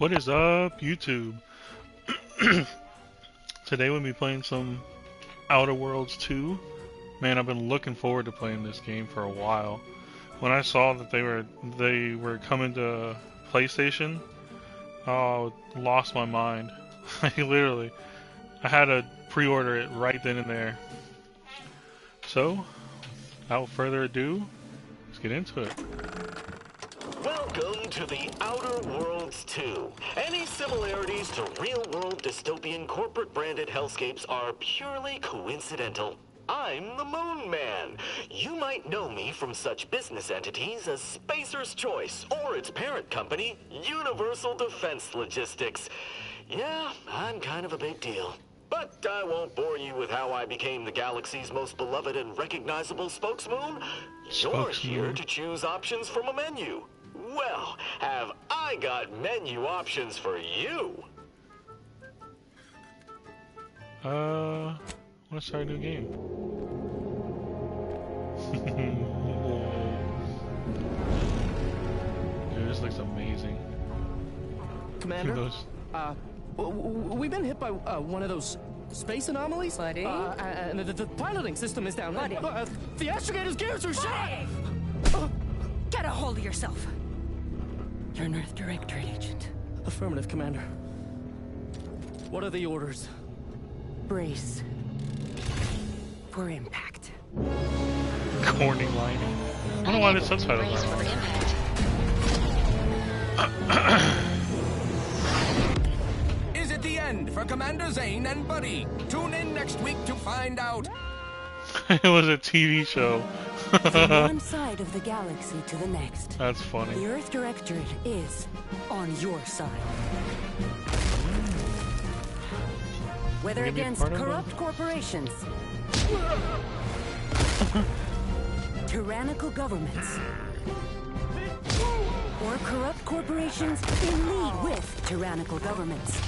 What is up, YouTube? Today we'll be playing some Outer Worlds 2. Man, I've been looking forward to playing this game for a while. When I saw that they were coming to PlayStation, oh, lost my mind. I had to pre-order it right then and there. So, without further ado, let's get into it. Welcome to the Outer Worlds 2. Any similarities to real-world dystopian corporate-branded hellscapes are purely coincidental. I'm the Moon Man. You might know me from such business entities as Spacer's Choice or its parent company, Universal Defense Logistics. Yeah, I'm kind of a big deal. But I won't bore you with how I became the galaxy's most beloved and recognizable spokesmoon. You're here to choose options from a menu. Well, have I got menu options for you? Let's start a new game. Dude, this looks amazing. Commander, we've been hit by one of those space anomalies. Buddy? And the piloting system is down. Buddy? The astrogator's gears are shot! Get a hold of yourself. You're an Earth Directorate agent. Affirmative, Commander. What are the orders? Brace for impact. Corny lining. I don't know why the subtitles Brace are for on. impact. Is it the end for Commander Zane and Buddy? Tune in next week to find out. It was a TV show. From one side of the galaxy to the next, That's the funny. Earth Directorate is on your side. Whether Can you be against part of corrupt corporations, tyrannical governments, or corrupt corporations in league with tyrannical governments.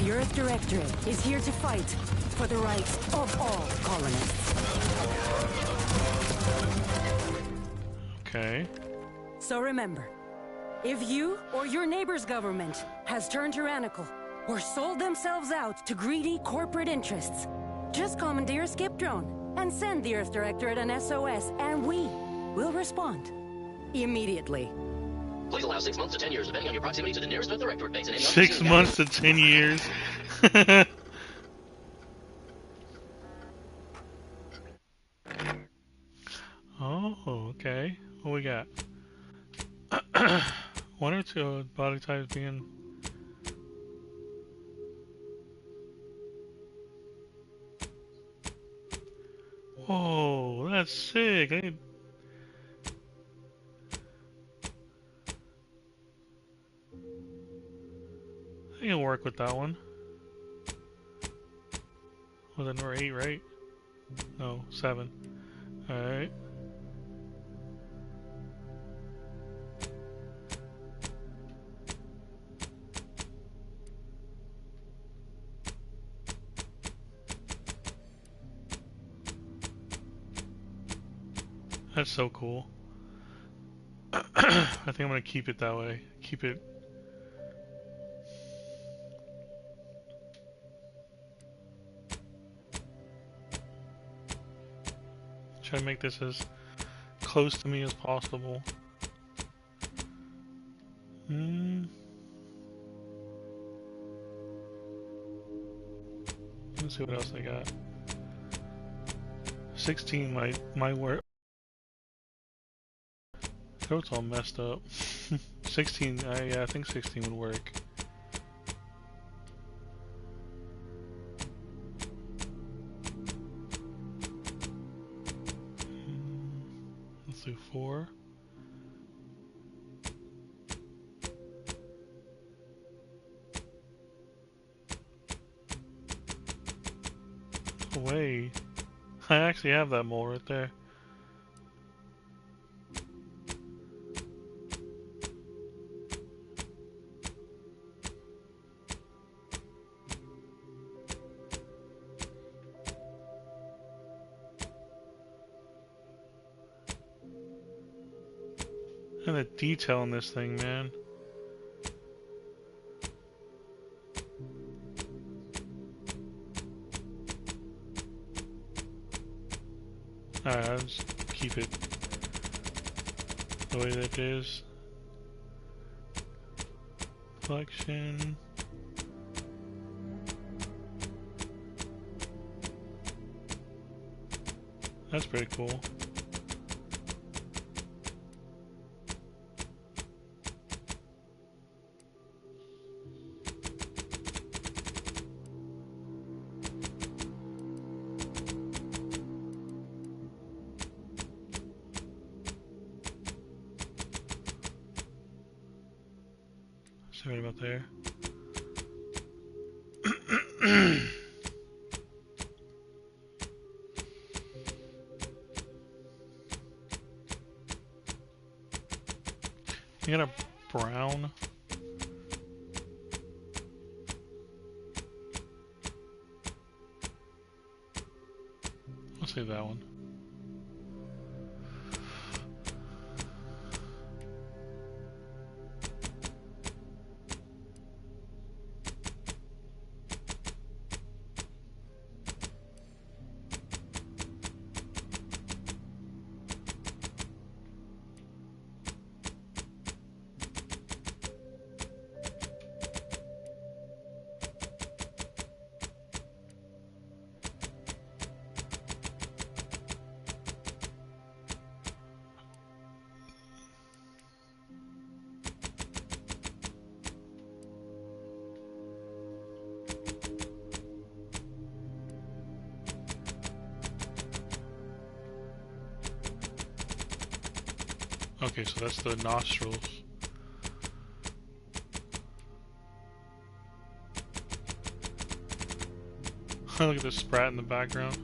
The Earth Directorate is here to fight for the rights of all colonists. Okay. So remember, if you or your neighbor's government has turned tyrannical or sold themselves out to greedy corporate interests, just commandeer a skip drone and send the Earth Directorate an SOS, and we will respond immediately. Please allow 6 months to 10 years, depending on your proximity to the nearest Earth Directorate base. And 6 months to 10 years. Oh, okay. What we got? One or two body types being... Whoa, that's sick. I can work with that one. Was it number 8, right? No, 7. Alright. That's so cool. I think I'm gonna keep it that way. Keep it. Try to make this as close to me as possible. Let's see what else I got. 16 might work. Throat's all messed up. 16, yeah, I think 16 would work. Let's do 4. Wait, I actually have that mole right there. And the detail in this thing, man. Alright, I'll just keep it the way that it is. Collection. That's pretty cool. See right about there. You got a brown. I'll save that one. Okay, so that's the nostrils. Look at the sprat in the background.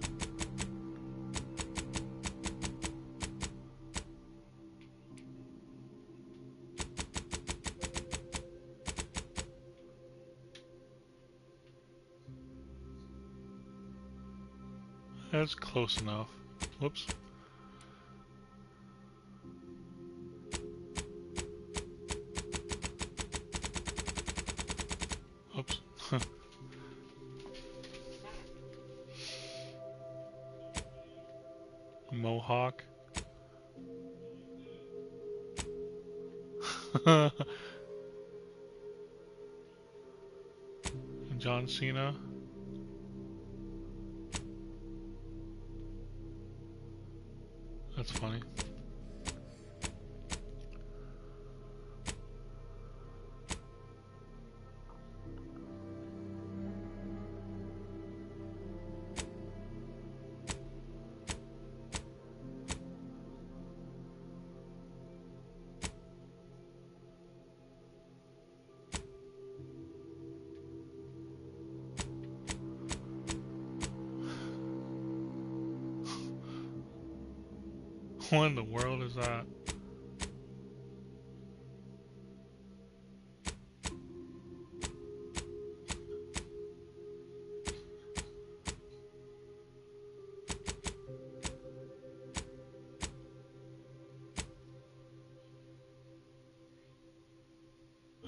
That's close enough. Whoops. Oops. Mohawk. John Cena. That's funny. What in the world is that?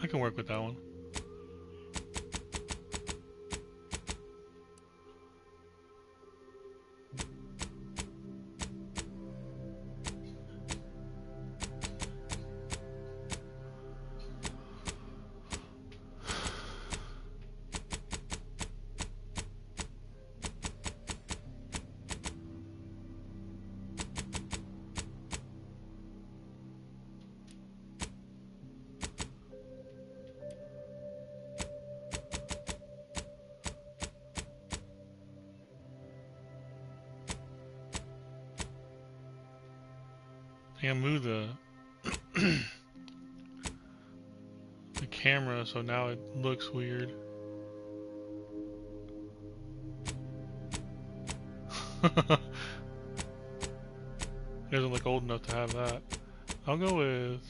I can work with that one. I move the the camera so now it looks weird. It doesn't look old enough to have that. I'll go with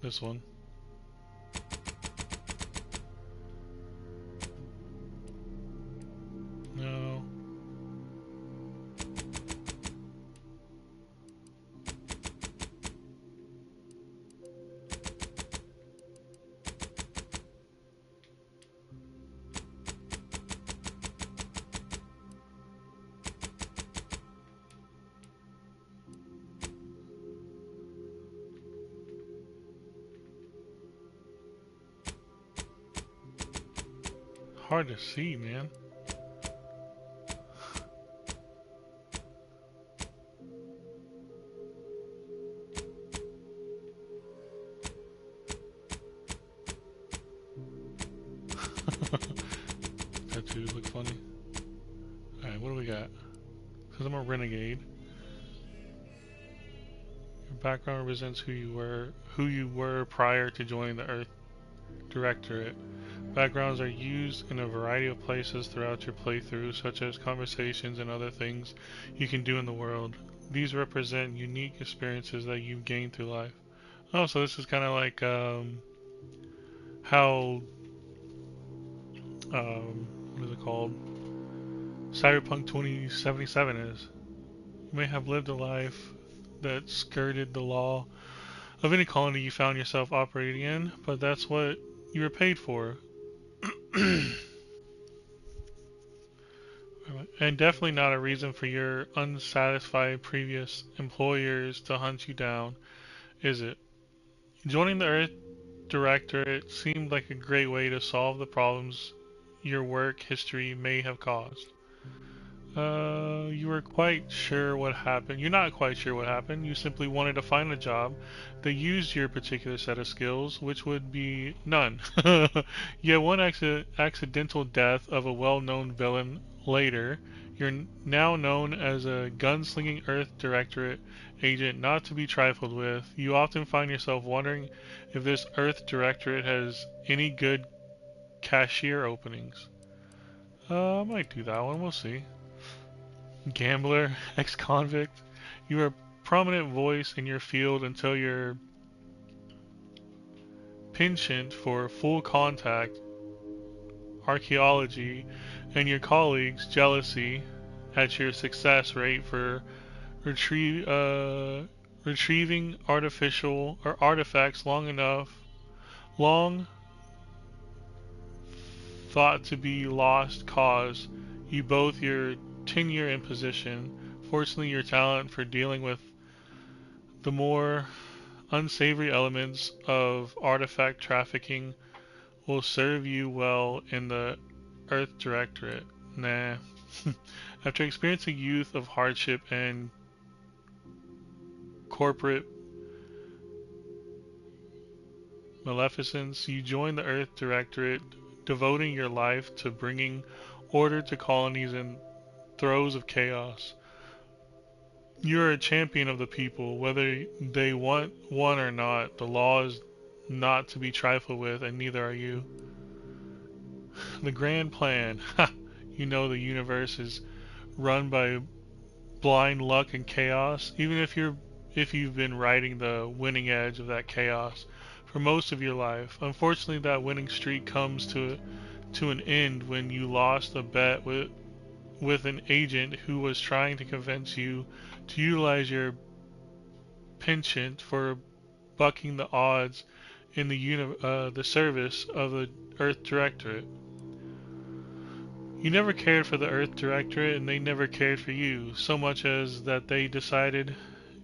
this one. No. hard to see, man. Tattoos look funny. Alright, what do we got? Because I'm a renegade. Your background represents who you were prior to joining the Earth Directorate. Backgrounds are used in a variety of places throughout your playthrough, such as conversations and other things you can do in the world. These represent unique experiences that you've gained through life. Oh, so this is kind of like how what is it called? Cyberpunk 2077 is. You may have lived a life that skirted the law of any colony you found yourself operating in, but that's what you were paid for. And definitely not a reason for your unsatisfied previous employers to hunt you down, is it? Joining the Earth Directorate seemed like a great way to solve the problems your work history may have caused. You were quite sure what happened. You're not quite sure what happened. You simply wanted to find a job that used your particular set of skills, which would be none. Yet one accidental death of a well-known villain later, you're now known as a gunslinging Earth Directorate agent not to be trifled with. You often find yourself wondering if this Earth Directorate has any good cashier openings. I might do that one, we'll see. Gambler, ex-convict. You are a prominent voice in your field until your penchant for full contact archaeology and your colleagues' jealousy at your success rate for retrieving artificial or artifacts long thought to be lost cause you both your tenure and position. Fortunately, your talent for dealing with the more unsavory elements of artifact trafficking will serve you well in the Earth Directorate. Nah. After experiencing youth of hardship and corporate maleficence, you join the Earth Directorate, devoting your life to bringing order to colonies in throes of chaos. You're a champion of the people, whether they want one or not. The law is not to be trifled with, and neither are you. The grand plan. You know the universe is run by blind luck and chaos, even if you've been riding the winning edge of that chaos for most of your life. Unfortunately, that winning streak comes to an end when you lost a bet with an agent who was trying to convince you to utilize your penchant for bucking the odds in the service of the Earth Directorate. You never cared for the Earth Directorate, and they never cared for you, so much as that they decided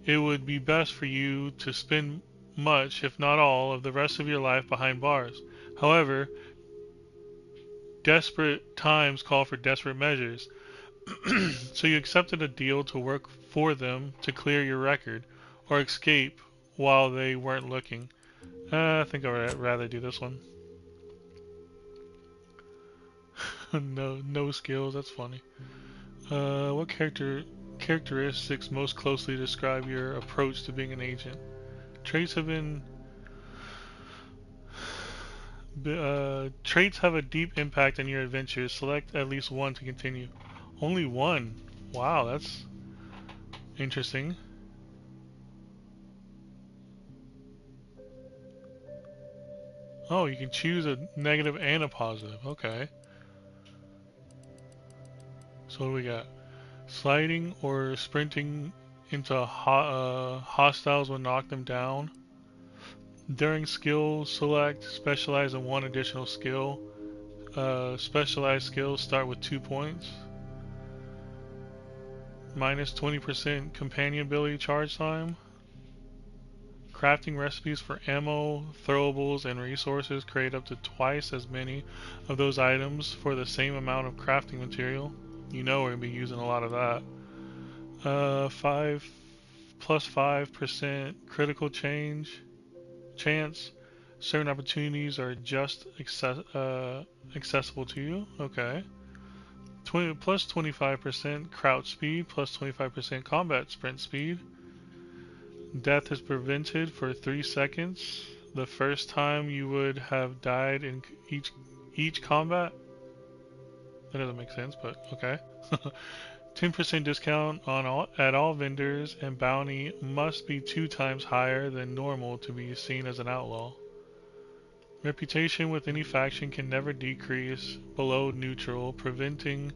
it would be best for you to spend much, if not all, of the rest of your life behind bars. However, desperate times call for desperate measures. So you accepted a deal to work for them to clear your record, or escape while they weren't looking. I think I'd rather do this one. No skills, that's funny. What characteristics most closely describe your approach to being an agent? Traits have a deep impact on your adventures. Select at least one to continue. Only one. Wow, that's interesting. Oh, you can choose a negative and a positive. Okay. So what do we got? Sliding or sprinting into hostiles will knock them down. During skill select, specialize in one additional skill. Specialized skills start with 2 points. Minus 20% companion ability charge time. Crafting recipes for ammo, throwables, and resources. Create up to twice as many of those items for the same amount of crafting material. You know we're going to be using a lot of that. 5% critical chance. Certain opportunities are just accessible to you. Okay. 25% crouch speed, plus 25% combat sprint speed. Death is prevented for 3 seconds. The first time you would have died in each combat. That doesn't make sense, but okay. 10% discount on at all vendors, and bounty must be 2 times higher than normal to be seen as an outlaw. Reputation with any faction can never decrease below neutral, preventing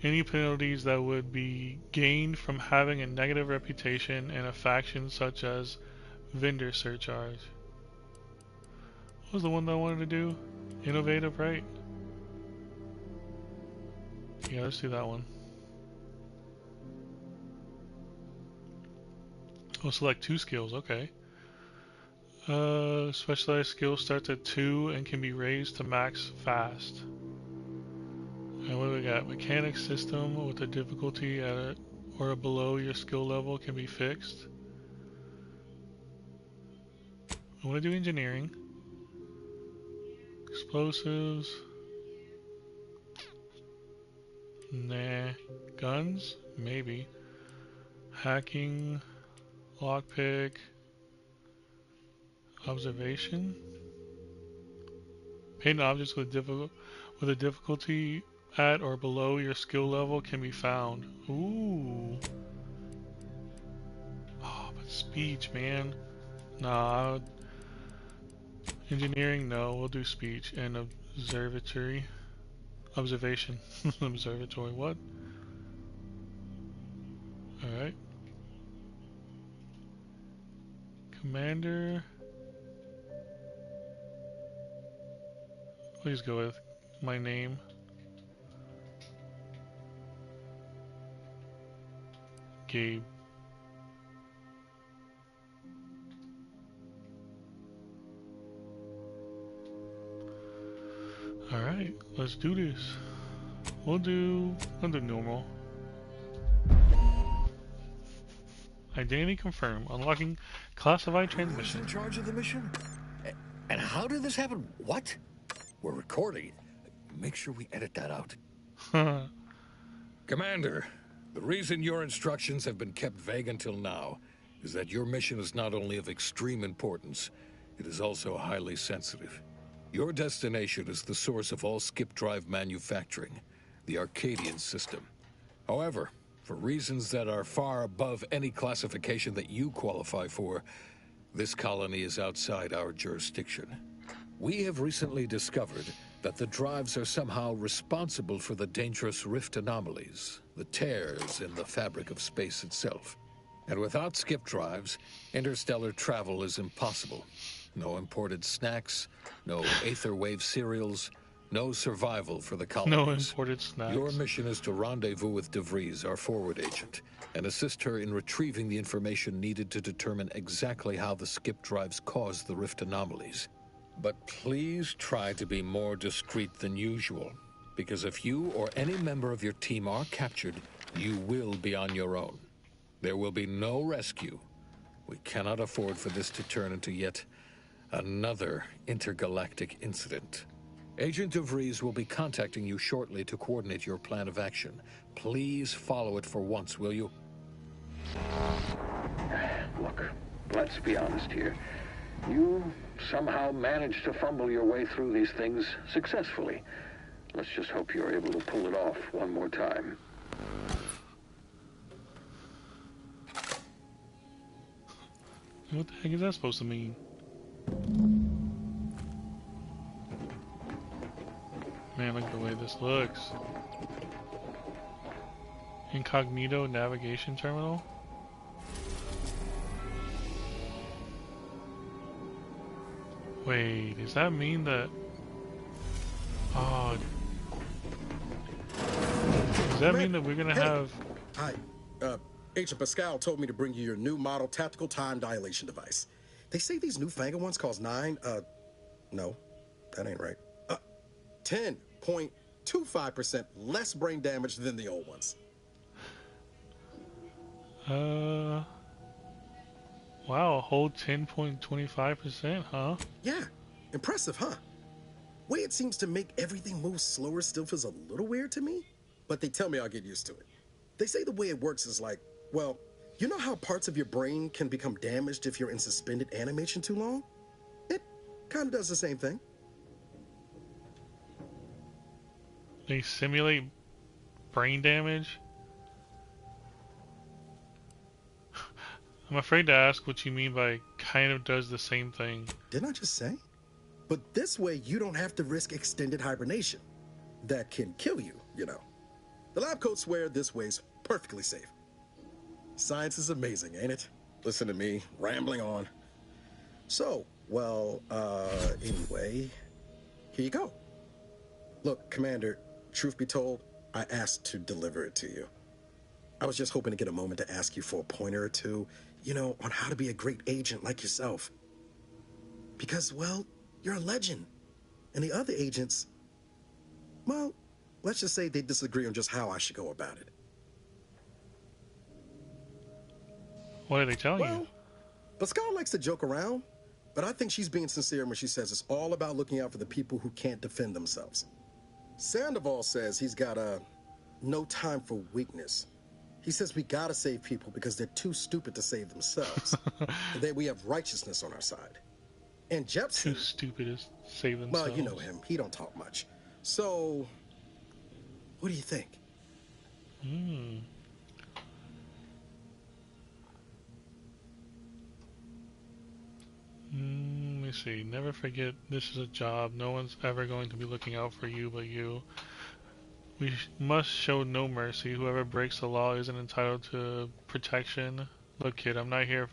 any penalties that would be gained from having a negative reputation in a faction, such as vendor surcharge. What was the one that I wanted to do? Innovative, right? Yeah, let's do that one. We'll select 2 skills, okay. Specialized skill starts at 2 and can be raised to max fast. And what do we got? Mechanic system with a difficulty at or below your skill level can be fixed. I want to do engineering. Explosives. Nah. Guns? Maybe. Hacking. Lockpick. Observation. Painting objects with a difficulty at or below your skill level can be found. Ooh. Oh, but speech, man. Nah. Engineering, no. We'll do speech. And observatory. Observation. Observatory, what? Alright. Commander. Please go with my name. Gabe. Alright, let's do this. I'll do normal. Identity confirmed. Unlocking classified transmission. Who's in charge of the mission? And how did this happen? What? We're recording. Make sure we edit that out. Commander, the reason your instructions have been kept vague until now is that your mission is not only of extreme importance, it is also highly sensitive. Your destination is the source of all skip drive manufacturing, the Arcadian system. However, for reasons that are far above any classification that you qualify for, this colony is outside our jurisdiction. We have recently discovered that the drives are somehow responsible for the dangerous rift anomalies, the tears in the fabric of space itself. And without skip drives, interstellar travel is impossible. No imported snacks, no Aether Wave cereals, no survival for the colonies. No imported snacks. Your mission is to rendezvous with DeVries, our forward agent, and assist her in retrieving the information needed to determine exactly how the skip drives caused the rift anomalies. But please try to be more discreet than usual, because if you or any member of your team are captured, you will be on your own. There will be no rescue. We cannot afford for this to turn into yet another intergalactic incident. Agent DeVries will be contacting you shortly to coordinate your plan of action. Please follow it for once, will you? Look, let's be honest here. You somehow managed to fumble your way through these things successfully. Let's just hope you're able to pull it off one more time. What the heck is that supposed to mean? Man, look at the way this looks. Incognito navigation terminal? Wait, does that mean that... Oh... Does that mean that we're gonna have... Hi, Agent Pascal told me to bring you your new model tactical time dilation device. They say these newfangled ones cause no, that ain't right. 10.25% less brain damage than the old ones. Wow, a whole 10.25%, huh? Yeah, impressive, huh? Way it seems to make everything move slower still feels a little weird to me, but they tell me I'll get used to it. They say the way it works is like, well, you know how parts of your brain can become damaged if you're in suspended animation too long? It kind of does the same thing. They simulate brain damage? I'm afraid to ask what you mean by kind of does the same thing. Didn't I just say? But this way you don't have to risk extended hibernation. That can kill you, you know. The lab coats swear this way's perfectly safe. Science is amazing, ain't it? Listen to me, rambling on. So, well, anyway, here you go. Look, Commander, truth be told, I asked to deliver it to you. I was just hoping to get a moment to ask you for a pointer or two, you know, on how to be a great agent like yourself. Because, well, you're a legend. And the other agents, well, let's just say they disagree on just how I should go about it. What are they telling you? Pascal likes to joke around, but I think she's being sincere when she says it's all about looking out for the people who can't defend themselves. Sandoval says he's got no time for weakness. He says we gotta save people because they're too stupid to save themselves. And that we have righteousness on our side. And Jepson... Too stupid to save themselves. Well, you know him. He don't talk much. So, what do you think? Let me see. Never forget this is a job. No one's ever going to be looking out for you but you. We must show no mercy. Whoever breaks the law isn't entitled to protection. Look, kid, I'm not here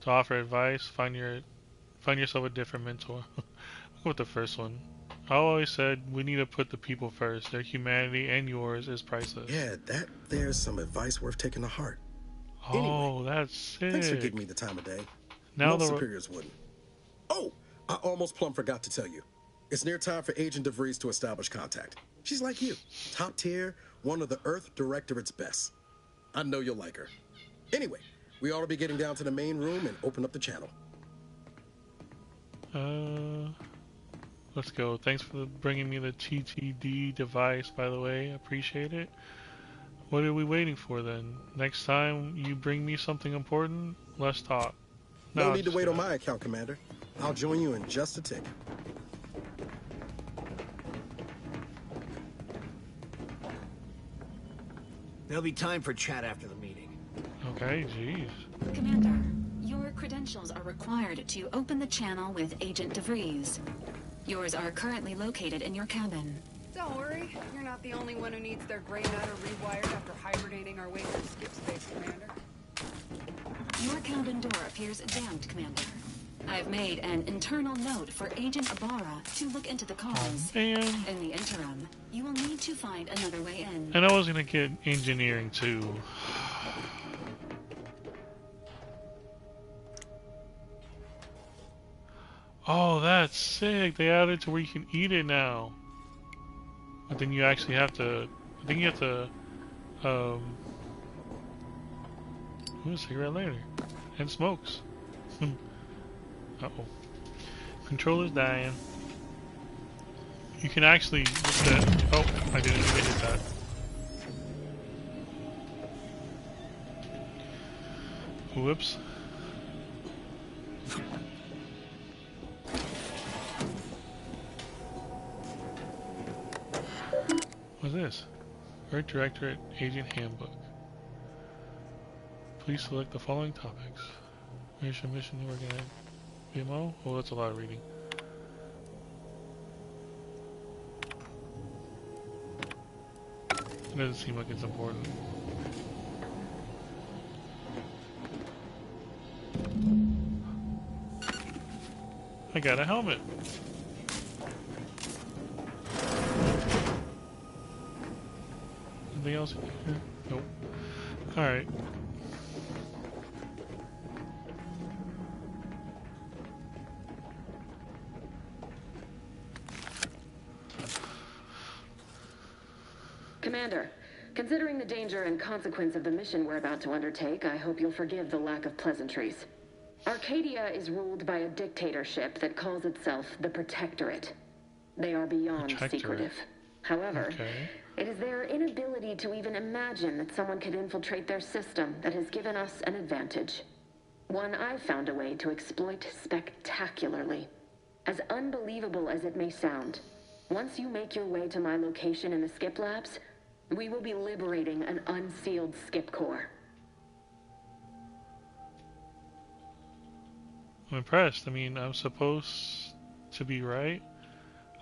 to offer advice. Find yourself a different mentor. Go with the first one. I always said we need to put the people first. Their humanity and yours is priceless. Yeah, there's some advice worth taking to heart. Oh, anyway, that's sick. Thanks for giving me the time of day. Now Most superiors wouldn't. Oh, I almost plumb forgot to tell you. It's near time for Agent DeVries to establish contact. She's like you, top tier, one of the Earth Directorate's best. I know you'll like her. Anyway, we ought to be getting down to the main room and open up the channel. Let's go. Thanks for bringing me the TTD device, by the way. Appreciate it. What are we waiting for then? Next time you bring me something important, let's talk. No need to wait on my account, Commander. I'll join you in just a tick. There'll be time for chat after the meeting. Okay, jeez. Commander, your credentials are required to open the channel with Agent DeVries. Yours are currently located in your cabin. Don't worry, you're not the only one who needs their gray matter rewired after hibernating our way through skip space, Commander. Your cabin door appears jammed, Commander. I've made an internal note for Agent Ibarra to look into the cause. Man. In the interim, you will need to find another way in. And I was gonna get engineering too. Oh, that's sick. They added to where you can eat it now. But then you actually have to... I think you have to... ooh, a cigarette later. And smokes. Uh-oh. Controller's dying. You can actually... What's that? Oh, I didn't even hit that. Whoops. What's this? Earth Directorate Agent Handbook. Please select the following topics. Mission working at BMO? Oh, that's a lot of reading. It doesn't seem like it's important. I got a helmet. Anything else here? Nope. Alright. Commander, considering the danger and consequence of the mission we're about to undertake, I hope you'll forgive the lack of pleasantries. Arcadia is ruled by a dictatorship that calls itself the Protectorate. They are beyond secretive. However, it is their inability to even imagine that someone could infiltrate their system that has given us an advantage. One I've found a way to exploit spectacularly. As unbelievable as it may sound, once you make your way to my location in the Skip Labs, we will be liberating an unsealed Skip core. I'm impressed. I mean, I'm supposed to be right.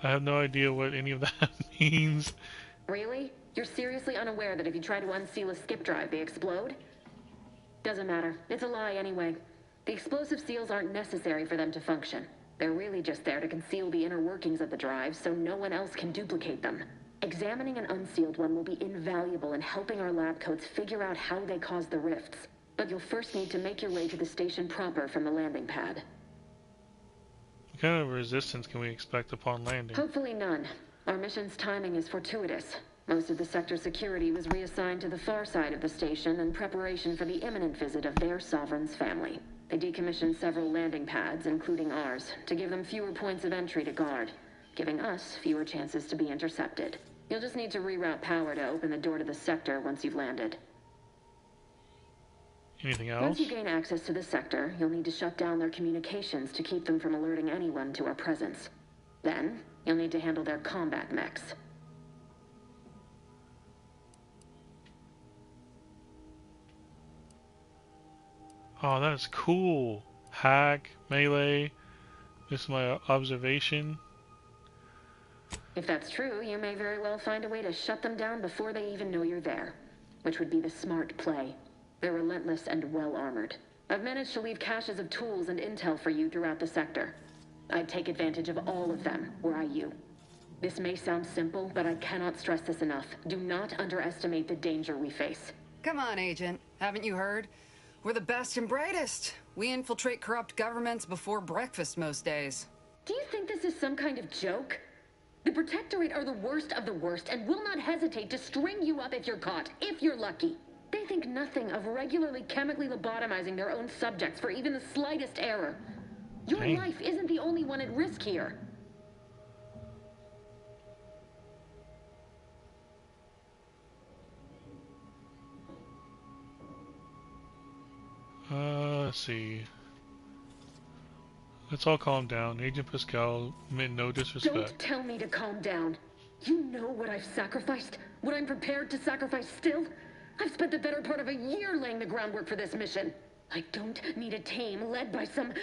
I have no idea what any of that means. Really? You're seriously unaware that if you try to unseal a skip drive, they explode? Doesn't matter. It's a lie anyway. The explosive seals aren't necessary for them to function. They're really just there to conceal the inner workings of the drive so no one else can duplicate them. Examining an unsealed one will be invaluable in helping our lab coats figure out how they cause the rifts. But you'll first need to make your way to the station proper from the landing pad. What kind of resistance can we expect upon landing? Hopefully none. Our mission's timing is fortuitous. Most of the sector's security was reassigned to the far side of the station in preparation for the imminent visit of their sovereign's family. They decommissioned several landing pads, including ours, to give them fewer points of entry to guard, giving us fewer chances to be intercepted. You'll just need to reroute power to open the door to the sector once you've landed. Anything else? Once you gain access to the sector, you'll need to shut down their communications to keep them from alerting anyone to our presence. Then, you'll need to handle their combat mechs. Oh, that is cool. Hack, melee. This is my observation. If that's true, you may very well find a way to shut them down before they even know you're there, which would be the smart play. They're relentless and well-armored. I've managed to leave caches of tools and intel for you throughout the sector. I'd take advantage of all of them, were I you. This may sound simple, but I cannot stress this enough. Do not underestimate the danger we face. Come on, Agent. Haven't you heard? We're the best and brightest. We infiltrate corrupt governments before breakfast most days. Do you think this is some kind of joke? The Protectorate are the worst of the worst and will not hesitate to string you up if you're caught, if you're lucky. They think nothing of regularly chemically lobotomizing their own subjects for even the slightest error. Your life isn't the only one at risk here. Let's see. Let's all calm down. Agent Pascal meant no disrespect. Don't tell me to calm down. You know what I've sacrificed? What I'm prepared to sacrifice still? I've spent the better part of a year laying the groundwork for this mission. I don't need a team led by some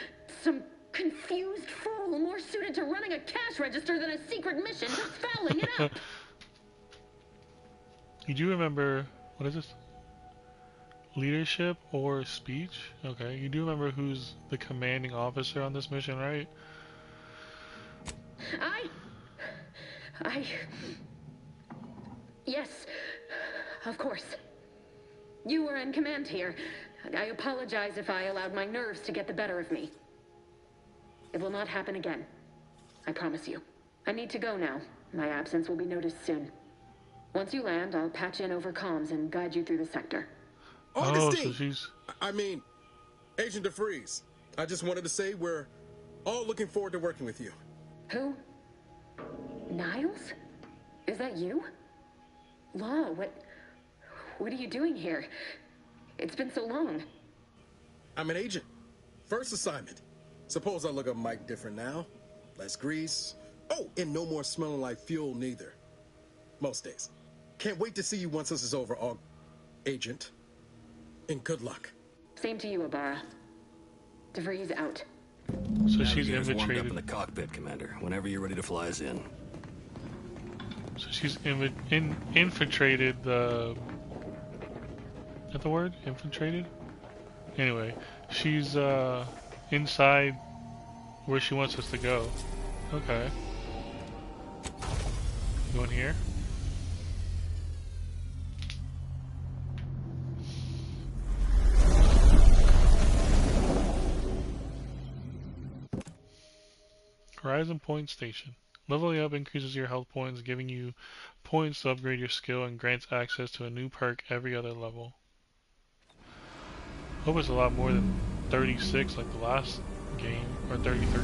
confused fool more suited to running a cash register than a secret mission just fouling it up. You do remember, what is this? Leadership or speech? Okay, you do remember who's the commanding officer on this mission, right? Yes, of course. You were in command here. I apologize if I allowed my nerves to get the better of me. It will not happen again. I promise you. I need to go now. My absence will be noticed soon. Once you land, I'll patch in over comms and guide you through the sector. Augustine! Oh, so she's... I mean, Agent DeFreeze. I just wanted to say we're all looking forward to working with you. Who? Niles? Is that you? Law, what are you doing here? It's been so long. I'm an agent. First assignment. Suppose I look a mite different now. Less grease. Oh, and no more smelling like fuel neither. Most days. Can't wait to see you once this is over, Agent. And good luck. Same to you, Abara. DeVries out. So she's infiltrated. Warmed up in the cockpit, Commander. Whenever you're ready to fly us in. So she's infiltrated the... Is that the word? Infiltrated? Anyway, she's inside where she wants us to go. Okay. Going here? Horizon Point Station. Leveling up increases your health points, giving you points to upgrade your skill and grants access to a new perk every other level. Hope it's a lot more than 36 like the last game, or 33.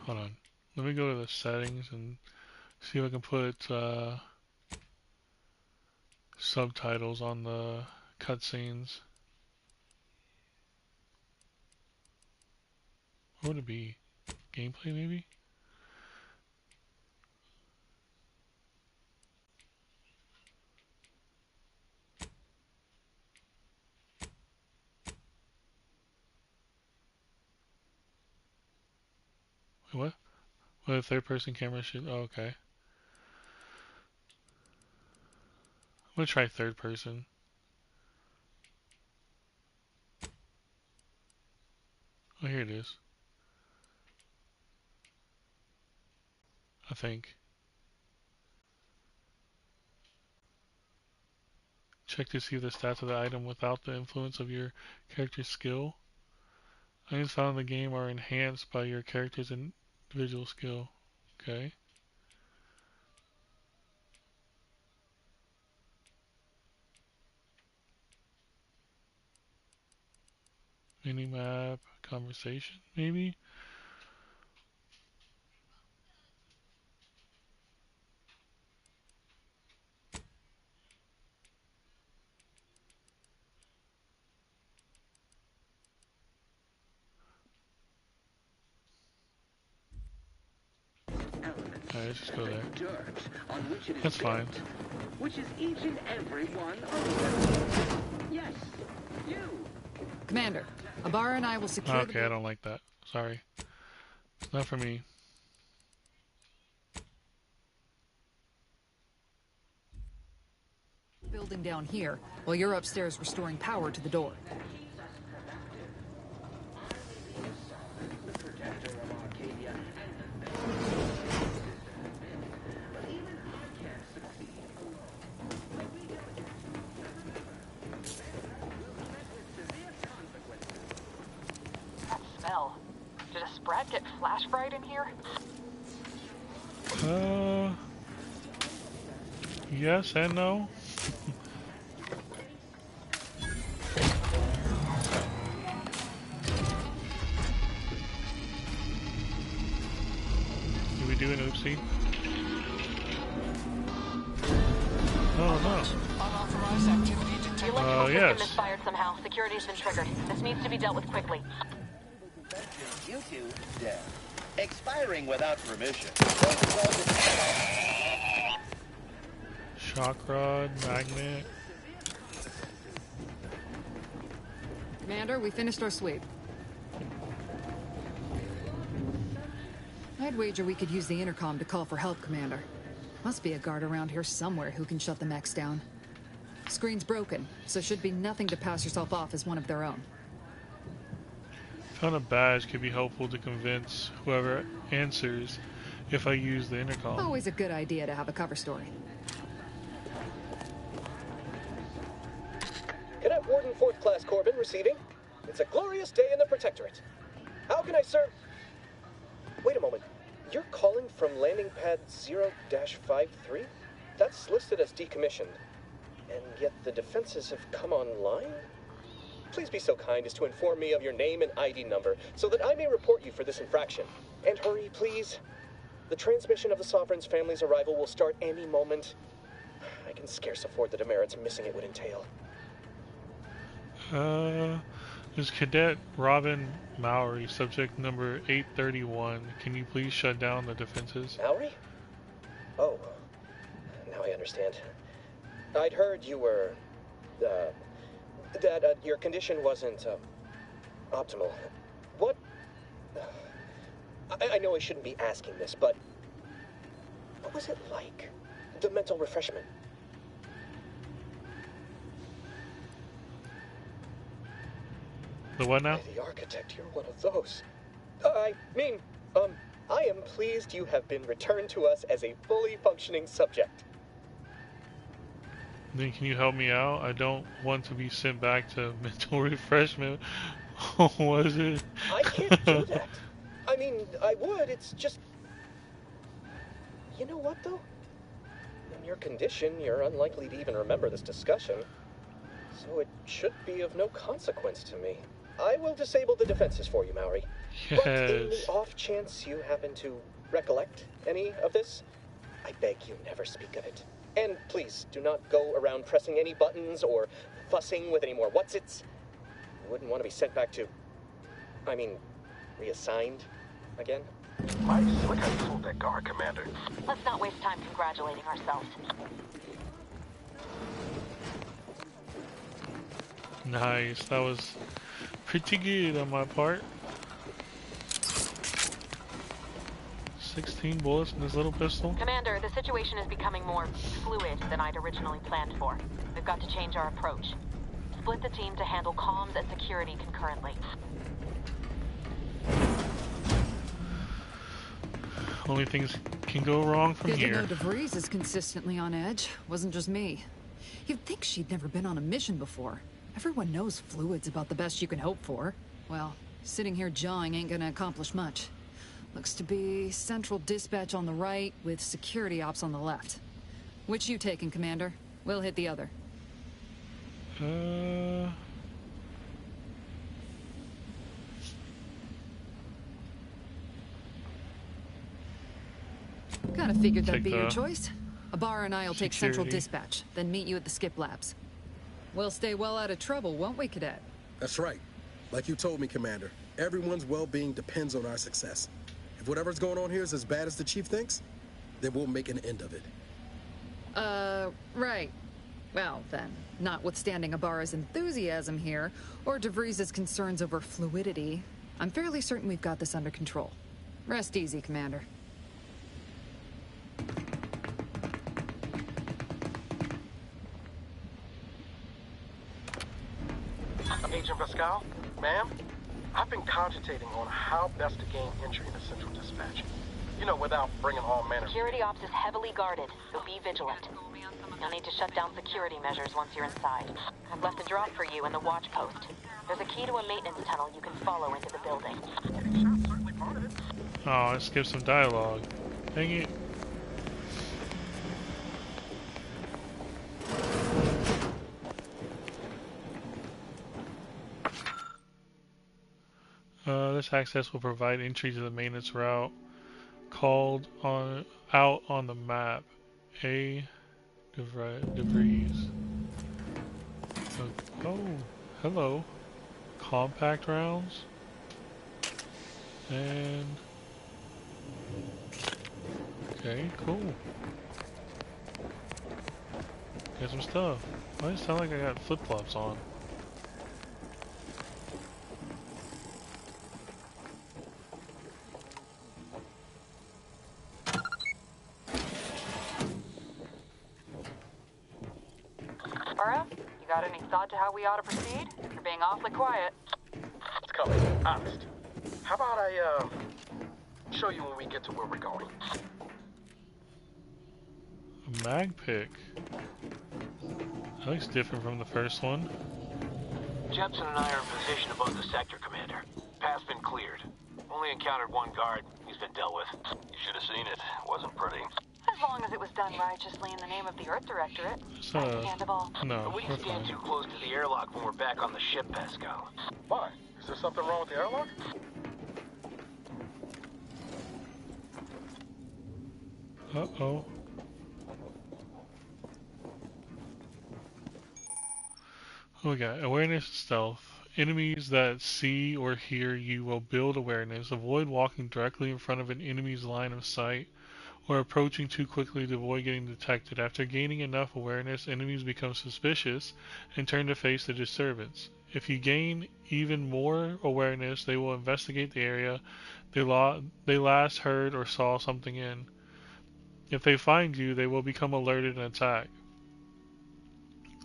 Hold on. Let me go to the settings and see if I can put subtitles on the cutscenes. What would it be? Gameplay maybe? What? What a third-person camera should... Oh, okay. I'm gonna try third person. Oh, here it is. I think. Check to see the stats of the item without the influence of your character's skill. Items found in the game are enhanced by your character's individual skill. Okay. Minimap, conversation, maybe? Alright, let's just go there. That's fine. Which is each and every one of them. Yes, you. Commander, Abara and I will secure Okay, I don't like that. Sorry. It's not for me. building down here, while you're upstairs restoring power to the door. Did a Sprat get flash fried in here? Yes and no. Did we do an oopsie? Oh no. Unauthorized activity detected. The electrical yes. system misfired somehow. Security's been triggered. This needs to be dealt with quickly. You two, dead. Expiring without permission. Shock rod, magnet. Commander, we finished our sweep. I'd wager we could use the intercom to call for help, Commander. Must be a guard around here somewhere who can shut the mechs down. Screen's broken, so should be nothing to pass yourself off as one of their own. Found a badge could be helpful to convince whoever answers if I use the intercom. Always a good idea to have a cover story. Cadet Warden 4th Class Corbin receiving. It's a glorious day in the Protectorate. How can I serve? Wait a moment. You're calling from landing pad 0-53? That's listed as decommissioned. And yet the defenses have come online? Please be so kind as to inform me of your name and ID number so that I may report you for this infraction. And hurry, please. The transmission of the Sovereign's family's arrival will start any moment. I can scarce afford the demerits missing it would entail. Is Cadet Robin Mowry, subject number 831. Can you please shut down the defenses? Mowry? Oh, now I understand. I'd heard you were, that your condition wasn't, optimal. What? I know I shouldn't be asking this, but what was it like? The mental refreshment. The what now? By the architect, you're one of those. I mean, I am pleased you have been returned to us as a fully functioning subject. Then can you help me out? I don't want to be sent back to mental refreshment. What is it? I can't do that. I mean, I would, it's just... You know what, though? In your condition, you're unlikely to even remember this discussion. So it should be of no consequence to me. I will disable the defenses for you, Maori. Yes. But in the off chance you happen to recollect any of this, I beg you never speak of it. And please, do not go around pressing any buttons or fussing with any more whatsits. You wouldn't want to be sent back to... I mean, reassigned again? Nice. Look how you fooled that guard, Commander. Let's not waste time congratulating ourselves. Nice. That was pretty good on my part. 16 bullets in this little pistol. Commander, the situation is becoming more fluid than I'd originally planned for. We've got to change our approach. Split the team to handle comms and security concurrently. Only things can go wrong from Good here. to know DeVries is consistently on edge. Wasn't just me. You'd think she'd never been on a mission before. Everyone knows fluid's about the best you can hope for. Well, sitting here jawing ain't gonna accomplish much. Looks to be central dispatch on the right with security ops on the left. Which you taking, Commander? We'll hit the other. Kinda figured that'd be your choice. Ibarra and I'll take central dispatch, then meet you at the skip labs. We'll stay well out of trouble, won't we, Cadet? That's right. Like you told me, Commander, everyone's well-being depends on our success. If whatever's going on here is as bad as the Chief thinks, then we'll make an end of it. Right. Well, then, notwithstanding Ibarra's enthusiasm here, or DeVries' concerns over fluidity, I'm fairly certain we've got this under control. Rest easy, Commander. Agent Pascal, ma'am, I've been cogitating on how best to gain entry into Central Dispatch. You know, without bringing all manner... Security ops is heavily guarded, so be vigilant. You'll need to shut down security measures once you're inside. I've left a drop for you in the watch post. There's a key to a maintenance tunnel you can follow into the building. Oh, I skipped some dialogue. Dang it. This access will provide entry to the maintenance route called out on the map. DeVries. Oh, hello. Compact rounds. And... okay, cool. Got some stuff. Why does it sound like I got flip-flops on? You got any thought to how we ought to proceed? You're being awfully quiet. It's coming. Honest. How about I, show you when we get to where we're going? A mag pick. That looks different from the first one. Jepson and I are in position above the sector, Commander. Path's been cleared. Only encountered one guard. He's been dealt with. You should have seen it. Wasn't pretty. As long as it was done righteously in the name of the Earth Directorate. Understandable. No, we wouldn't stand too close to the airlock when we're back on the ship, Pascal. Why? Is there something wrong with the airlock? Uh-oh. Oh, we got awareness and stealth. Enemies that see or hear you will build awareness. Avoid walking directly in front of an enemy's line of sight or approaching too quickly to avoid getting detected. After gaining enough awareness, enemies become suspicious and turn to face the disturbance. If you gain even more awareness, they will investigate the area they last heard or saw something in. If they find you, they will become alerted and attack.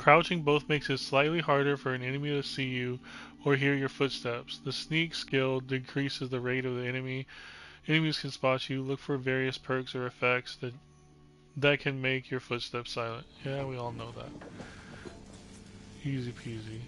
Crouching both makes it slightly harder for an enemy to see you or hear your footsteps. The sneak skill decreases the rate of the enemies can spot you. Look for various perks or effects that can make your footsteps silent. Yeah, we all know that. Easy peasy.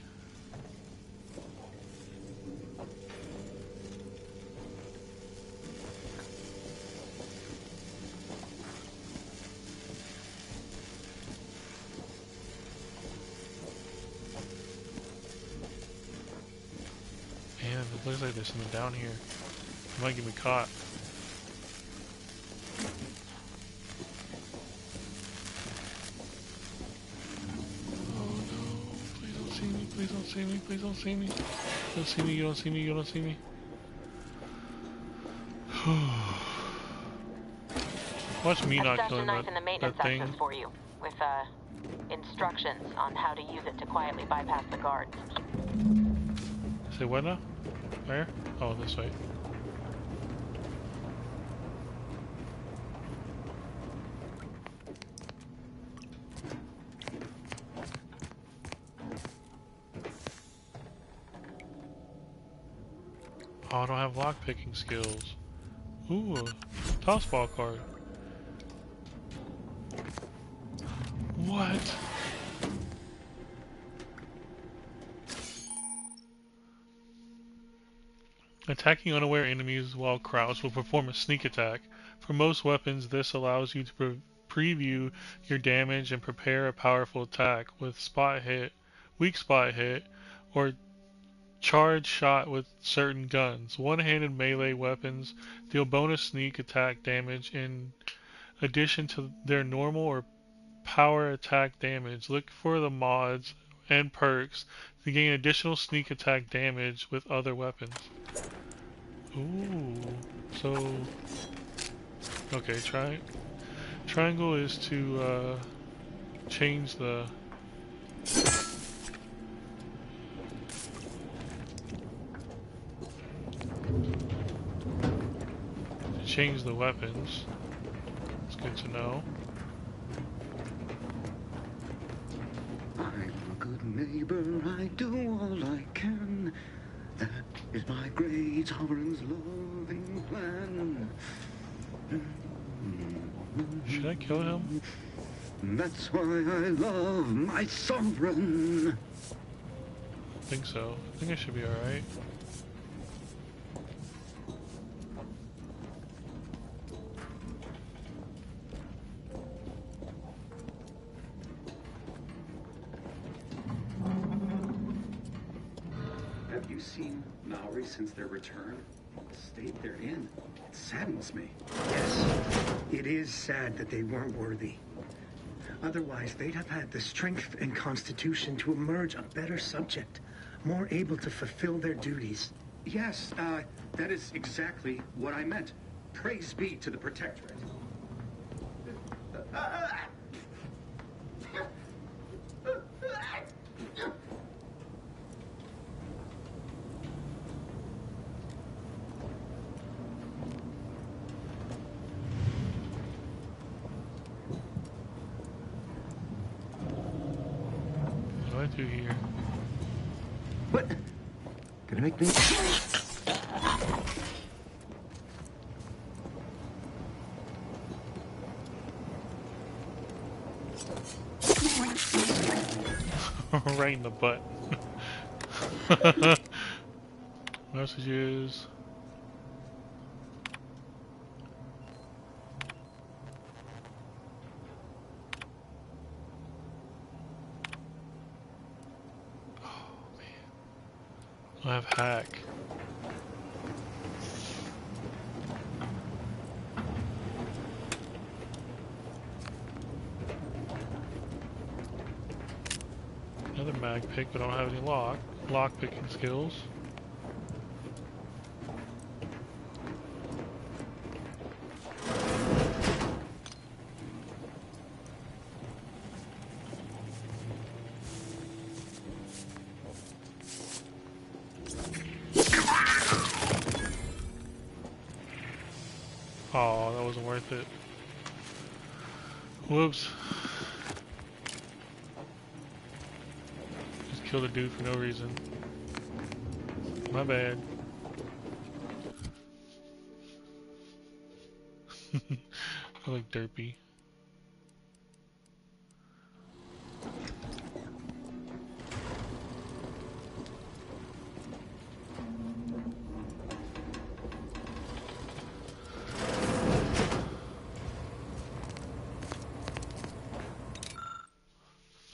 Man, it looks like there's something down here. It might get me caught. Oh no, please don't see me, please don't see me, please don't see me. Don't see me, you don't see me, you don't see me. Watch me not killing knife in the maintenance that thing. access for you, with instructions on how to use it to quietly bypass the guards. Say what now? Where? Oh, this way. Oh, I don't have lockpicking skills. Ooh, a toss ball card. What? Attacking unaware enemies while crouched will perform a sneak attack. For most weapons, this allows you to preview your damage and prepare a powerful attack with weak spot hit, or charge shot with certain guns. One-handed melee weapons deal bonus sneak attack damage in addition to their normal or power attack damage. Look for the mods and perks to gain additional sneak attack damage with other weapons. Ooh, so okay, triangle is to change the weapons. It's good to know. I'm a good neighbor, I do all I can. That is my great sovereign's loving plan. Should I kill him? That's why I love my sovereign. I think so. I think I should be alright. Have you seen Maori since their return? The state they're in. It saddens me. Yes, it is sad that they weren't worthy. Otherwise, they'd have had the strength and constitution to emerge a better subject, more able to fulfill their duties. Yes, that is exactly what I meant. Praise be to the Protectorate. What do I do here? What? Gonna make me... Right in the butt. Messages. I have hack. Another mag pick, but I don't have any lock picking skills. Oh, that wasn't worth it. killed a dude for no reason. My bad. I like derpy.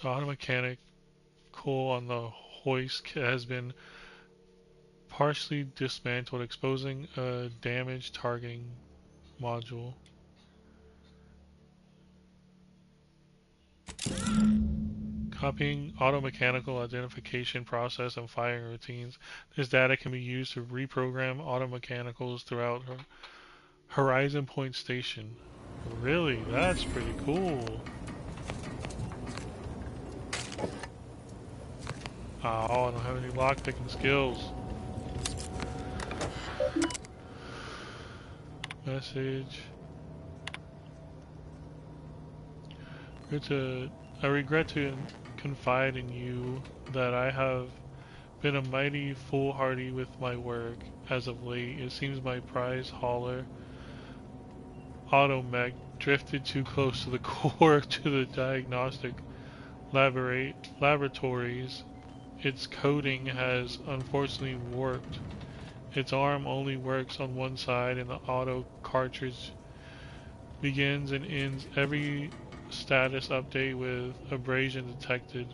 The auto mechanical on the hoist has been partially dismantled, exposing a damaged targeting module. Copying auto-mechanical identification process and firing routines. This data can be used to reprogram auto-mechanicals throughout Horizon Point Station. Really? That's pretty cool. Oh, I don't have any lockpicking skills. Message. I regret to confide in you that I have been a mighty foolhardy with my work as of late. It seems my prize hauler automech drifted too close to the core to the diagnostic laboratories. Its coding has unfortunately warped. Its arm only works on one side, and the auto cartridge begins and ends every status update with abrasion detected.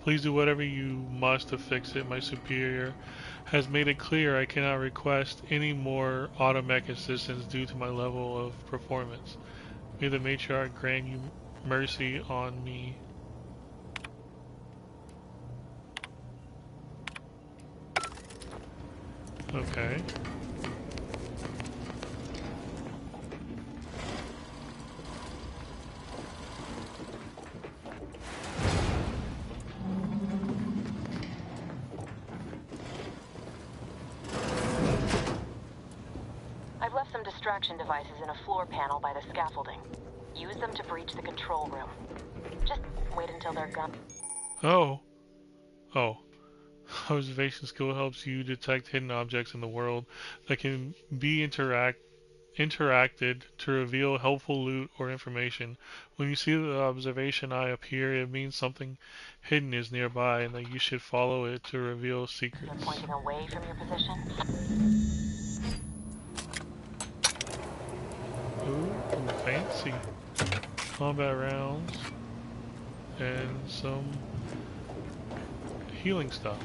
Please do whatever you must to fix it. My superior has made it clear I cannot request any more automech assistance due to my level of performance. May the matriarch grant you mercy on me. Okay. I've left some distraction devices in a floor panel by the scaffolding. Use them to breach the control room. Just wait until they're gone. Oh. Observation skill helps you detect hidden objects in the world that can be interacted to reveal helpful loot or information. When you see the observation eye appear, it means something hidden is nearby and that you should follow it to reveal secrets. You're pointing away from your position. Ooh, fancy. Combat rounds and some healing stuff.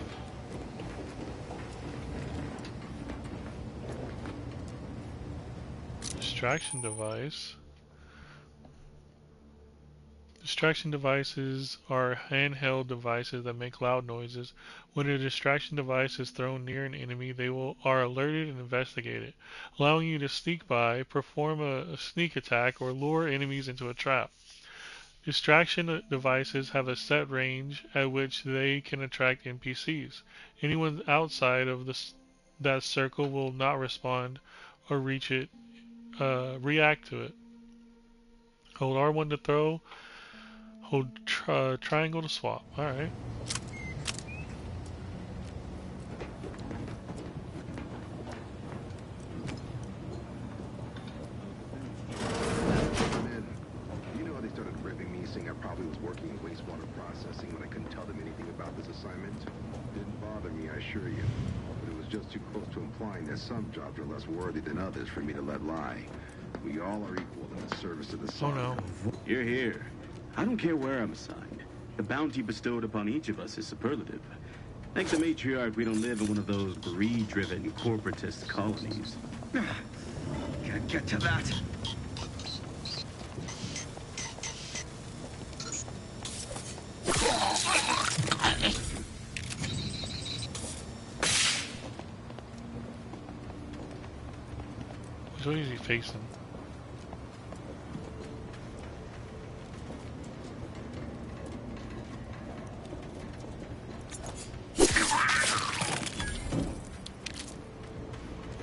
Distraction device. Distraction devices are handheld devices that make loud noises. When a distraction device is thrown near an enemy, they are alerted and investigated, allowing you to sneak by, perform a sneak attack, or lure enemies into a trap. Distraction devices have a set range at which they can attract NPCs. Anyone outside of that circle will not respond or react to it. Hold R1 to throw. Hold triangle to swap. Alright. I probably was working in wastewater processing when I couldn't tell them anything about this assignment. Didn't bother me, I assure you. But it was just too close to implying that some jobs are less worthy than others for me to let lie. We all are equal in the service of the sun. Oh no. You're here. I don't care where I'm assigned. The bounty bestowed upon each of us is superlative. Thanks to Matriarch, we don't live in one of those greed-driven corporatist colonies. Can't get to that. Which way is he facing?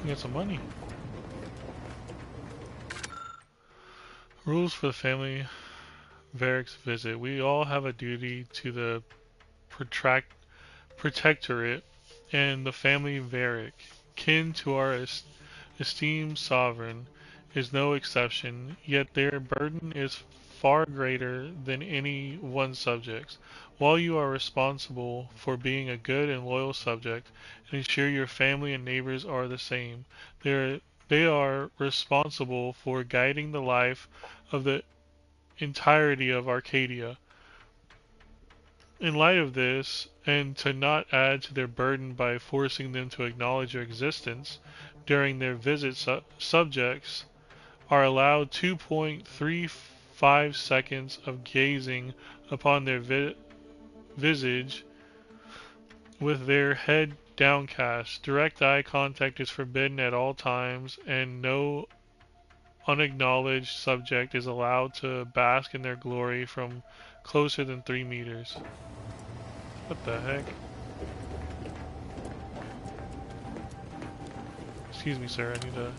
Get some money. Rules for the family Varric's visit. We all have a duty to the Protectorate and the family Varric, kin to our esteemed sovereign, is no exception, yet their burden is far greater than any one subject's. While you are responsible for being a good and loyal subject, and ensure your family and neighbors are the same, they are responsible for guiding the life of the entirety of Arcadia. In light of this, and to not add to their burden by forcing them to acknowledge your existence during their visit, subjects are allowed 2.35 seconds of gazing upon their visage with their head downcast. Direct eye contact is forbidden at all times, and no unacknowledged subject is allowed to bask in their glory from closer than 3 meters. What the heck? Excuse me, sir. I need to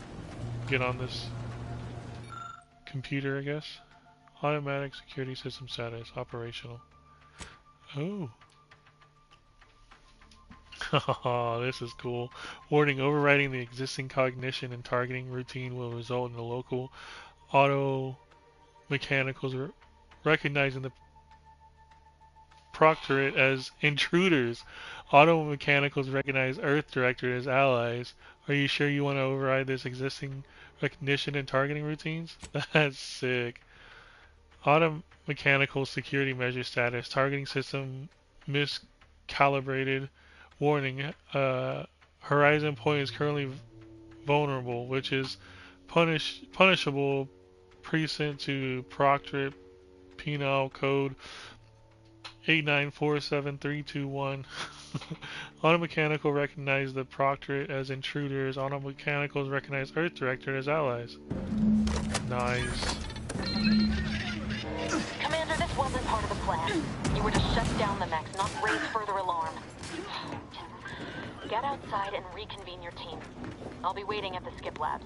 get on this computer, I guess. Automatic security system status. Operational. Oh. Oh, this is cool. Warning, overriding the existing cognition and targeting routine will result in the local auto mechanicals recognizing the Proctorate as intruders. Auto mechanicals recognize Earth Directorate as allies. Are you sure you want to override this existing recognition and targeting routines? That's sick. Auto mechanical security measure status. Targeting system miscalibrated. Warning, Horizon Point is currently vulnerable, which is punishable pursuant to Proctorate Penal Code 8947321. Automechanical recognize the Proctorate as intruders. Automechanicals recognize Earth Directorate as allies. Nice. Commander, this wasn't part of the plan. You were to shut down the mechs, not raise further alarm. Get outside and reconvene your team. I'll be waiting at the skip labs.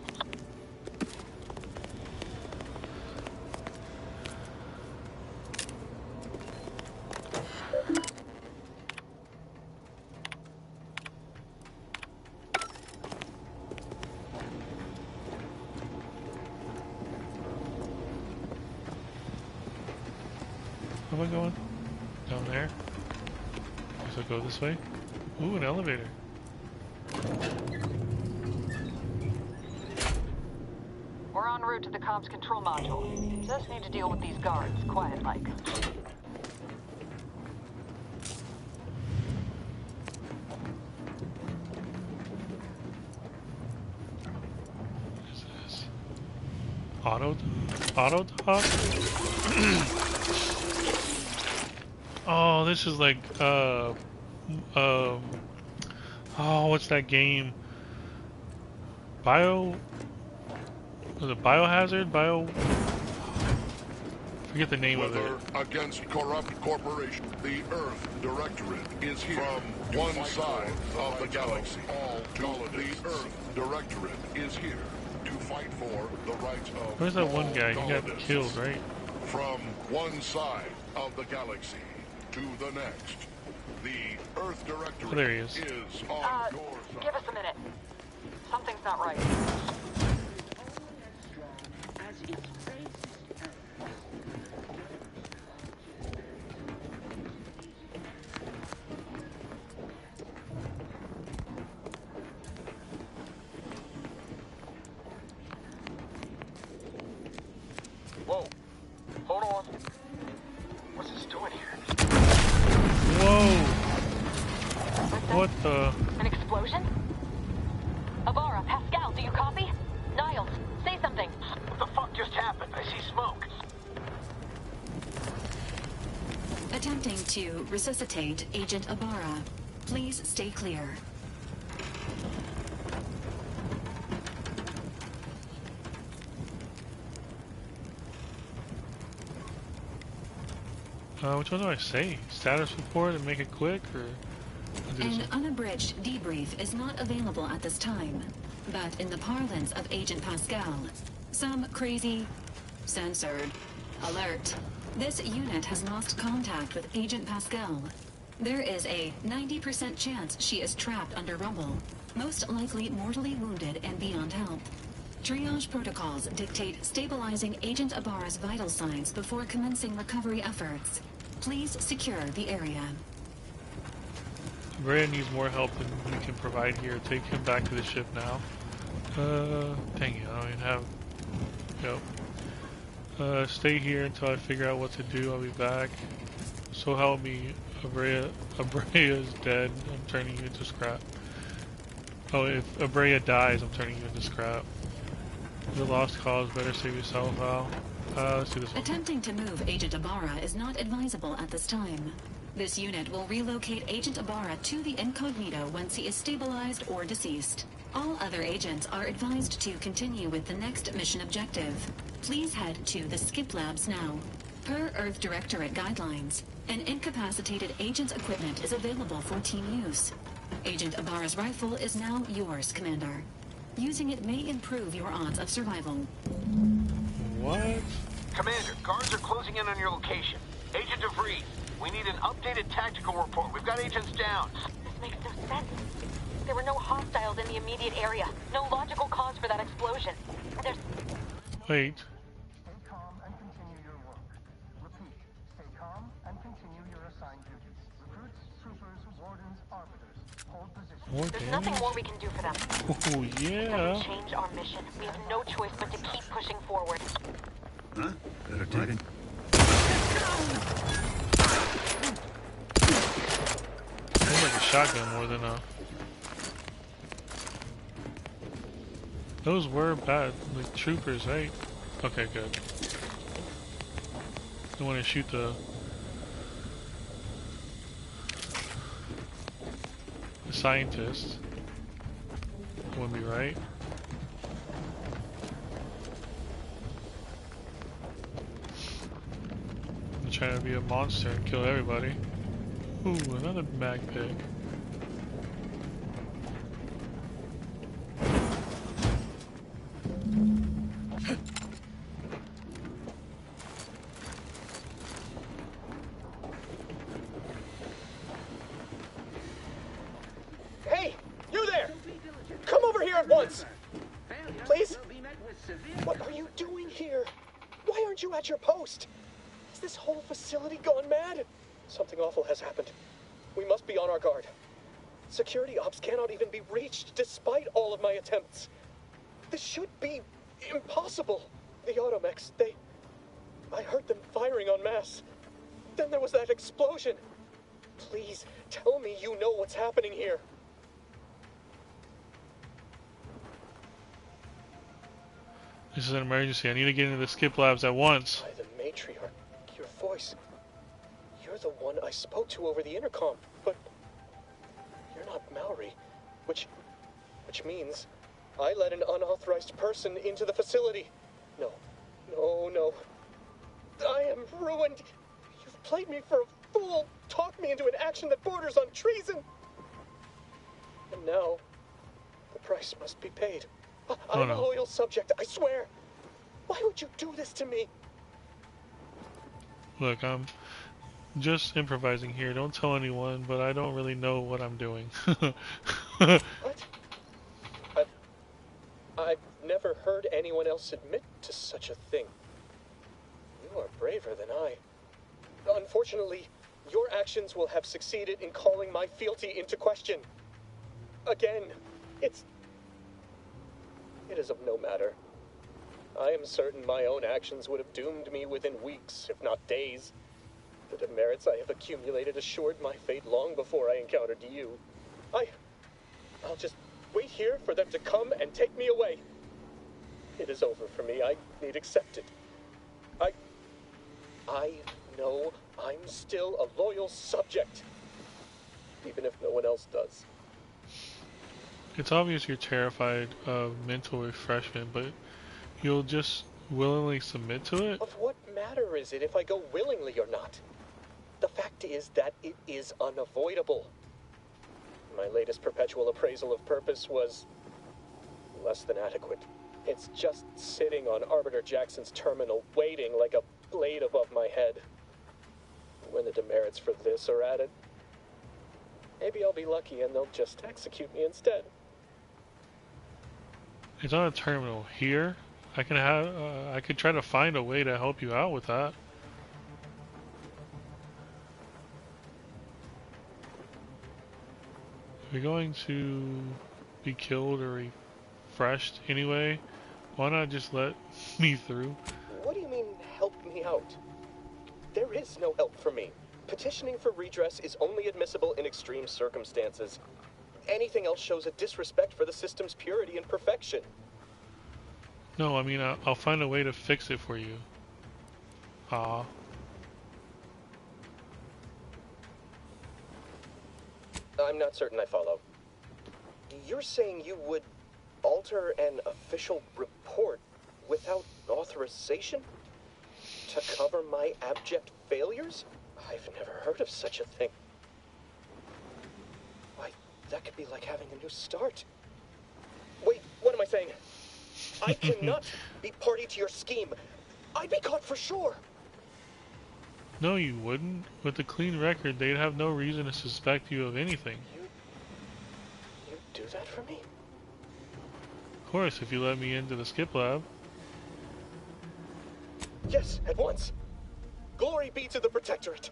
Where am I going? Down there? Guess I'll go this way. Ooh, an elevator. We're en route to the comms control module. Just need to deal with these guards, quiet-like. What is this? Auto dock? Oh, this is like, oh, what's that game? Was it Biohazard? Forget the name of it. Against corrupt corporation, the Earth Directorate is here. From one side of the galaxy, the Earth Directorate is here to fight for the rights of. Where's that one guy? He got killed, right? From one side of the galaxy to the next, the Earth Directorate there he is. On your side. Give us a minute. Something's not right. Whoa. Hold on. What's this doing here? Whoa. What the? An explosion? Avara, Pascal, do you copy? Niles, say something. What the fuck just happened? I see smoke. Attempting to resuscitate Agent Abara. Please stay clear. Which one do I say? Status report and make it quick, or? An unabridged debrief is not available at this time, but in the parlance of Agent Pascal, some crazy, censored, alert, This unit has lost contact with Agent Pascal. There is a 90% chance she is trapped under rubble, most likely mortally wounded and beyond help. Triage protocols dictate stabilizing Agent Ibarra's vital signs before commencing recovery efforts. Please secure the area. Rhea needs more help than we can provide here. Take him back to the ship now. Dang it, I don't even have... Yep. Stay here until I figure out what to do. I'll be back. So help me, Abrea is dead. I'm turning you into scrap. Oh, if Abrea dies, I'm turning you into scrap. The lost cause, better save yourself, Val. Let's do this one. Attempting to move Agent Ibarra is not advisable at this time. This unit will relocate Agent Ibarra to the Incognito once he is stabilized or deceased. All other agents are advised to continue with the next mission objective. Please head to the Skip Labs now. Per Earth Directorate guidelines, an incapacitated agent's equipment is available for team use. Agent Ibarra's rifle is now yours, Commander. Using it may improve your odds of survival. What? Commander, guards are closing in on your location. Agent DeVries, we need an updated tactical report. We've got agents down. This makes no sense. There were no hostiles in the immediate area. No logical cause for that explosion. There's... Wait. Stay calm and continue your work. Repeat, stay calm and continue your assigned duties. Recruits, troopers, wardens, arbiters. Hold position. There's nothing more we can do for them. Oh, yeah. It doesn't change our mission. We have no choice but to keep pushing forward. Huh? Better take it. Seems like a shotgun more than a... Those were bad, like troopers, right? Okay, good. I want to shoot the scientist. Wouldn't be right. I'm trying to be a monster and kill everybody. Ooh, another mag pick. Hey, you there! Come over here at once! Please? What are you doing here? Why aren't you at your post? Is this whole facility gone mad? Something awful has happened. We must be on our guard. Security ops cannot even be reached despite all of my attempts. This should be impossible. The automechs, I heard them firing en masse. Then there was that explosion. Please, tell me you know what's happening here. This is an emergency. I need to get into the Skip Labs at once. By the matriarch, your voice. You're the one I spoke to over the intercom, but you're not Maori, which means I let an unauthorized person into the facility. No. I am ruined. You've played me for a fool, talked me into an action that borders on treason. And now, the price must be paid. I'm a loyal subject, I swear. Why would you do this to me? Look, I'm just improvising here. Don't tell anyone, but I don't really know what I'm doing. What? I've never heard anyone else admit to such a thing. You are braver than I. Unfortunately, your actions will have succeeded in calling my fealty into question. Again, it is of no matter. I am certain my own actions would have doomed me within weeks, if not days. The demerits I have accumulated assured my fate long before I encountered you. I'll just wait here for them to come and take me away. It is over for me. I need accept it. I know I'm still a loyal subject, even if no one else does. It's obvious you're terrified of mental refreshment, but you'll just willingly submit to it? Of what matter is it if I go willingly or not? The fact is that it is unavoidable. My latest perpetual appraisal of purpose was less than adequate. It's just sitting on Arbiter Jackson's terminal, waiting like a blade above my head. When the demerits for this are added, maybe I'll be lucky and they'll just execute me instead. It's on a terminal here. I could try to find a way to help you out with that. If you're going to be killed or refreshed anyway, why not just let me through? What do you mean, help me out? There is no help for me. Petitioning for redress is only admissible in extreme circumstances. Anything else shows a disrespect for the system's purity and perfection. No, I mean, I'll find a way to fix it for you. Ah. I'm not certain I follow. You're saying you would alter an official report without authorization? To cover my abject failures? I've never heard of such a thing. Why, that could be like having a new start. Wait, what am I saying? I cannot be party to your scheme. I'd be caught for sure. No, you wouldn't. With a clean record, they'd have no reason to suspect you of anything. You do that for me? Of course, if you let me into the skip lab. Yes, at once. Glory be to the Protectorate.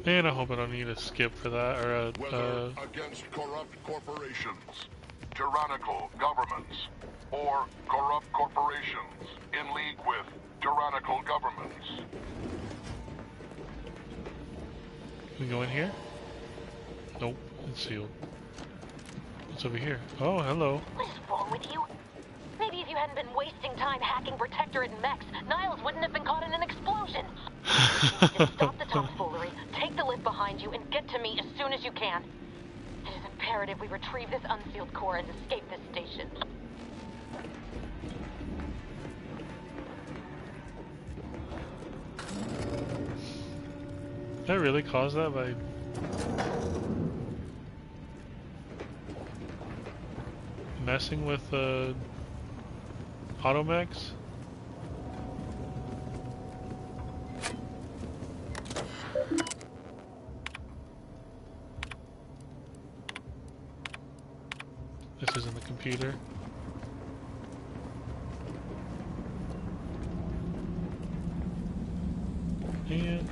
Man, I hope I don't need a skip for that, or Whether against corrupt corporations, tyrannical governments, or corrupt corporations in league with tyrannical governments. Can we go in here? Nope, it's sealed. What's over here? Oh, hello. What is wrong with you? Maybe if you hadn't been wasting time hacking Protectorate and mechs, Niles wouldn't have been caught in an explosion. Just stop the tomfoolery, take the lift behind you, and get to me as soon as you can. It is imperative we retrieve this unsealed core and escape this station. Did I really cause that by... messing with automechs? This isn't the computer. And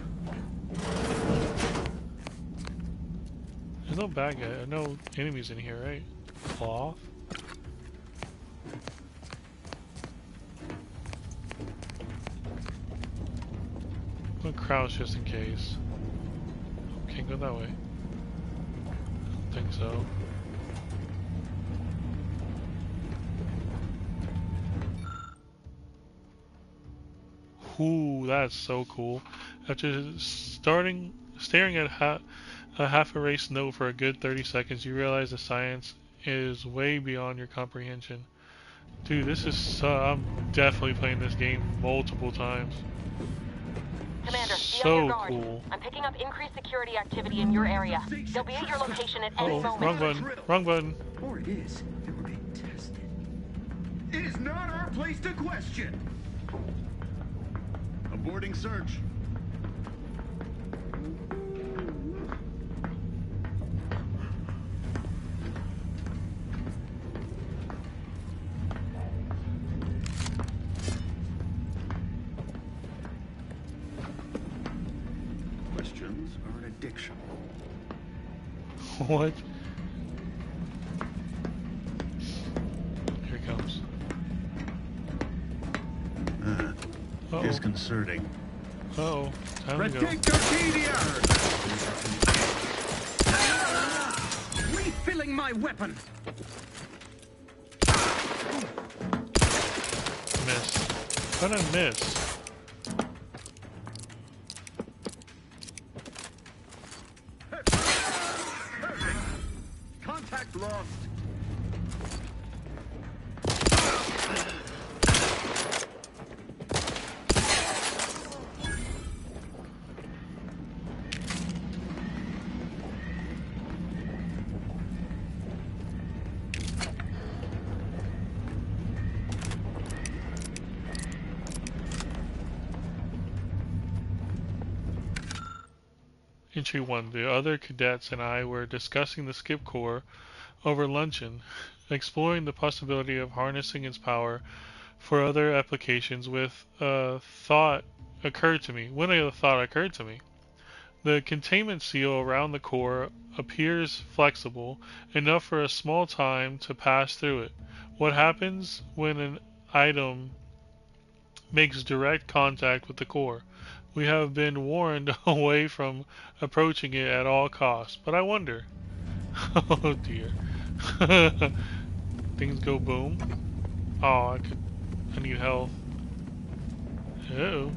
there's no bad guy, no enemies in here, right? Cloth. I'm gonna crouch just in case. Can't go that way. I don't think so. Ooh, that's so cool. After staring at a half-erased note for a good 30 seconds, you realize the science is way beyond your comprehension. Dude, this is I'm definitely playing this game multiple times. Commander, so be on your guard. Cool. I'm picking up increased security activity in your area. They'll be at your location at any moment. Wrong button. Wrong button. Or it is that we're being tested. It is not our place to question. Aborting search. Questions are an addiction. What? Here it comes. Disconcerting. Uh-oh. Time to go. Refilling my weapon. Miss. How'd I miss? Contact lost. Entry 1. The other cadets and I were discussing the Skip Corps over luncheon, exploring the possibility of harnessing its power for other applications when a thought occurred to me. The containment seal around the core appears flexible enough for a small time to pass through it. What happens when an item makes direct contact with the core? We have been warned away from approaching it at all costs, but I wonder. Oh dear. Things go boom. Oh, I need health. Uh-oh.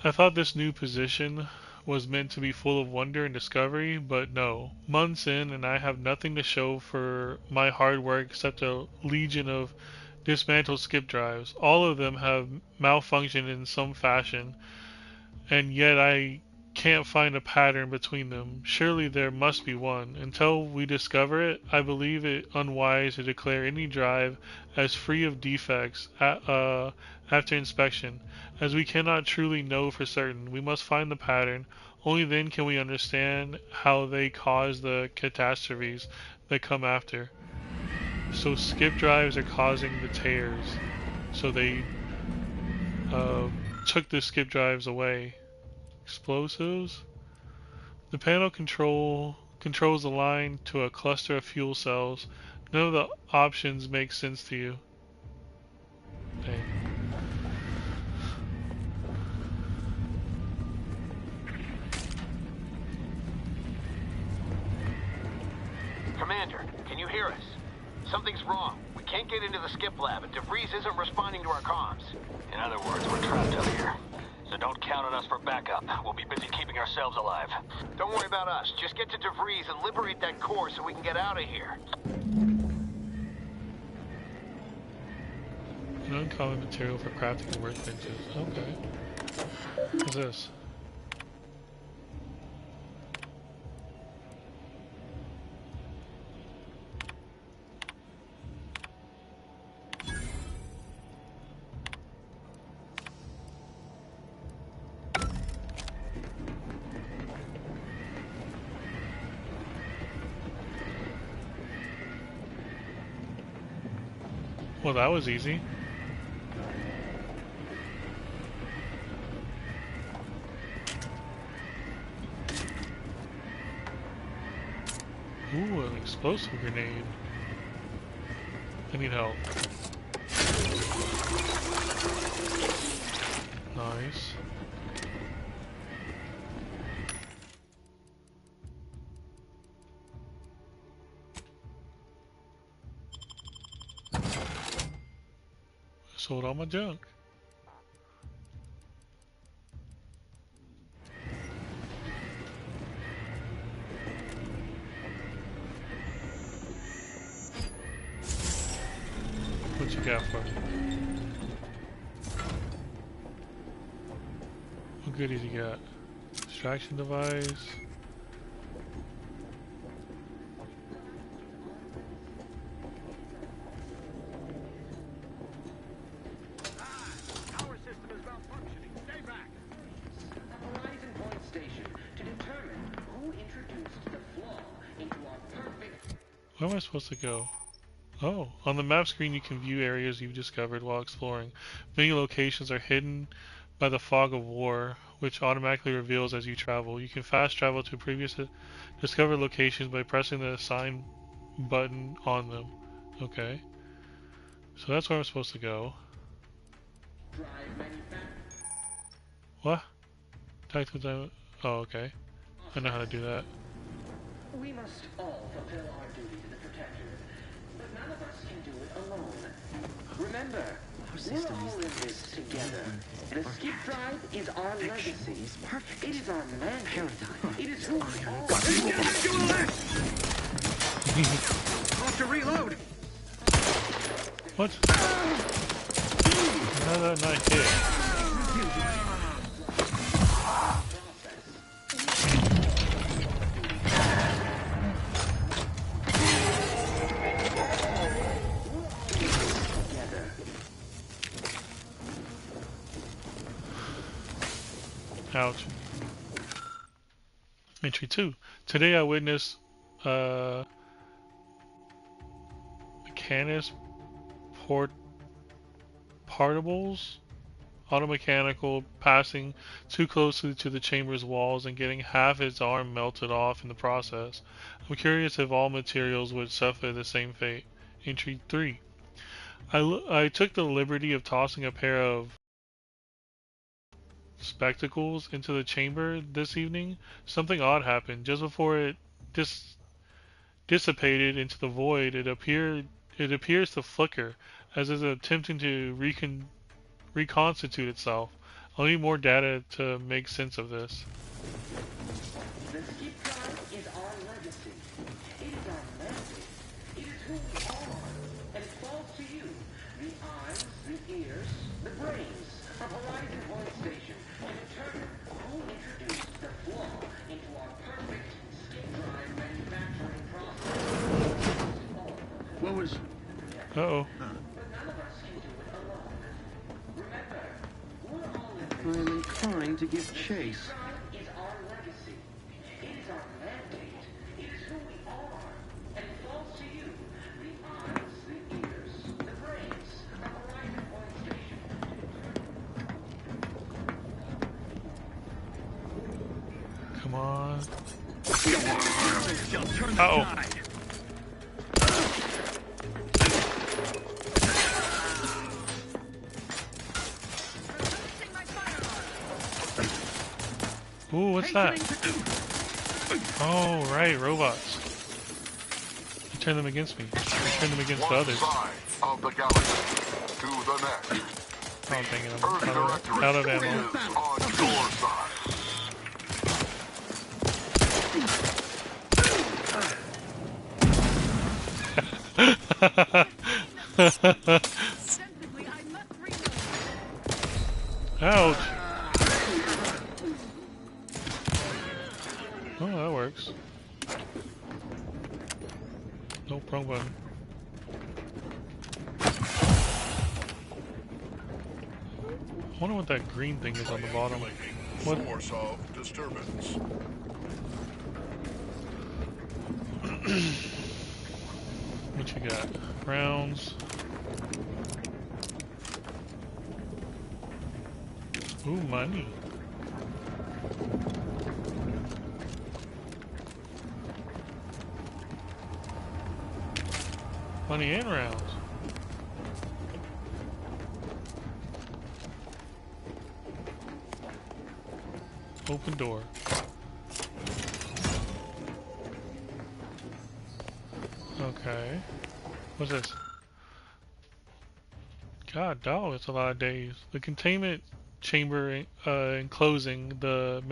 I thought this new position was meant to be full of wonder and discovery, but no. Months in, and I have nothing to show for my hard work except a legion of dismantled skip drives. All of them have malfunctioned in some fashion, and yet I can't find a pattern between them. Surely there must be one. Until we discover it, I believe it unwise to declare any drive as free of defects after inspection, as we cannot truly know for certain. We must find the pattern. Only then can we understand how they cause the catastrophes that come after. So skip drives are causing the tears. So they took the skip drives away. Explosives? The panel controls the line to a cluster of fuel cells. None of the options make sense to you. Dang. Commander, can you hear us? Something's wrong. We can't get into the skip lab, and DeVries isn't responding to our comms. In other words, we're trapped out here. So don't count on us for backup. We'll be busy keeping ourselves alive. Don't worry about us. Just get to DeVries and liberate that core so we can get out of here. An uncommon material for crafting and workbenches. Okay. What's this? Well, that was easy. Ooh, an explosive grenade. I need help. Nice. Sold all my junk. What you got for me? What goodies you got? Distraction device. Where am I supposed to go? Oh, on the map screen you can view areas you've discovered while exploring. Many locations are hidden by the fog of war, which automatically reveals as you travel. You can fast travel to previous discovered locations by pressing the assign button on them. Okay. So that's where I'm supposed to go. What? Tactical. Oh, okay. I know how to do that. We must all fulfill our duty to the Protectorate, but none of us can do it alone. Remember, we're all in this together. The skip drive is our legacy. It is our mandate. It is who we are. I'll have to reload. What? How did that not hit? Ouch. Entry 2. Today I witnessed Mechanis Portables automechanical passing too closely to the chamber's walls and getting half its arm melted off in the process. I'm curious if all materials would suffer the same fate. Entry 3. I took the liberty of tossing a pair of spectacles into the chamber this evening. Something odd happened. Just before it dissipated into the void, it appears to flicker, as if attempting to reconstitute itself. I'll need more data to make sense of this. The skip drive is our legacy. It is our mandate. It is who we are. And it falls to you. The eyes, the ears, the brains of Horizon Point Station. And in turn, who introduced the flaw into our perfect skip drive manufacturing process. What was... Uh-oh. I'm inclined to give chase. Is our legacy. It is our mandate. It is who we are. And it falls to you. The eyes, the ears, the brains of Horizon Point Station. Come on. Uh-oh. Ooh, what's that? Oh, right, robots. You turn them against me. You turn them against the others. Side of the galaxy to the next. Oh, dang it, I'm out of ammo. Is on your side. Ouch. Oh, that works. Nope, wrong button. I wonder what that green thing is on the bottom. What? Source of disturbance. What you got? Rounds. Ooh, money. Money and rounds. Open door. Okay. What's this? God, dog, it's a lot of days. The containment chamber enclosing the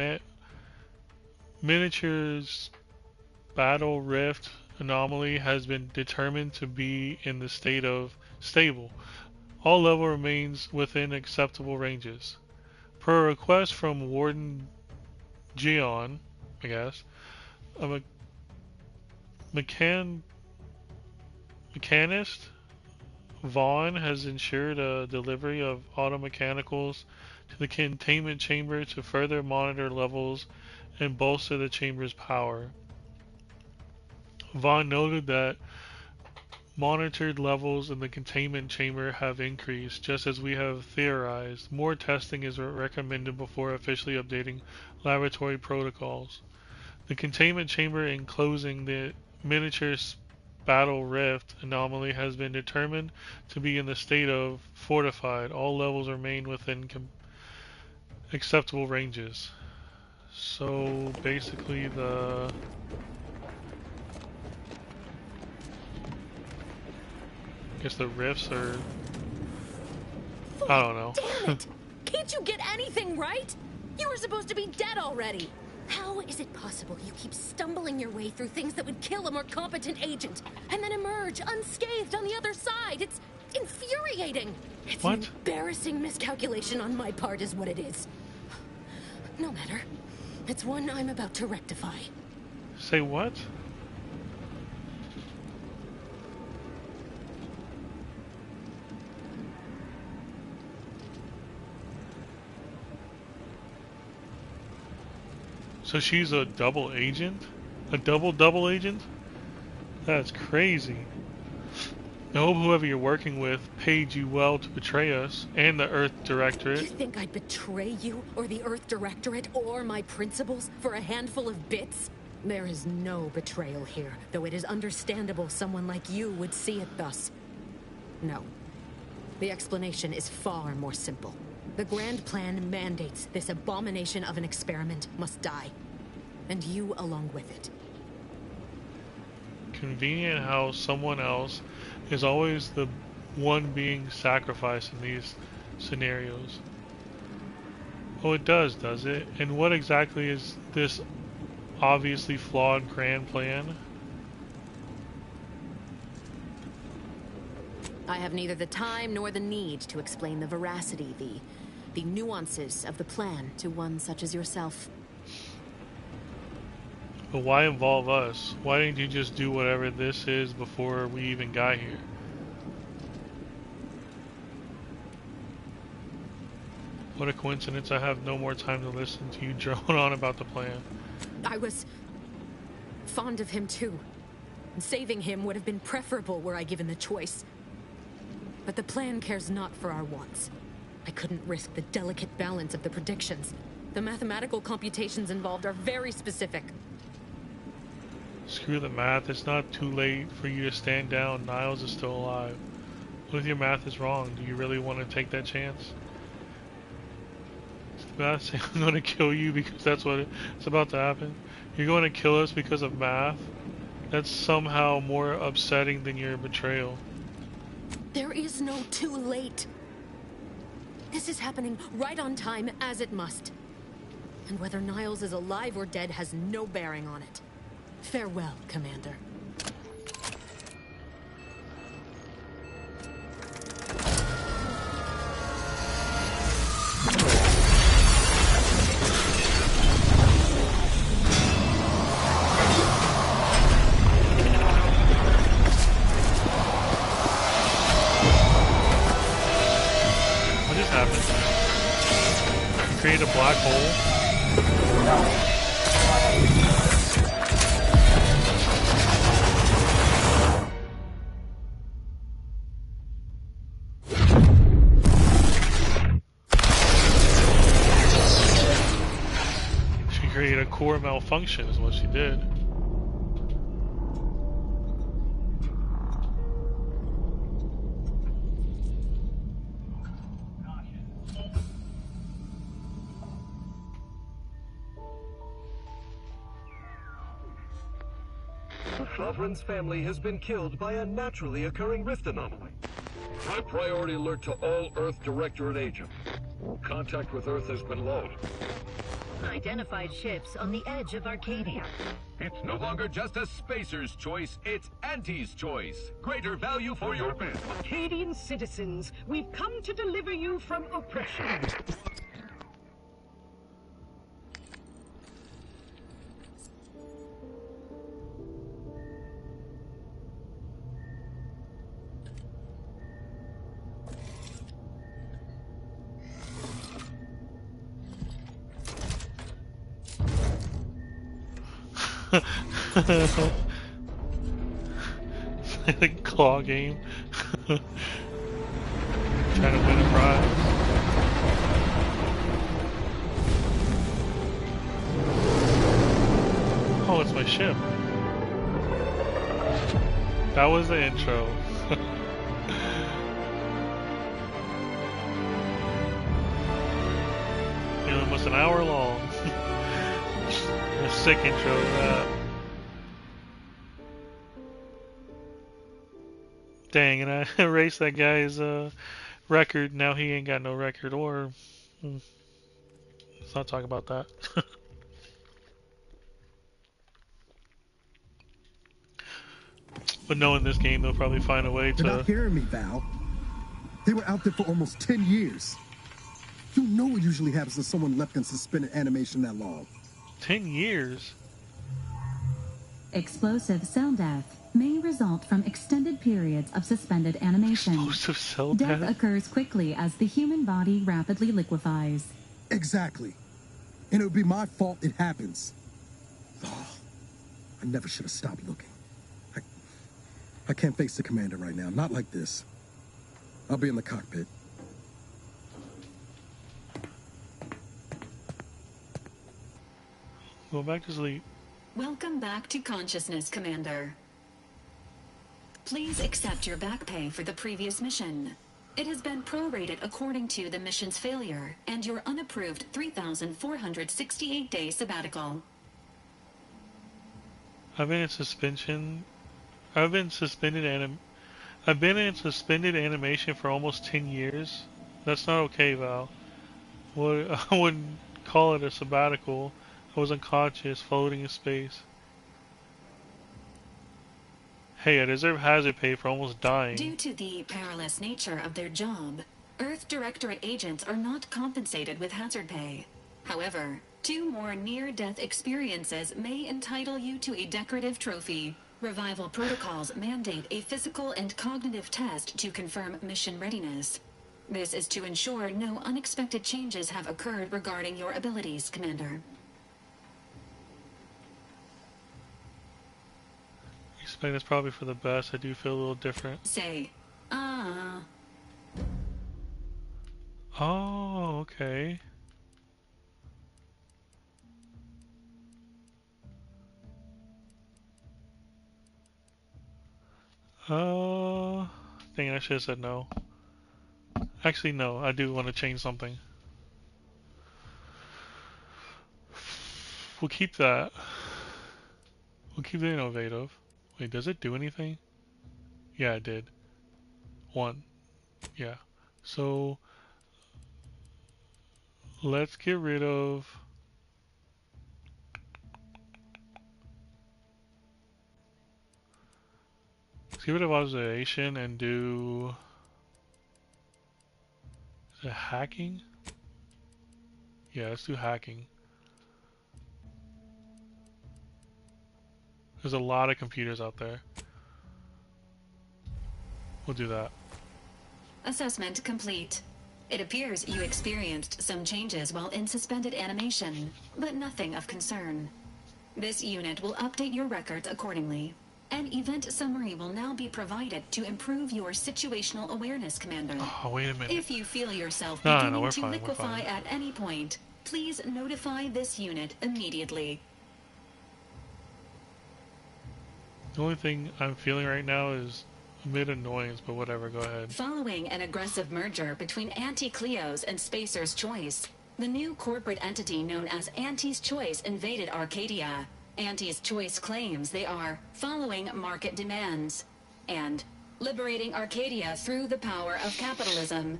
miniatures battle rift anomaly has been determined to be in the state of stable. All level remains within acceptable ranges. Per request from Warden Gion, I guess, a mechanist Vaughn has ensured a delivery of automechanicals to the containment chamber to further monitor levels and bolster the chamber's power. Vaughn noted that monitored levels in the containment chamber have increased, just as we have theorized. More testing is recommended before officially updating laboratory protocols. The containment chamber enclosing the miniature battle rift anomaly has been determined to be in the state of fortified. All levels remain within acceptable ranges. So basically the I guess the rifts are I don't know. Damn it! Can't you get anything right? You were supposed to be dead already. How is it possible you keep stumbling your way through things that would kill a more competent agent and then emerge unscathed on the other side? It's infuriating. It's an embarrassing miscalculation on my part is what it is. No matter. It's one I'm about to rectify. Say what? So she's a double agent? A double agent? That's crazy. I hope whoever you're working with paid you well to betray us and the Earth Directorate. You think I'd betray you, or the Earth Directorate, or my principals for a handful of bits? There is no betrayal here, though it is understandable someone like you would see it thus. No. The explanation is far more simple. The Grand Plan mandates this abomination of an experiment must die. And you along with it. Convenient how someone else is always the one being sacrificed in these scenarios. Oh, it does it? And what exactly is this obviously flawed Grand Plan? I have neither the time nor the need to explain the veracity, the nuances of the plan to one such as yourself. But why involve us? Why didn't you just do whatever this is before we even got here? What a coincidence, I have no more time to listen to you drone on about the plan. I was fond of him too. Saving him would have been preferable were I given the choice. But the plan cares not for our wants. I couldn't risk the delicate balance of the predictions. The mathematical computations involved are very specific. Screw the math, it's not too late for you to stand down. Niles is still alive. What if your math is wrong? Do you really want to take that chance? Math saying I'm going to kill you because that's what it's about to happen. You're going to kill us because of math? That's somehow more upsetting than your betrayal. There is no too late. This is happening right on time, as it must. And whether Niles is alive or dead has no bearing on it. Farewell, Commander. What just happened? You create a black hole? Create a core malfunction is what she did. Lovren's family has been killed by a naturally occurring rift anomaly. High priority alert to all Earth Directorate agents. Contact with Earth has been low. Identified ships on the edge of Arcadia. It's no longer just a spacer's choice, it's Auntie's choice. Greater value for your men. Arcadian citizens, we've come to deliver you from oppression. It's like a claw game. Trying to win a prize. Oh, it's my ship. That was the intro. Almost an hour long. A sick intro of that. Dang, and I erased that guy's record. Now he ain't got no record, or let's not talk about that. But knowing this game, they'll probably find a way to. You're not hearing me, Val. They were out there for almost 10 years. You know what usually happens when someone left in suspended animation that long. 10 years? Explosive cell death may result from extended periods of suspended animation. Explosive cell death occurs quickly as the human body rapidly liquefies. Exactly. And it would be my fault it happens. Oh, I never should have stopped looking. I can't face the commander right now, not like this. I'll be in the cockpit. Go back to sleep. Welcome back to consciousness, Commander. Please accept your back pay for the previous mission. It has been prorated according to the mission's failure and your unapproved 3,468-day sabbatical. I've been in suspension. I've been in suspended animation for almost 10 years. That's not okay, Val. I wouldn't call it a sabbatical. I was unconscious, floating in space. Hey, I deserve hazard pay for almost dying. Due to the perilous nature of their job, Earth Directorate agents are not compensated with hazard pay. However, 2 more near-death experiences may entitle you to a decorative trophy. Revival protocols mandate a physical and cognitive test to confirm mission readiness. This is to ensure no unexpected changes have occurred regarding your abilities, Commander. I expect that's probably for the best. I do feel a little different. Say, Oh, okay. Dang, I should have said no. Actually, no, I do want to change something. We'll keep that. We'll keep the innovative. Wait, does it do anything? Yeah, it did. 1. Yeah. So, let's get rid of... Let's get rid of observation and do... Is it hacking? Yeah, let's do hacking. There's a lot of computers out there. We'll do that. Assessment complete. It appears you experienced some changes while in suspended animation, but nothing of concern. This unit will update your records accordingly. An event summary will now be provided to improve your situational awareness, Commander. Oh, wait a minute. If you feel yourself No, beginning to we're liquefy fine. at any point, please notify this unit immediately. The only thing I'm feeling right now is mid-annoyance, but whatever, go ahead. Following an aggressive merger between Anti-Cleos and Spacer's Choice, the new corporate entity known as Anti's Choice invaded Arcadia. Anti's Choice claims they are following market demands and liberating Arcadia through the power of capitalism.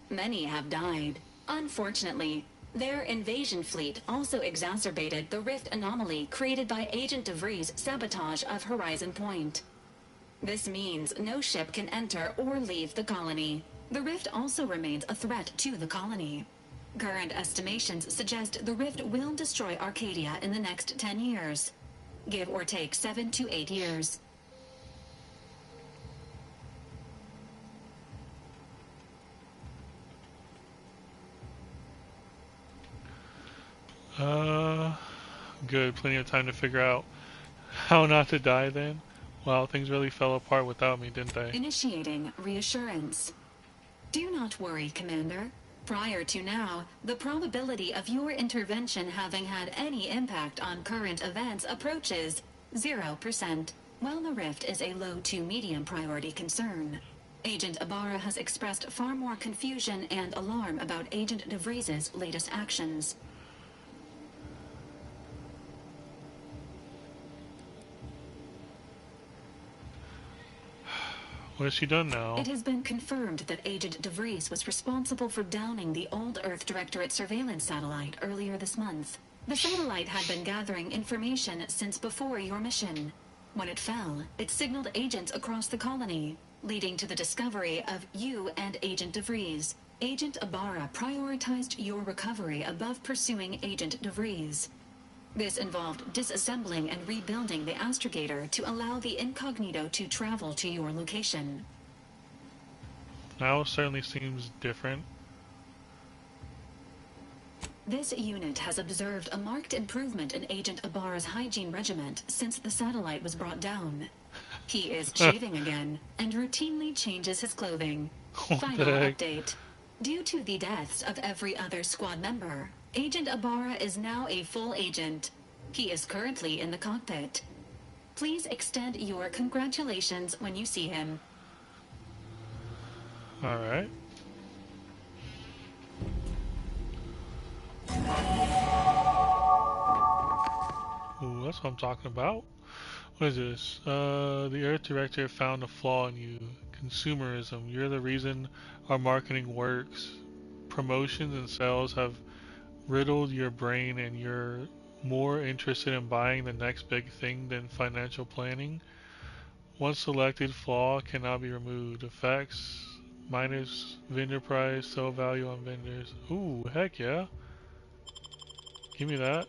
Many have died. Unfortunately, their invasion fleet also exacerbated the rift anomaly created by Agent DeVries' sabotage of Horizon Point. This means no ship can enter or leave the colony. The rift also remains a threat to the colony. Current estimations suggest the rift will destroy Arcadia in the next 10 years. Give or take 7 to 8 years. Good. Plenty of time to figure out how not to die then. Wow, things really fell apart without me, didn't they? Initiating reassurance. Do not worry, Commander. Prior to now, the probability of your intervention having had any impact on current events approaches 0%, while the rift is a low to medium priority concern. Agent Ibarra has expressed far more confusion and alarm about Agent DeVries' latest actions. What has she done now? It has been confirmed that Agent DeVries was responsible for downing the old Earth Directorate surveillance satellite earlier this month. The satellite had been gathering information since before your mission. When it fell, it signaled agents across the colony, leading to the discovery of you and Agent DeVries. Agent Ibarra prioritized your recovery above pursuing Agent DeVries. This involved disassembling and rebuilding the astrogator to allow the incognito to travel to your location. Now certainly seems different. This unit has observed a marked improvement in Agent Ibarra's hygiene regiment since the satellite was brought down. He is shaving again and routinely changes his clothing. Final update. Due to the deaths of every other squad member, Agent Ibarra is now a full agent. He is currently in the cockpit. Please extend your congratulations when you see him. Alright. Ooh, that's what I'm talking about. What is this? The Earth Director found a flaw in you. Consumerism. You're the reason our marketing works. Promotions and sales have riddled your brain and you're more interested in buying the next big thing than financial planning. One selected flaw cannot be removed. Effects minus vendor price, sell value on vendors. Ooh, heck yeah. Give me that.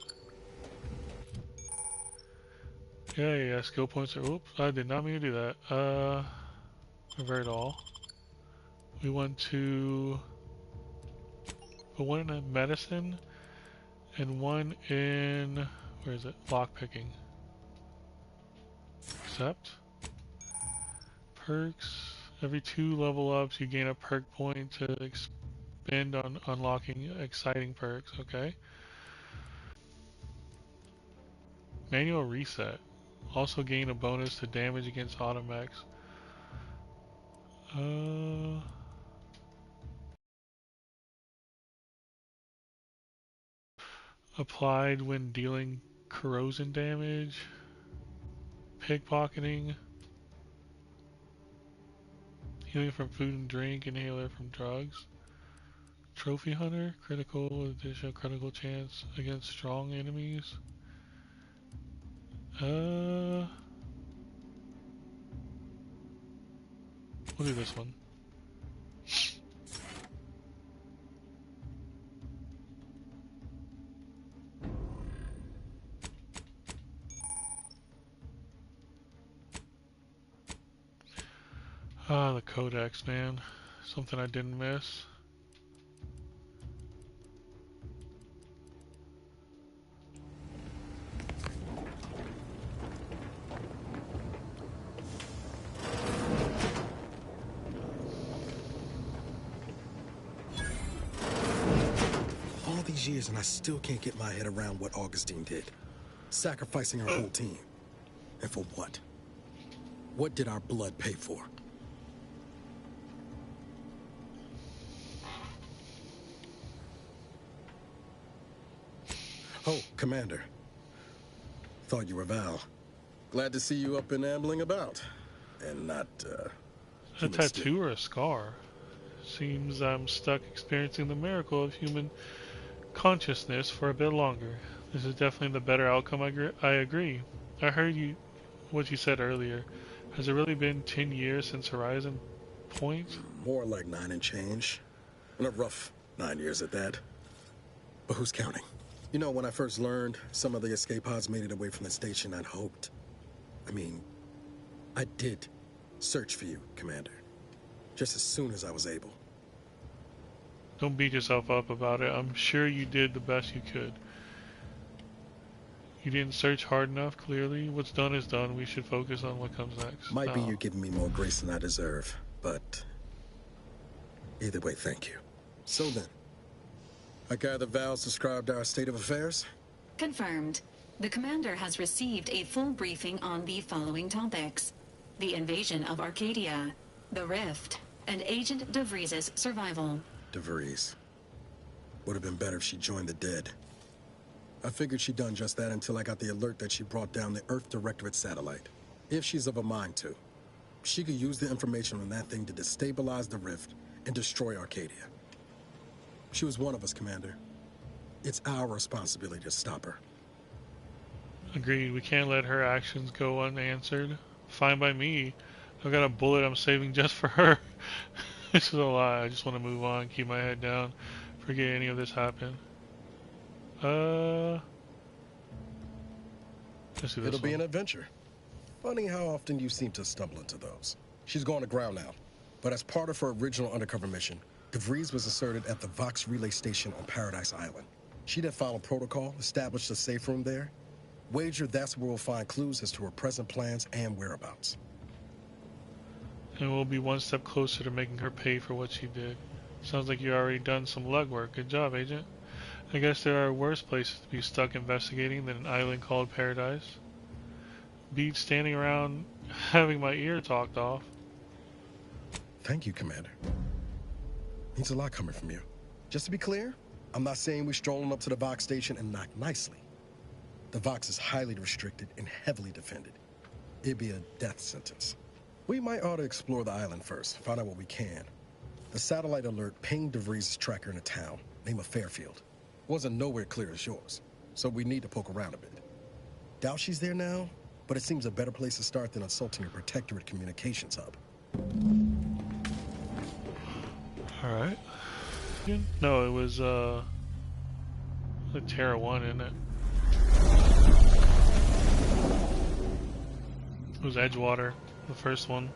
Yeah, skill points are, oops, I did not mean to do that. Revert all. We want to put one in medicine and one in, where is it? Lockpicking. Accept. Perks. Every 2 level ups you gain a perk point to expend on unlocking exciting perks, okay. Manual reset. Also gain a bonus to damage against automechs. Applied when dealing corrosion damage. Pickpocketing. Healing from food and drink. Inhaler from drugs. Trophy hunter. Critical, additional critical chance against strong enemies. We'll do this one. Ah, the codex, man. Something I didn't miss. Years and I still can't get my head around what Augustine did. Sacrificing our whole team. And for what? What did our blood pay for? Oh, Commander. Thought you were Val. Glad to see you up and ambling about. And not, a tattoo or a scar? Seems I'm stuck experiencing the miracle of human consciousness for a bit longer. This is definitely the better outcome. I agree. I heard what you said earlier. Has it really been 10 years since Horizon Point? More like 9 and change. And a rough 9 years at that. But who's counting? You know, when I first learned some of the escape pods made it away from the station, I'd hoped. I mean, I did search for you, Commander. Just as soon as I was able. Don't beat yourself up about it. I'm sure you did the best you could. You didn't search hard enough, clearly. What's done is done. We should focus on what comes next. Might be you giving me more grace than I deserve, but either way, thank you. So then, I gather Val's described our state of affairs? Confirmed. The commander has received a full briefing on the following topics: the invasion of Arcadia, the Rift, and Agent DeVries' survival. DeVries. Would have been better if she joined the dead. I figured she'd done just that until I got the alert that she brought down the Earth Directorate satellite. If she's of a mind to, she could use the information on that thing to destabilize the Rift and destroy Arcadia. She was one of us, Commander. It's our responsibility to stop her. Agreed. We can't let her actions go unanswered. Fine by me. I've got a bullet I'm saving just for her. This is a lie. I just want to move on, keep my head down, forget any of this happened. Let's do this. It'll be an adventure. Funny how often you seem to stumble into those. She's going to ground now, but as part of her original undercover mission, DeVries was asserted at the Vox relay station on Paradise Island. She'd have followed protocol, established a safe room there. Wager that's where we'll find clues as to her present plans and whereabouts. And we'll be one step closer to making her pay for what she did. Sounds like you already done some legwork. Good job, Agent. I guess there are worse places to be stuck investigating than an island called Paradise. Beat standing around having my ear talked off. Thank you, Commander. Means a lot coming from you. Just to be clear, I'm not saying we're strolling up to the Vox station and knock nicely. The Vox is highly restricted and heavily defended. It'd be a death sentence. We might ought to explore the island first, find out what we can. The satellite alert pinged DeVries' tracker in a town, name of Fairfield. Wasn't nowhere clear as yours, so we need to poke around a bit. Doubt she's there now, but it seems a better place to start than assaulting a Protectorate communications hub. Alright. No, it was, the Terra 1, isn't it? It was Edgewater, the first one.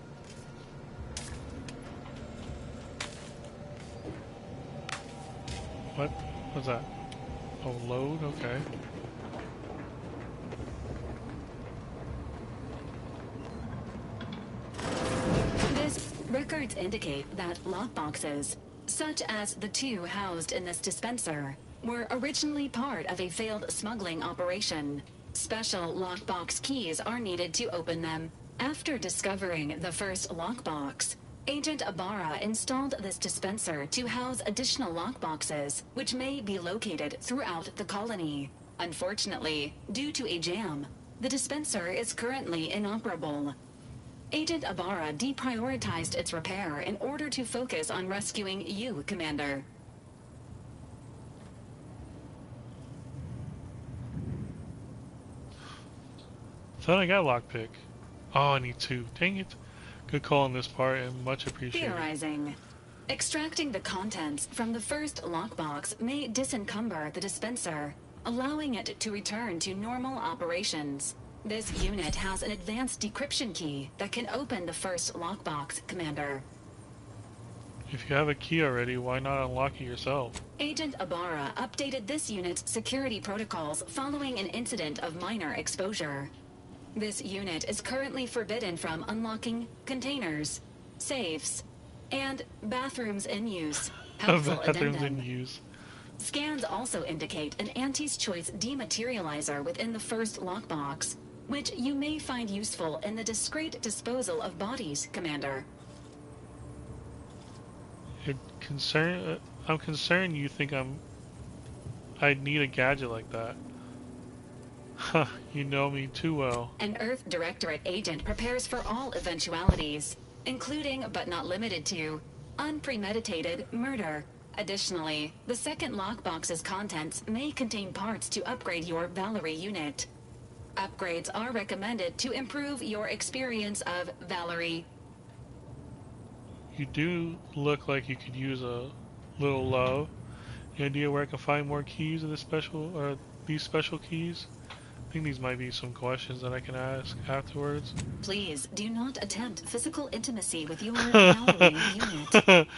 What? What's that? Oh, load? Okay. Records indicate that lockboxes, such as the two housed in this dispenser, were originally part of a failed smuggling operation. Special lockbox keys are needed to open them. After discovering the first lockbox, Agent Ibarra installed this dispenser to house additional lockboxes, which may be located throughout the colony. Unfortunately, due to a jam, the dispenser is currently inoperable. Agent Ibarra deprioritized its repair in order to focus on rescuing you, Commander. Thought I got lockpick. Oh, I need two. Dang it. Good call on this part and much appreciated. Theorizing. Extracting the contents from the first lockbox may disencumber the dispenser, allowing it to return to normal operations. This unit has an advanced decryption key that can open the first lockbox, Commander. If you have a key already, why not unlock it yourself? Agent Ibarra updated this unit's security protocols following an incident of minor exposure. This unit is currently forbidden from unlocking containers, safes, and bathrooms in use. Helpful Bathrooms addendum. in use. Scans also indicate an Anti's Choice dematerializer within the first lockbox, which you may find useful in the discreet disposal of bodies, Commander. I'm concerned you think I'd need a gadget like that. Huh, you know me too well. An Earth Directorate agent prepares for all eventualities, including but not limited to unpremeditated murder. Additionally, the second lockbox's contents may contain parts to upgrade your Valerie unit. Upgrades are recommended to improve your experience of Valerie. You do look like you could use a little love. Any idea where I can find more keys of these special keys? I think these might be some questions that I can ask afterwards. Please do not attempt physical intimacy with your Valerie unit.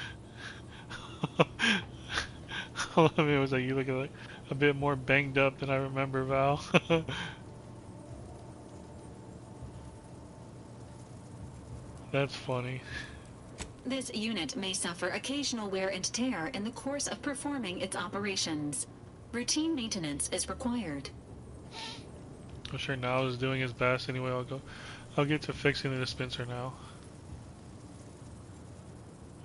I mean, it was like you look like a bit more banged up than I remember, Val. That's funny. This unit may suffer occasional wear and tear in the course of performing its operations. Routine maintenance is required. I'm sure Niles is doing his best anyway. I'll get to fixing the dispenser now.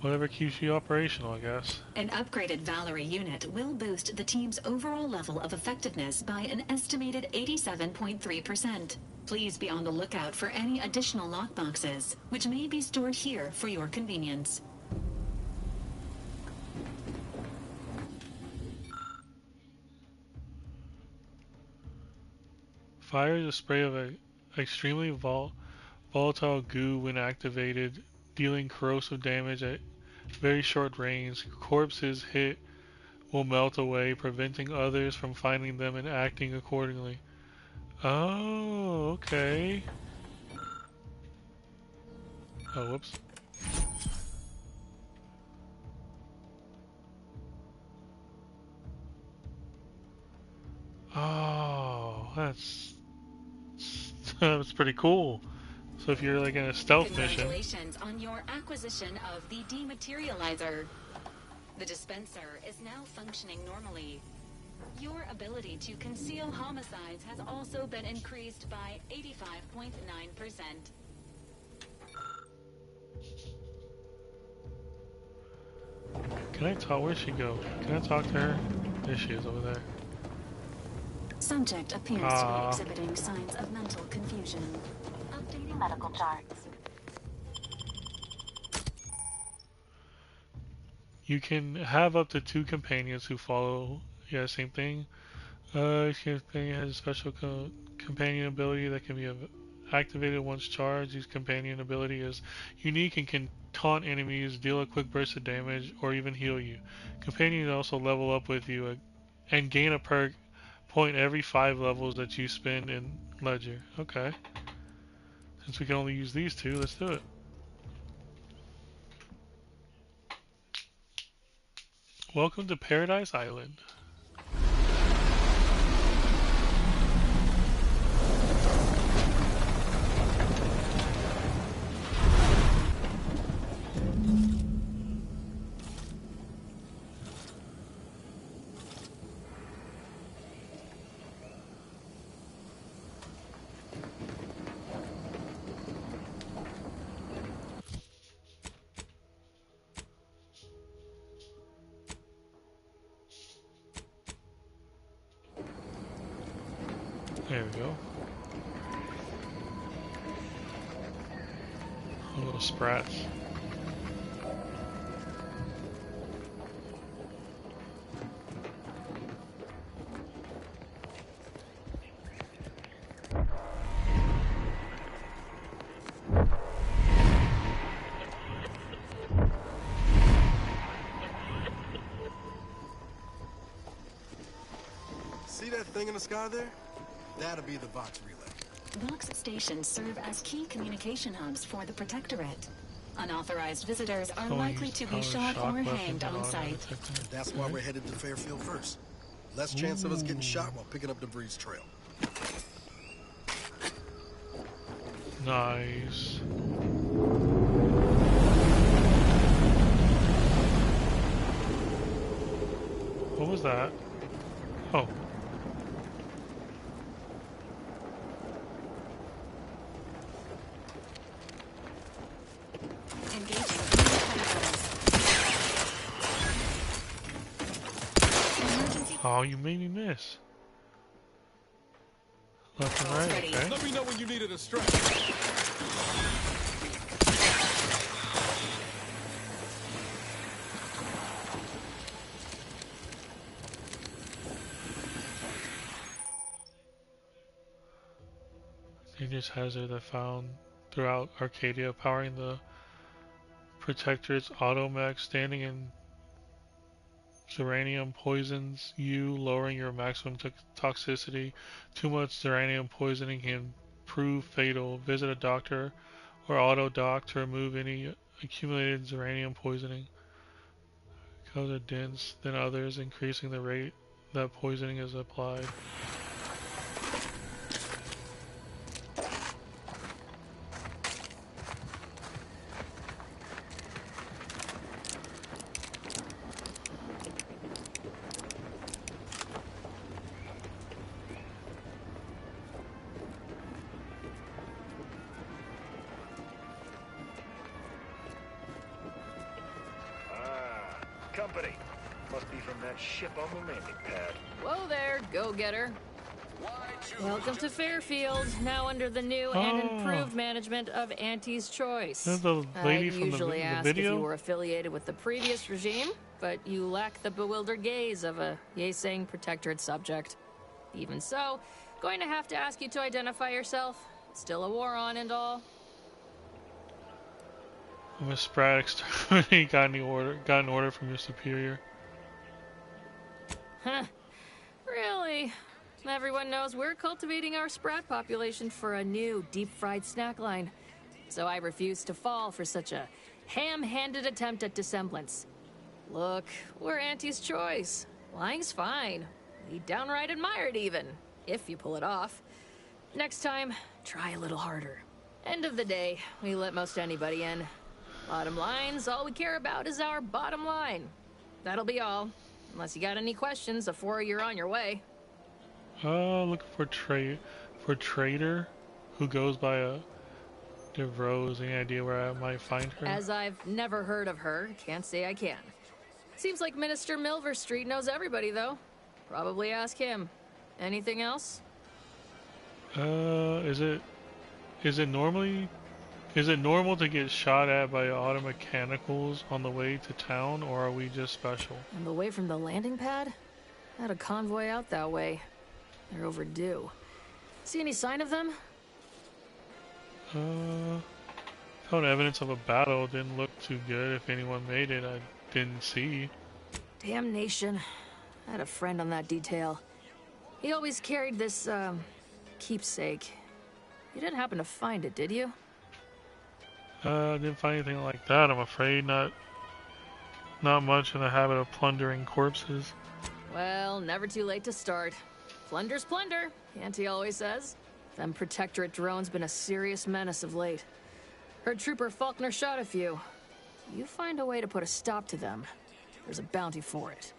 Whatever keeps you operational, I guess. An upgraded Valerie unit will boost the team's overall level of effectiveness by an estimated 87.3%. Please be on the lookout for any additional lockboxes, which may be stored here for your convenience. Fires a spray of an extremely volatile goo when activated, dealing corrosive damage at very short range. Corpses hit will melt away, preventing others from finding them and acting accordingly. Oh, okay. Oh, whoops. that's pretty cool. So if you're like in a stealth mission. Congratulations on your acquisition of the dematerializer. The dispenser is now functioning normally. Your ability to conceal homicides has also been increased by 85.9%. Can I talk? Where'd she go? Can I talk to her? There she is over there. Subject appears to be exhibiting signs of mental confusion. Updating medical charts. You can have up to 2 companions who follow. Yeah, same thing. Each companion has a special companion ability that can be activated once charged. Each companion ability is unique and can taunt enemies, deal a quick burst of damage, or even heal you. Companions also level up with you and gain a perk point every 5 levels that you spend in Ledger. Okay. Since we can only use these 2, let's do it. Welcome to Paradise Island. There we go. Little sprats. See that thing in the sky there? That'll be the Vox relay. Vox stations serve as key communication hubs for the Protectorate. Unauthorized visitors are likely to be shot or hanged on site. That's why we're headed to Fairfield first. Less chance of us getting shot while picking up debris trail. Nice. What was that? Oh. Oh, you made me miss. Left and right, okay. Let me know when you needed a stretch. Dangerous hazard that found throughout Arcadia, powering the Protectorate's automech, standing in Zeranium poisons you, lowering your maximum toxicity. Too much Zeranium poisoning can prove fatal. Visit a doctor or auto-doc to remove any accumulated Zeranium poisoning. Colors are dense than others, increasing the rate that poisoning is applied. Company. Must be from that ship on the landing pad. Whoa there, go-getter. Welcome to Fairfield, now under the new and improved management of Auntie's Choice. The lady I'd from usually the ask video? if you were affiliated with the previous regime, but you lack the bewildered gaze of a yay-saying Protectorate subject. Even so, going to have to ask you to identify yourself. Still a war on and all. I'm a Sprat exterminate. Got an order from your superior. Huh. Really? Everyone knows we're cultivating our Sprat population for a new deep-fried snack line. So I refuse to fall for such a ham-handed attempt at dissemblance. Look, we're Auntie's Choice. Lying's fine. We downright admire it even, if you pull it off. Next time, try a little harder. End of the day, we let most anybody in. Bottom line's all we care about is our bottom line. That'll be all. Unless you got any questions before you're on your way. Looking for Trader, who goes by a DeRose. Any idea where I might find her? As I've never heard of her, can't say I can. Seems like Minister Milverstreet knows everybody, though. Probably ask him. Anything else? Is it normal to get shot at by auto mechanicals on the way to town, or are we just special? On the way from the landing pad? Had a convoy out that way. They're overdue. See any sign of them? Found evidence of a battle. Didn't look too good. If anyone made it, I didn't see. Damnation. I had a friend on that detail. He always carried this, keepsake. You didn't happen to find it, did you? Didn't find anything like that, I'm afraid. Not much in the habit of plundering corpses. Well, never too late to start. Plunder's plunder, Auntie always says. Them Protectorate drones been a serious menace of late. Heard Trooper Faulkner shot a few. You find a way to put a stop to them, there's a bounty for it.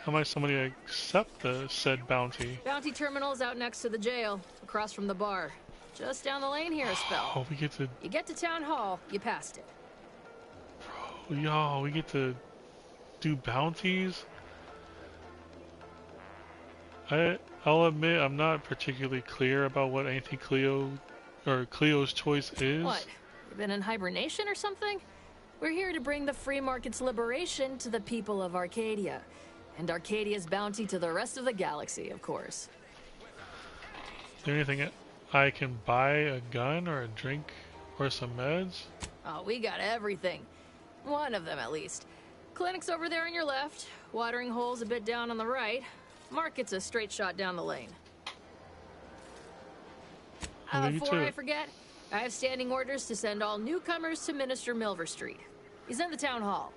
How might somebody accept the said bounty? Bounty terminal's out next to the jail, across from the bar. Just down the lane here a spell. Oh, we get to... You get to Town Hall, you passed it. Bro, yo, we get to do bounties? I'll admit I'm not particularly clear about what Auntie Cleo, or Cleo's choice is. What? You been in hibernation or something? We're here to bring the free market's liberation to the people of Arcadia. And Arcadia's bounty to the rest of the galaxy, of course. Is there anything I can buy? A gun or a drink or some meds? Oh, we got everything. One of them, at least. Clinic's over there on your left. Watering hole's a bit down on the right. Market's a straight shot down the lane. Before I forget, I have standing orders to send all newcomers to Minister Milverstreet. He's in the town hall.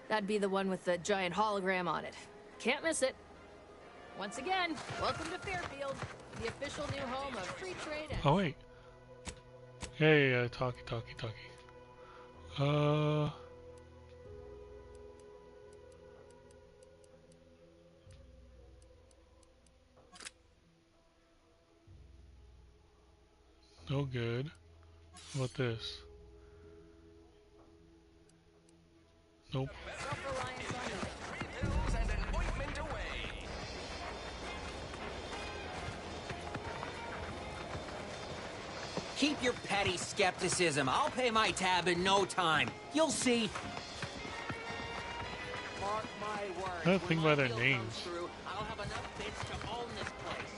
That'd be the one with the giant hologram on it. Can't miss it. Once again, welcome to Fairfield, the official new home of free trade and... Oh, wait. Hey, talkie. No good. How about this? Nope. Keep your petty skepticism. I'll pay my tab in no time. You'll see. Mark my words. I don't think by their names. I'll have enough bits to own this place.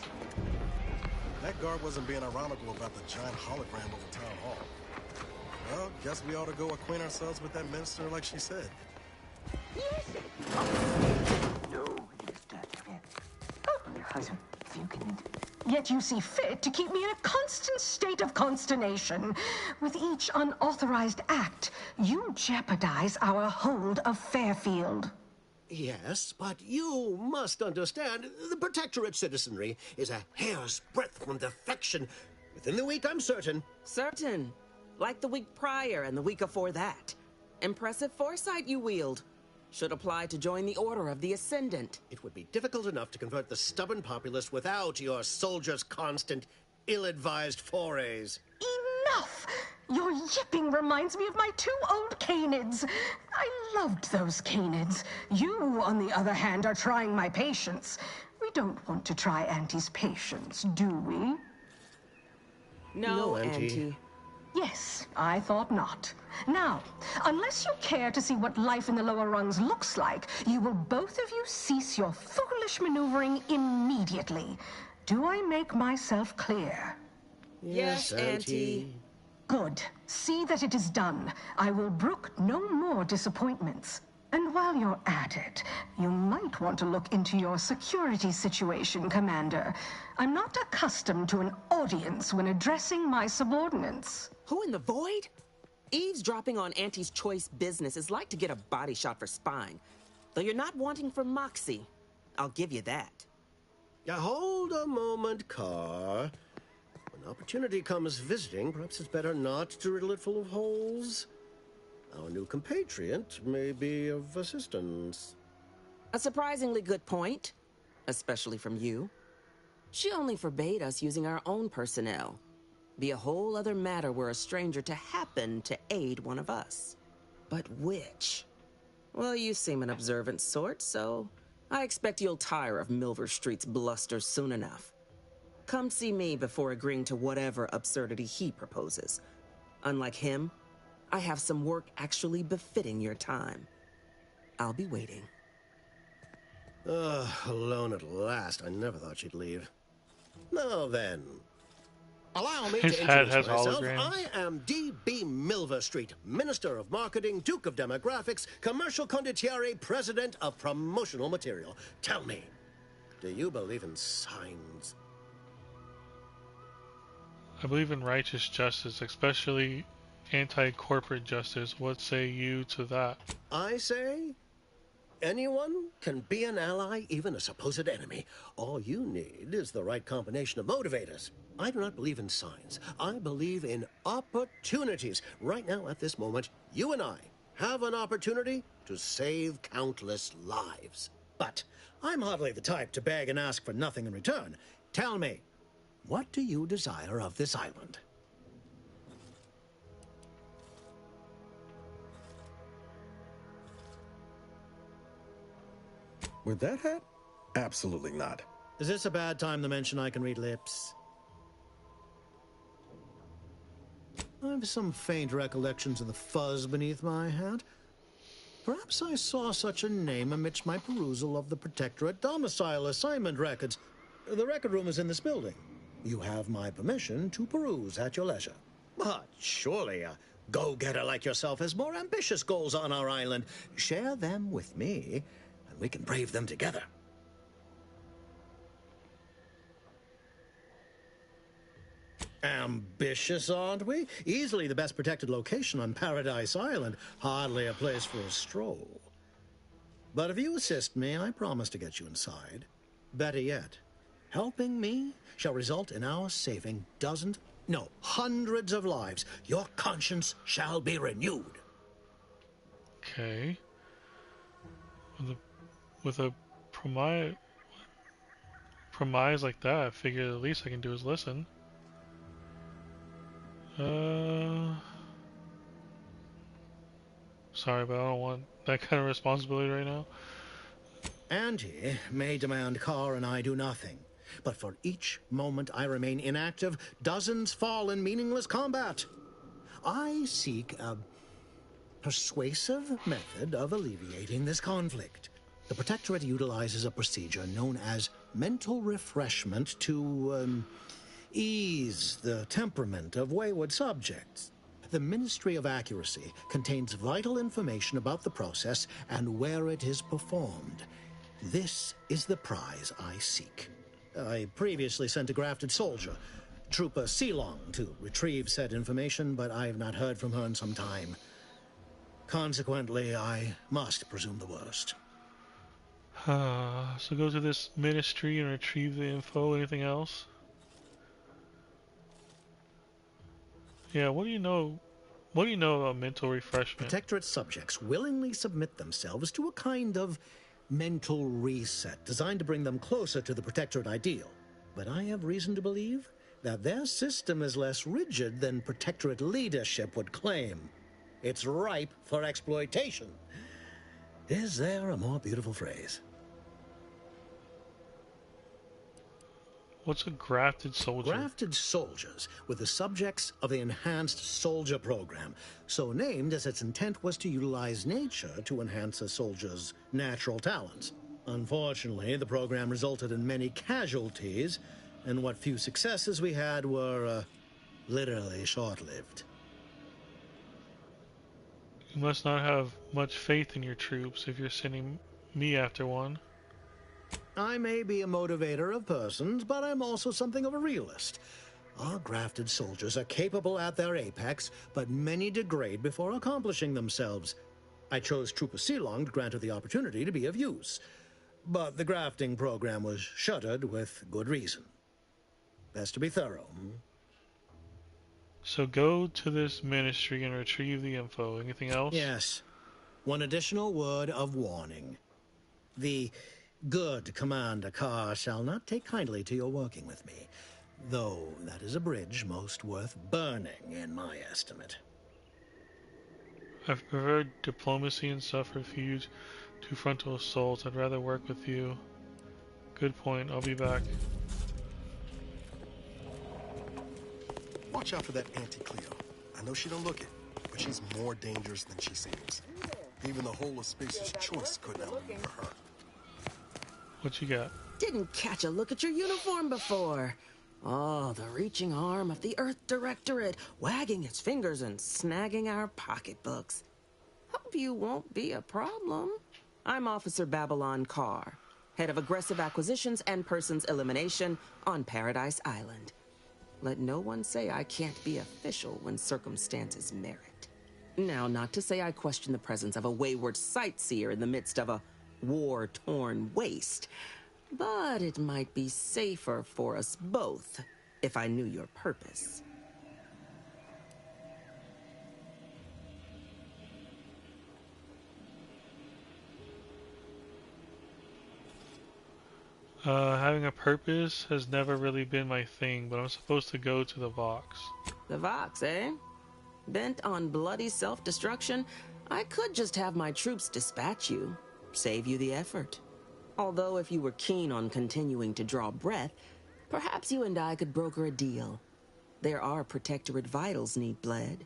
That guard wasn't being ironical about the giant hologram over town hall. Well, guess we ought to go acquaint ourselves with that minister like she said. Yes. No, Yet you see fit to keep me in a constant state of consternation. With each unauthorized act, you jeopardize our hold of Fairfield. Yes, but you must understand, the Protectorate citizenry is a hair's breadth from defection. Within the week, I'm certain. Certain. Like the week prior and the week before that. Impressive foresight you wield. Should apply to join the Order of the Ascendant. It would be difficult enough to convert the stubborn populace without your soldiers' constant, ill-advised forays. Enough! Your yipping reminds me of my 2 old canids. I loved those canids. You, on the other hand, are trying my patience. We don't want to try Auntie's patience, do we? No, Auntie. Yes, I thought not. Now, unless you care to see what life in the lower rungs looks like, you will both of you cease your foolish maneuvering immediately. Do I make myself clear? Yes, Auntie. Good. See that it is done. I will brook no more disappointments. And while you're at it, you might want to look into your security situation, Commander. I'm not accustomed to an audience when addressing my subordinates. Who in the void? Eavesdropping on Auntie's choice business is like to get a body shot for spying. Though you're not wanting for moxie. I'll give you that. Hold a moment, Carr. When opportunity comes visiting, perhaps it's better not to riddle it full of holes. Our new compatriot may be of assistance. A surprisingly good point, especially from you. She only forbade us using our own personnel. Be a whole other matter were a stranger to happen to aid one of us. But which? Well, you seem an observant sort, so I expect you'll tire of Milver Street's bluster soon enough. Come see me before agreeing to whatever absurdity he proposes. Unlike him, I have some work actually befitting your time. I'll be waiting. Alone at last. I never thought she'd leave. Now then, allow me His to head introduce has myself. holograms. I am D.B. Milver Street, Minister of Marketing, Duke of Demographics, Commercial Condottiere, President of Promotional Material. Tell me, do you believe in signs? I believe in righteous justice, especially anti-corporate justice. What say you to that? I say, anyone can be an ally, even a supposed enemy. All you need is the right combination of motivators. I do not believe in signs. I believe in opportunities. Right now, at this moment, you and I have an opportunity to save countless lives. But I'm hardly the type to beg and ask for nothing in return. Tell me, what do you desire of this island? With that hat? Absolutely not. Is this a bad time to mention I can read lips? I have some faint recollections of the fuzz beneath my hat. Perhaps I saw such a name amidst my perusal of the Protectorate domicile assignment records. The record room is in this building. You have my permission to peruse at your leisure. But surely a go-getter like yourself has more ambitious goals on our island. Share them with me, and we can brave them together. Ambitious, aren't we? Easily the best protected location on Paradise Island. Hardly a place for a stroll. But if you assist me, I promise to get you inside. Better yet, helping me shall result in our saving dozens, no, hundreds of lives. Your conscience shall be renewed. Okay. With a promise like that, I figure the least I can do is listen. Sorry, but I don't want that kind of responsibility right now. Auntie may demand Carr and I do nothing, but for each moment I remain inactive, dozens fall in meaningless combat. I seek a persuasive method of alleviating this conflict. The Protectorate utilizes a procedure known as mental refreshment to ease the temperament of wayward subjects. The Ministry of Accuracy contains vital information about the process and where it is performed. This is the prize I seek. I previously sent a grafted soldier, Trooper Sealong, to retrieve said information, but I have not heard from her in some time. Consequently, I must presume the worst. So go to this ministry and retrieve the info. Anything else? Yeah, what do you know? What do you know about mental refreshment? Protectorate subjects willingly submit themselves to a kind of mental reset designed to bring them closer to the Protectorate ideal. But I have reason to believe that their system is less rigid than Protectorate leadership would claim. It's ripe for exploitation. Is there a more beautiful phrase? What's a grafted soldier? Grafted soldiers were the subjects of the Enhanced Soldier Program, so named as its intent was to utilize nature to enhance a soldier's natural talents. Unfortunately, the program resulted in many casualties, and what few successes we had were literally short-lived. You must not have much faith in your troops if you're sending me after one. I may be a motivator of persons, but I'm also something of a realist. Our grafted soldiers are capable at their apex, but many degrade before accomplishing themselves. I chose Trooper Sealong to grant her the opportunity to be of use. But the grafting program was shuttered with good reason. Best to be thorough. So go to this ministry and retrieve the info. Anything else? Yes. One additional word of warning. The good Commander Carr shall not take kindly to your working with me, though that is a bridge most worth burning, in my estimate. I've preferred diplomacy and stuff, refused to frontal assaults. I'd rather work with you. Good point. I'll be back. Watch out for that Auntie Cleo. I know she don't look it, but she's more dangerous than she seems. Even the whole of Spacer's Choice couldn't outmaneuver her. What you got? Didn't catch a look at your uniform before. Oh, the reaching arm of the Earth Directorate, wagging its fingers and snagging our pocketbooks. Hope you won't be a problem. I'm Officer Babylon Carr, head of aggressive acquisitions and persons elimination on Paradise Island. Let no one say I can't be official when circumstances merit. Now, not to say I question the presence of a wayward sightseer in the midst of a war-torn waste, but it might be safer for us both if I knew your purpose. Having a purpose has never really been my thing, but I'm supposed to go to the Vox. The Vox, eh? Bent on bloody self-destruction, I could just have my troops dispatch you, save you the effort. Although if you were keen on continuing to draw breath, perhaps you and I could broker a deal. There are Protectorate vitals need bled.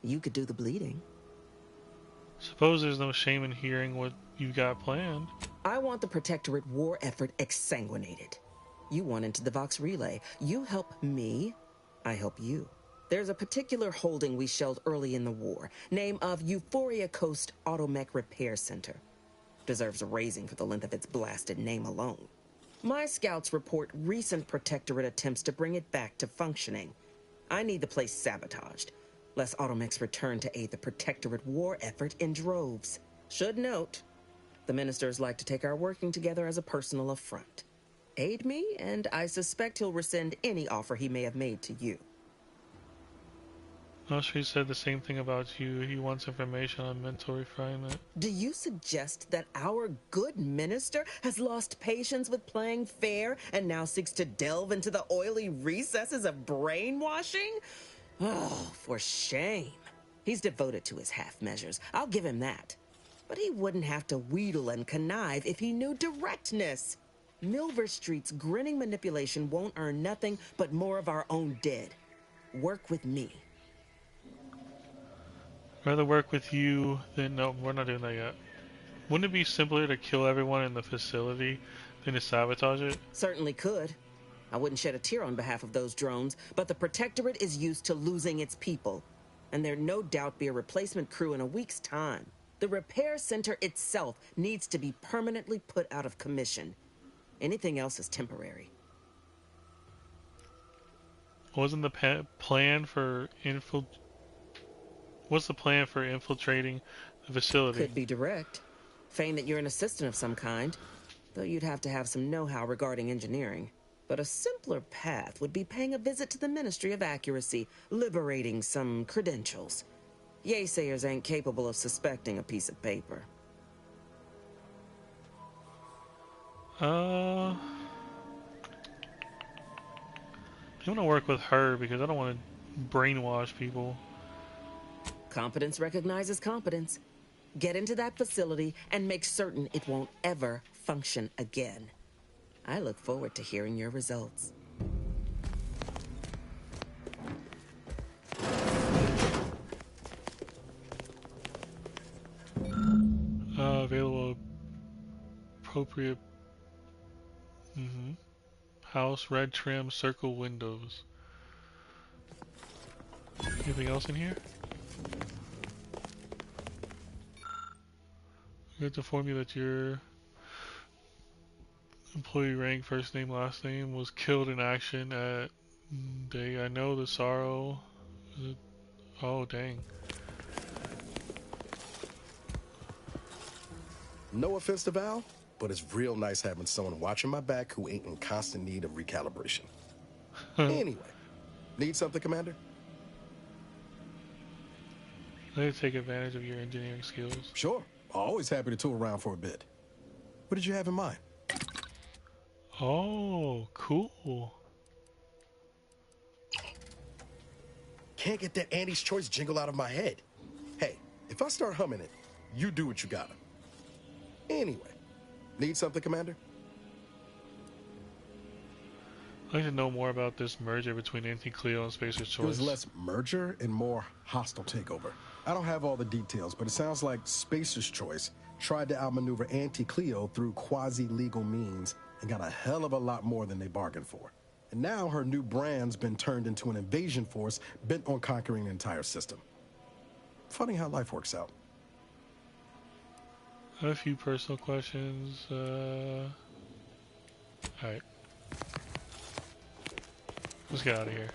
You could do the bleeding. Suppose there's no shame in hearing what you got planned. I want the Protectorate war effort exsanguinated. You want into the Vox Relay. You help me, I help you. There's a particular holding we shelled early in the war, name of Euphoria Coast Automech Repair Center. Deserves a raising for the length of its blasted name alone. My scouts report recent Protectorate attempts to bring it back to functioning. I need the place sabotaged, lest Automechs return to aid the Protectorate war effort in droves. Should note, the ministers like to take our working together as a personal affront. Aid me, and I suspect he'll rescind any offer he may have made to you. Oshri said the same thing about you. He wants information on mental refinement. Do you suggest that our good minister has lost patience with playing fair and now seeks to delve into the oily recesses of brainwashing? Oh, for shame. He's devoted to his half measures. I'll give him that. But he wouldn't have to wheedle and connive if he knew directness. Milver Street's grinning manipulation won't earn nothing but more of our own dead. Work with me. Rather work with you than... No, we're not doing that yet. Wouldn't it be simpler to kill everyone in the facility than to sabotage it? Certainly could. I wouldn't shed a tear on behalf of those drones, but the Protectorate is used to losing its people. And there'd no doubt be a replacement crew in a week's time. The repair center itself needs to be permanently put out of commission. Anything else is temporary. Wasn't the plan for What's the plan for infiltrating the facility? Could be direct. Feign that you're an assistant of some kind, though you'd have to have some know-how regarding engineering. But a simpler path would be paying a visit to the Ministry of Accuracy, liberating some credentials. Yaysayers ain't capable of suspecting a piece of paper. I want to work with her because I don't want to brainwash people. Competence recognizes competence. Get into that facility and make certain it won't ever function again. I look forward to hearing your results. Available appropriate house, red trim, circle windows. Anything else in here? You have to inform you that your employee rank, first name, last name, was killed in action at day. I know the sorrow. Oh, dang. No offense to Val, but it's real nice having someone watching my back who ain't in constant need of recalibration. Anyway, need something, Commander? Let me take advantage of your engineering skills. Sure. Always happy to tool around for a bit. What did you have in mind? Oh, cool. Can't get that Andy's Choice jingle out of my head. Hey, if I start humming it, you do what you gotta. Anyway, need something, Commander? I'd like to know more about this merger between Anti-Cleo and Spacer's Choice. It was less merger and more hostile takeover. I don't have all the details, but it sounds like Spacer's Choice tried to outmaneuver Anti-Cleo through quasi-legal means and got a hell of a lot more than they bargained for. And now her new brand's been turned into an invasion force bent on conquering the entire system. Funny how life works out. A few personal questions. Alright. Let's get out of here.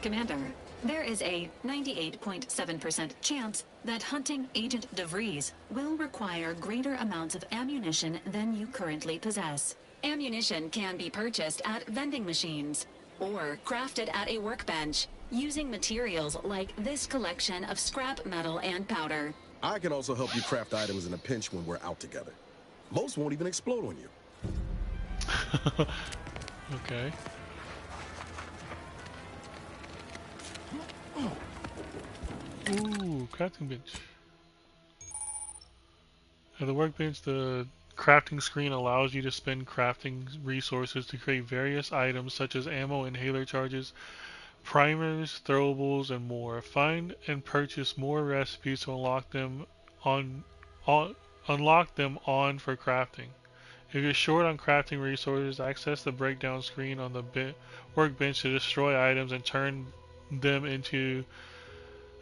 Commander, there is a 98.7% chance that hunting Agent DeVries will require greater amounts of ammunition than you currently possess. Ammunition can be purchased at vending machines or crafted at a workbench using materials like this collection of scrap metal and powder. I can also help you craft items in a pinch when we're out together. Most won't even explode on you. Okay. Ooh, crafting bench. At the workbench, the crafting screen allows you to spend crafting resources to create various items such as ammo, inhaler charges, primers, throwables, and more. Find and purchase more recipes to unlock them on for crafting. If you're short on crafting resources, access the breakdown screen on the workbench to destroy items and turn them into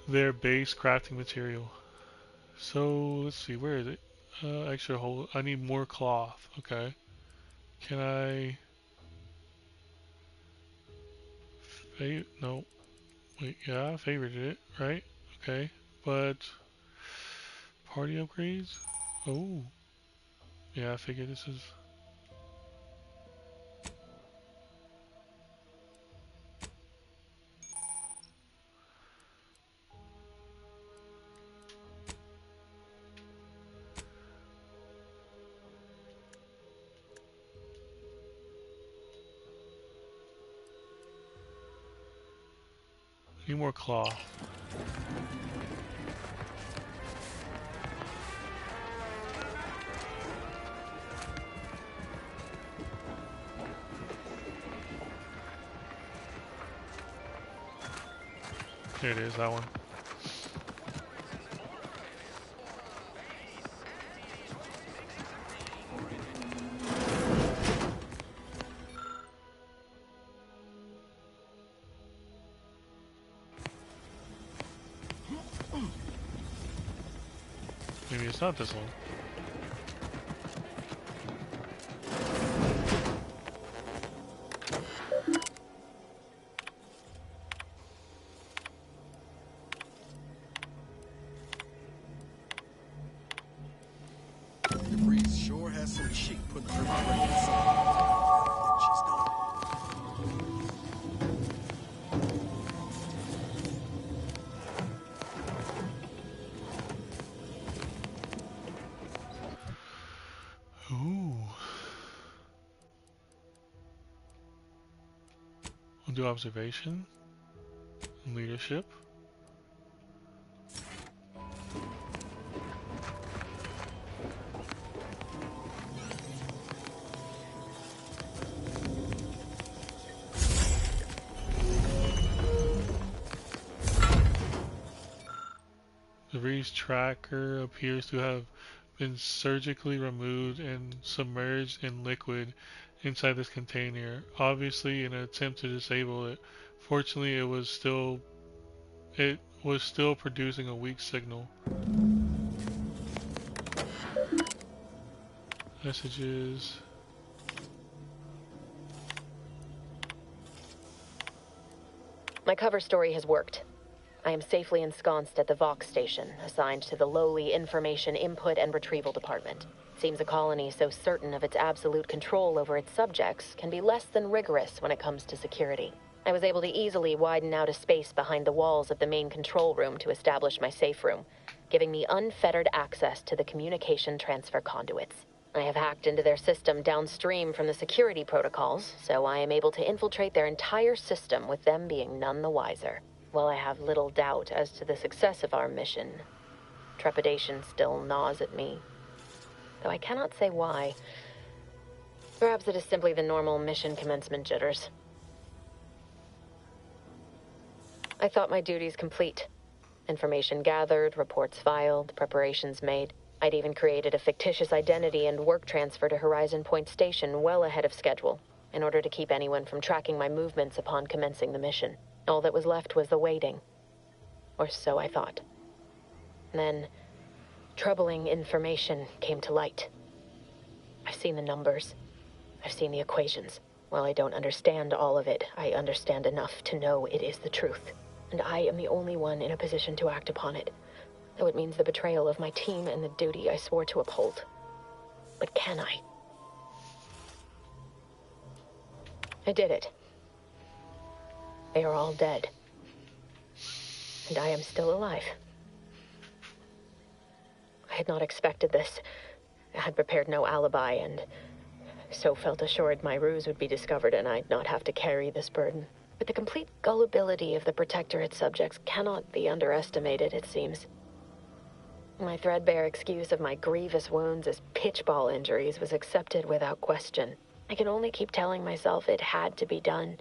their base crafting material. So let's see, where is it? Extra hole. I need more cloth. Okay. Can I? No. Wait. Yeah, I favorited it. Right. Okay. But party upgrades. Oh. Yeah, I figured this is. Need more cloth. There it is, that one. Maybe it's not this one. DeVries sure has some cheek putting her right inside. She's done. Ooh. We'll do observation, leadership. The Reese tracker appears to have been surgically removed and submerged in liquid inside this container, obviously in an attempt to disable it. Fortunately, it was still producing a weak signal. Messages. My cover story has worked. I am safely ensconced at the Vox station, assigned to the lowly Information Input and Retrieval Department. Seems a colony so certain of its absolute control over its subjects can be less than rigorous when it comes to security. I was able to easily widen out a space behind the walls of the main control room to establish my safe room, giving me unfettered access to the communication transfer conduits. I have hacked into their system downstream from the security protocols, so I am able to infiltrate their entire system with them being none the wiser. While I have little doubt as to the success of our mission, trepidation still gnaws at me, though I cannot say why. Perhaps it is simply the normal mission commencement jitters. I thought my duties complete. Information gathered, reports filed, preparations made. I'd even created a fictitious identity and work transfer to Horizon Point Station well ahead of schedule, in order to keep anyone from tracking my movements upon commencing the mission. All that was left was the waiting. Or so I thought. Then, troubling information came to light. I've seen the numbers. I've seen the equations. While I don't understand all of it, I understand enough to know it is the truth. And I am the only one in a position to act upon it, though it means the betrayal of my team and the duty I swore to uphold. But can I? I did it. They are all dead. And I am still alive. I had not expected this. I had prepared no alibi, and so felt assured my ruse would be discovered and I'd not have to carry this burden. But the complete gullibility of the Protectorate subjects cannot be underestimated, it seems. My threadbare excuse of my grievous wounds as pitchball injuries was accepted without question. I can only keep telling myself it had to be done.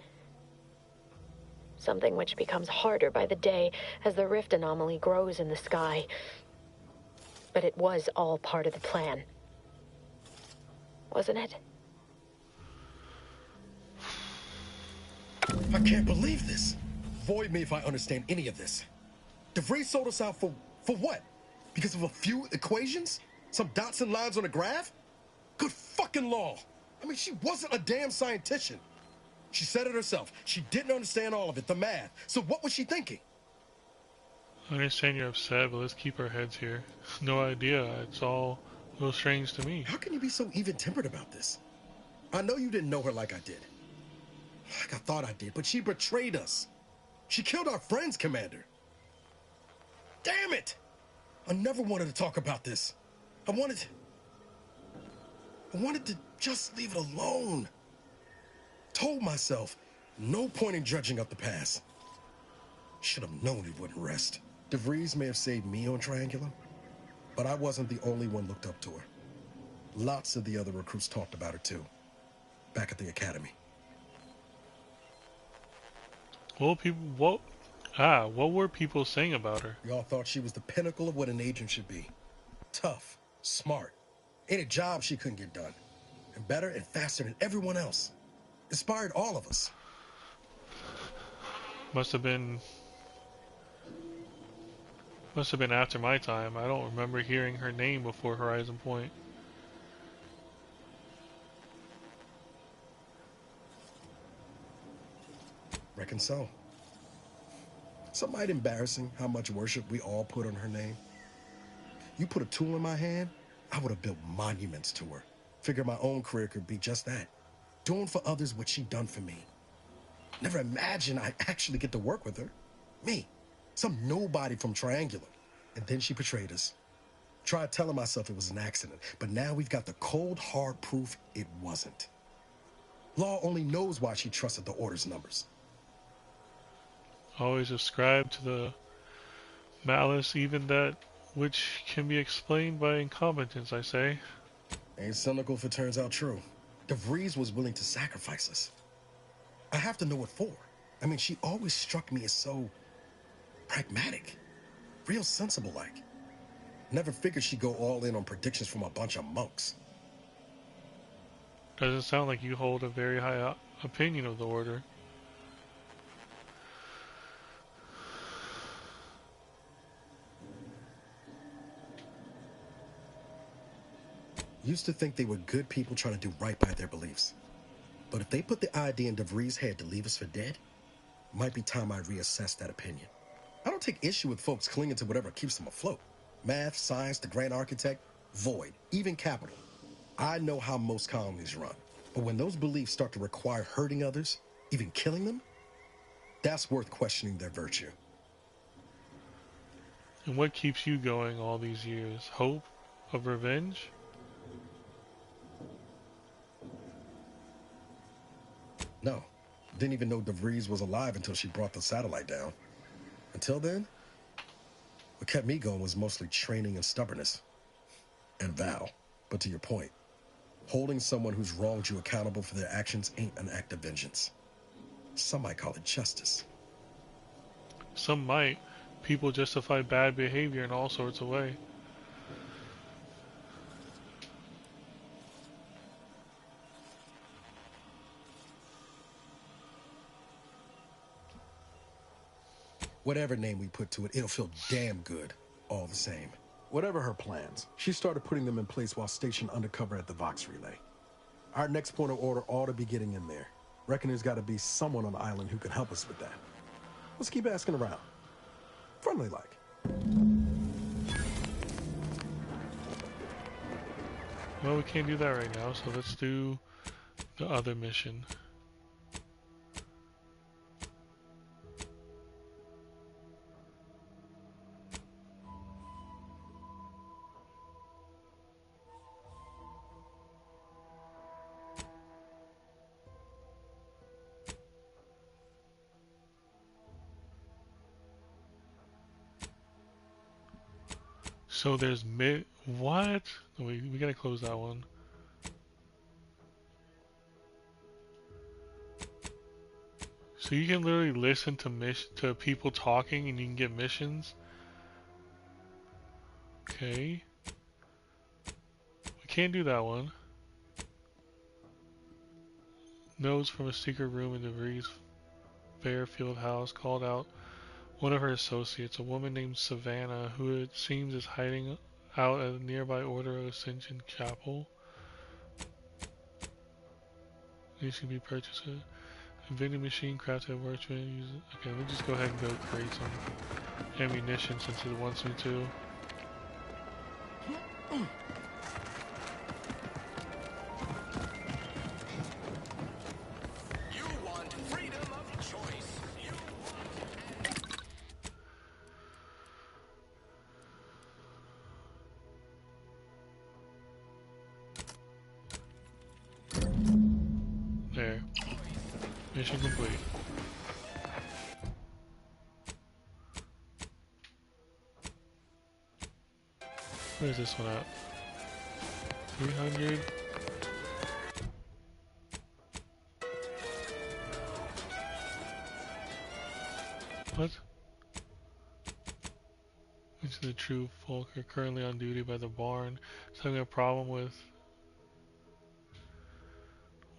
Something which becomes harder by the day as the rift anomaly grows in the sky. But it was all part of the plan. Wasn't it? I can't believe this. Void me if I understand any of this. DeVries sold us out for what? Because of a few equations? Some dots and lines on a graph? Good fucking law. I mean, she wasn't a damn scientist. She said it herself. She didn't understand all of it, the math. So what was she thinking? I understand you're upset, but let's keep our heads here. No idea. It's all a little strange to me. How can you be so even-tempered about this? I know you didn't know her like I did. Like I thought I did, but she betrayed us. She killed our friends, Commander. Damn it! I never wanted to talk about this. I wanted to just leave it alone. Told myself, no point in dredging up the past. Should have known it wouldn't rest. DeVries may have saved me on Triangulum, but I wasn't the only one looked up to her. Lots of the other recruits talked about her too, back at the academy. What were people saying about her? We all thought she was the pinnacle of what an agent should be. Tough, smart, ain't a job she couldn't get done. And better and faster than everyone else. Inspired all of us. Must have been after my time. I don't remember hearing her name before Horizon Point. Reckon so. Some might embarrassing how much worship we all put on her name. You put a tool in my hand, I would have built monuments to her. Figure my own career could be just that. Doing for others what she done for me. Never imagined I'd actually get to work with her. Me, some nobody from Triangulum. And then she betrayed us. Tried telling myself it was an accident, but now we've got the cold, hard proof it wasn't. Law only knows why she trusted the Order's numbers. Always ascribe to the malice, even that which can be explained by incompetence, I say. Ain't cynical if it turns out true. DeVries was willing to sacrifice us. I have to know what for. I mean, she always struck me as so pragmatic. Real sensible-like. Never figured she'd go all in on predictions from a bunch of monks. Doesn't sound like you hold a very high opinion of the Order. Used to think they were good people trying to do right by their beliefs. But if they put the idea in DeVries' head to leave us for dead, might be time I reassess that opinion. I don't take issue with folks clinging to whatever keeps them afloat. Math, science, the grand architect, void, even capital. I know how most colonies run. But when those beliefs start to require hurting others, even killing them, that's worth questioning their virtue. And what keeps you going all these years? Hope of revenge? No. Didn't even know DeVries was alive until she brought the satellite down. Until then, what kept me going was mostly training and stubbornness. And Val. But to your point, holding someone who's wronged you accountable for their actions ain't an act of vengeance. Some might call it justice. Some might. People justify bad behavior in all sorts of ways. Whatever name we put to it, it'll feel damn good, all the same. Whatever her plans, she started putting them in place while stationed undercover at the Vox Relay. Our next point of order ought to be getting in there. Reckon there's got to be someone on the island who can help us with that. Let's keep asking around. Friendly like. Well, we can't do that right now, so let's do the other mission. So there's what? We gotta close that one. So you can literally listen to people talking and you can get missions. Okay. We can't do that one. Notes from a secret room in DeVries Fairfield house called out one of her associates, a woman named Savannah, who it seems is hiding out at a nearby Order of Ascension chapel. These can be purchased. A vending machine crafted at workshop. Okay, let's just go ahead and go create some ammunition since it wants me to. There. Mission complete. Where's this one at? 300. What? Which is the true folk are currently on duty by the barn. It's having a problem with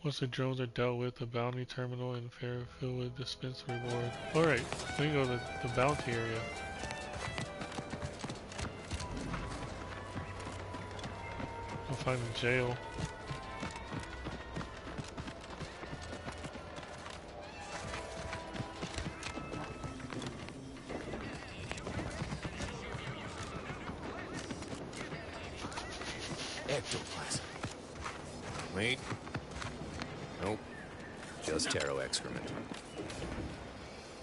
once the drones are dealt with, the bounty terminal in Fairfield will dispense the reward. Alright, let me go to the bounty area. I'll find the jail. Ectoplasm. Wait. Nope. Just Taro excrement.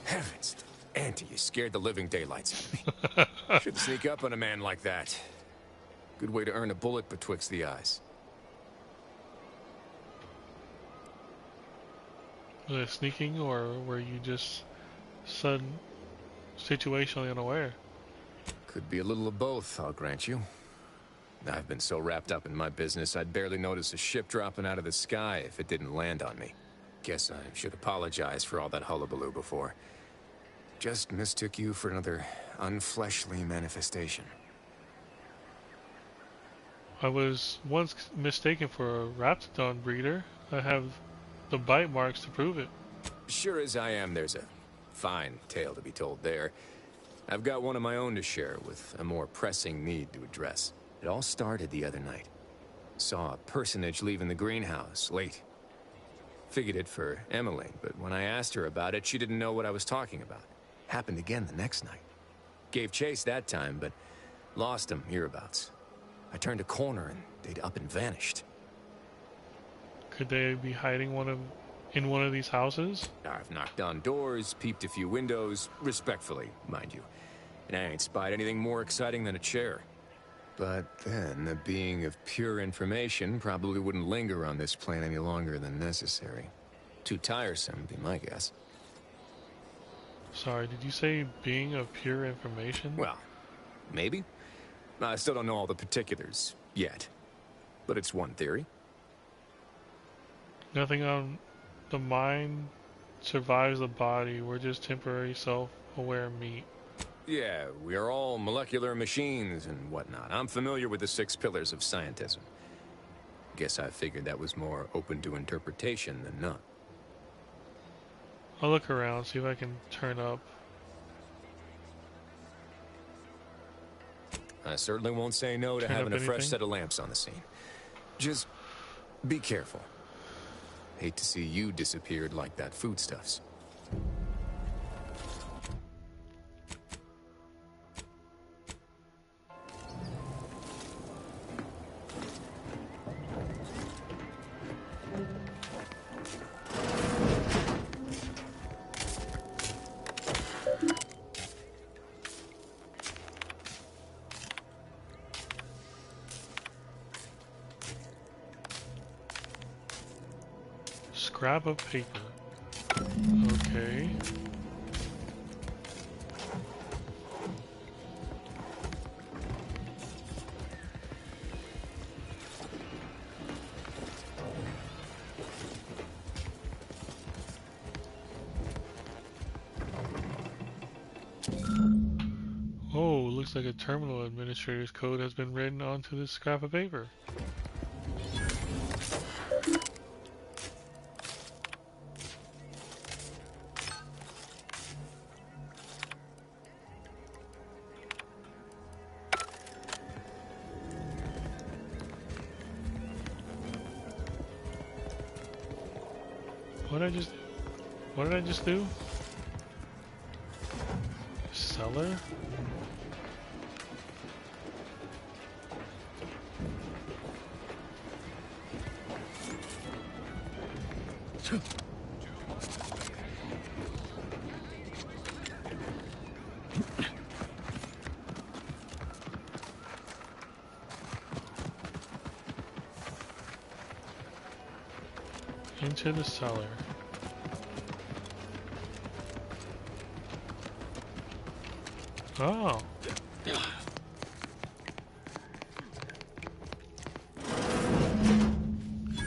Heavens. Auntie, you scared the living daylights out of me. Shouldn't sneak up on a man like that. Good way to earn a bullet betwixt the eyes. Was it sneaking, or were you just sudden situationally unaware? Could be a little of both, I'll grant you. I've been so wrapped up in my business, I'd barely notice a ship dropping out of the sky if it didn't land on me. Guess I should apologize for all that hullabaloo before. Just mistook you for another unfleshly manifestation. I was once mistaken for a Raptidon breeder. I have the bite marks to prove it. Sure as I am, there's a fine tale to be told there. I've got one of my own to share with a more pressing need to address. It all started the other night. Saw a personage leaving the greenhouse, late. Figured it for Emily, but when I asked her about it, she didn't know what I was talking about. Happened again the next night. Gave chase that time, but lost them hereabouts. I turned a corner and they'd up and vanished. Could they be hiding in one of these houses? I've knocked on doors, peeped a few windows, respectfully, mind you. And I ain't spied anything more exciting than a chair. But then, a being of pure information probably wouldn't linger on this plane any longer than necessary. Too tiresome, would be my guess. Sorry, did you say being of pure information? Well, maybe. I still don't know all the particulars, yet. But it's one theory. Nothing on the mind survives the body. We're just temporary self-aware meat. Yeah, we are all molecular machines and whatnot. I'm familiar with the 6 pillars of scientism. Guess I figured that was more open to interpretation than not. I'll look around, see if I can turn up. I certainly won't say no to having a fresh set of lamps on the scene. Just be careful. Hate to see you disappeared like that foodstuffs. Scrap of paper. Okay. Oh, looks like a terminal administrator's code has been written onto this scrap of paper. What did I just do? Cellar? Into the cellar. Oh.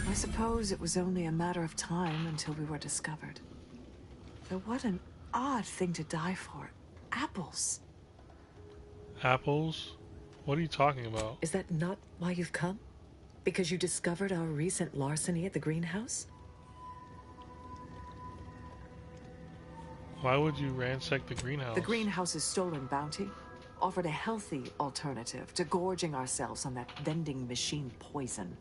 I suppose it was only a matter of time until we were discovered. But what an odd thing to die for. Apples. Apples? What are you talking about? Is that not why you've come? Because you discovered our recent larceny at the greenhouse? Why would you ransack the greenhouse? The greenhouse's stolen bounty offered a healthy alternative to gorging ourselves on that vending machine poison.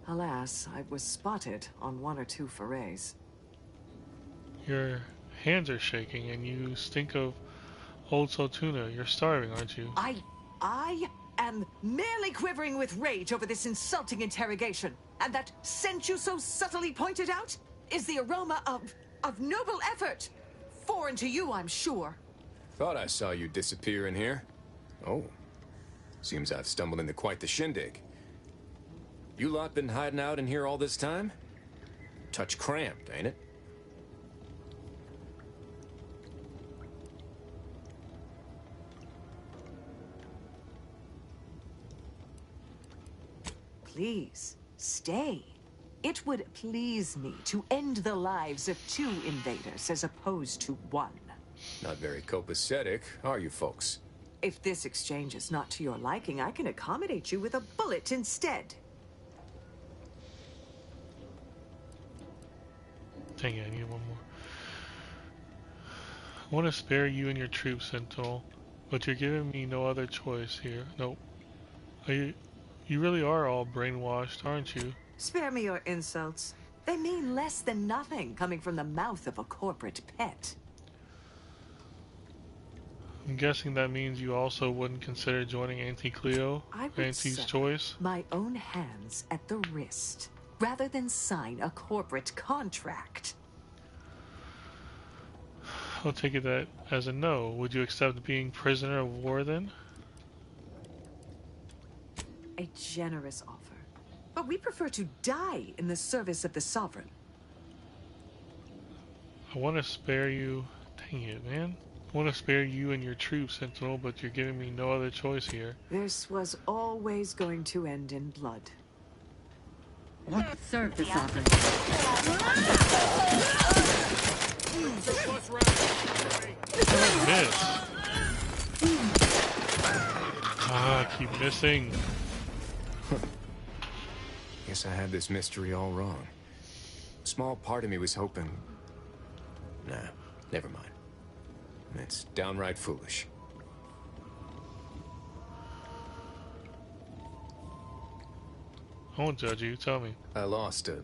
Alas, I was spotted on 1 or 2 forays. Your hands are shaking and you stink of old salt tuna. You're starving, aren't you? I am merely quivering with rage over this insulting interrogation. And that scent you so subtly pointed out is the aroma of noble effort. Foreign to you, I'm sure. Thought I saw you disappear in here. Oh. Seems I've stumbled into quite the shindig. You lot been hiding out in here all this time? Touch cramped, ain't it? Please, stay. It would please me to end the lives of 2 invaders as opposed to 1. Not very copacetic, are you folks? If this exchange is not to your liking, I can accommodate you with a bullet instead. Dang it, I need one more. I want to spare you and your troops, Sentinel, but you're giving me no other choice here. Nope. You really are all brainwashed, aren't you? Spare me your insults. They mean less than nothing coming from the mouth of a corporate pet. I'm guessing that means you also wouldn't consider joining Auntie Cleo, I would Auntie's sever choice. my own hands at the wrist, rather than sign a corporate contract. I'll take it that as a no. Would you accept being prisoner of war then? A generous offer. But we prefer to die in the service of the Sovereign. I want to spare you. Dang it, man. I want to spare you and your troops, Sentinel, but you're giving me no other choice here. This was always going to end in blood. What surface offer? Miss. I keep missing. Guess I had this mystery all wrong. A small part of me was hoping... Nah, never mind. It's downright foolish. I won't judge you, tell me. I lost a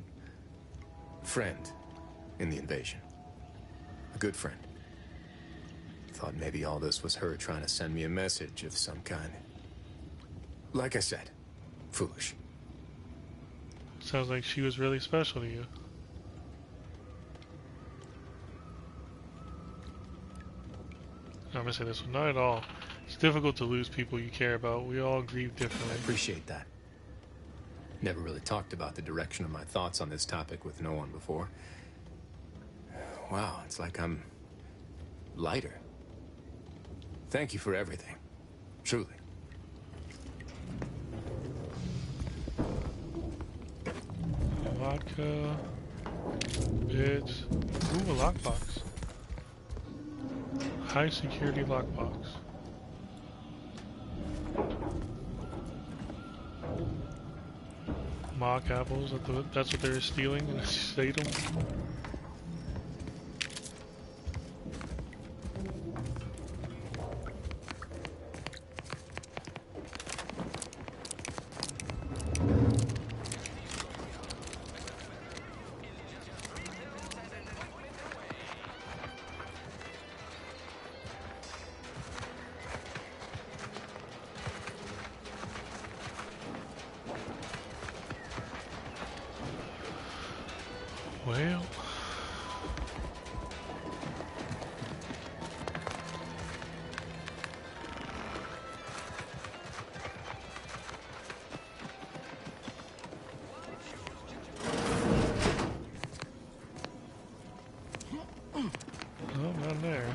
friend in the invasion. A good friend. Thought maybe all this was her trying to send me a message of some kind. Like I said, foolish. Sounds like she was really special to you. I'm gonna say this one, not at all. It's difficult to lose people you care about. We all grieve differently. I appreciate that. Never really talked about the direction of my thoughts on this topic with no one before. Wow, it's like I'm lighter. Thank you for everything. Truly. Vodka, bits. Ooh, a lockbox. High security lockbox. Mock apples, that's what they were stealing in Statham. Well, oh, not there.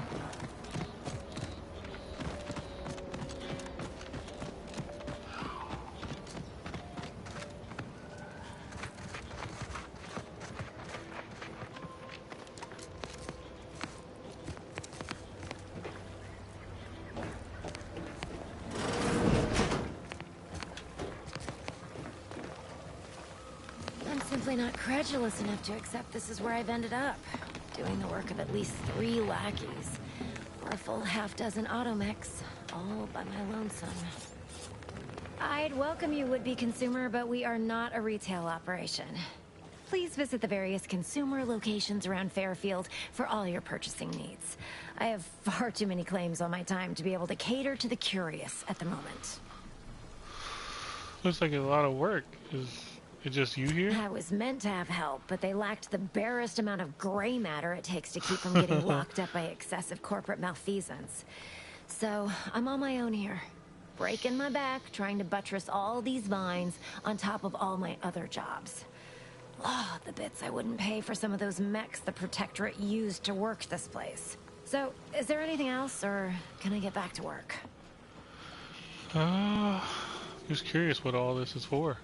I'm simply not credulous enough to accept this is where I've ended up. Doing the work of at least 3 lackeys. Or a full half-dozen automechs, all by my lonesome. I'd welcome you, would-be consumer, but we are not a retail operation. Please visit the various consumer locations around Fairfield for all your purchasing needs. I have far too many claims on my time to be able to cater to the curious at the moment. Looks like a lot of work. Is it just you here? I was meant to have help, but they lacked the barest amount of gray matter it takes to keep from getting locked up by excessive corporate malfeasance. So, I'm on my own here. Breaking my back, trying to buttress all these vines on top of all my other jobs. Oh, the bits I wouldn't pay for some of those mechs the Protectorate used to work this place. So, is there anything else, or can I get back to work? Just curious what all this is for.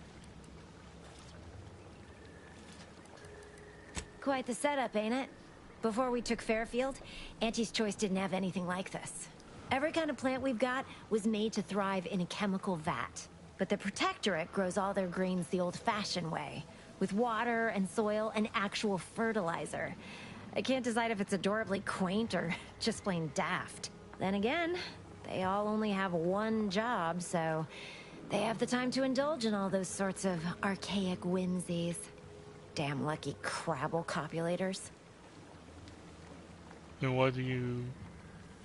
Quite the setup, ain't it? Before we took Fairfield, Auntie's Choice didn't have anything like this. Every kind of plant we've got was made to thrive in a chemical vat. But the Protectorate grows all their grains the old-fashioned way, with water and soil and actual fertilizer. I can't decide if it's adorably quaint or just plain daft. Then again, they all only have one job, so they have the time to indulge in all those sorts of archaic whimsies. Damn lucky Crabble copulators. And what do you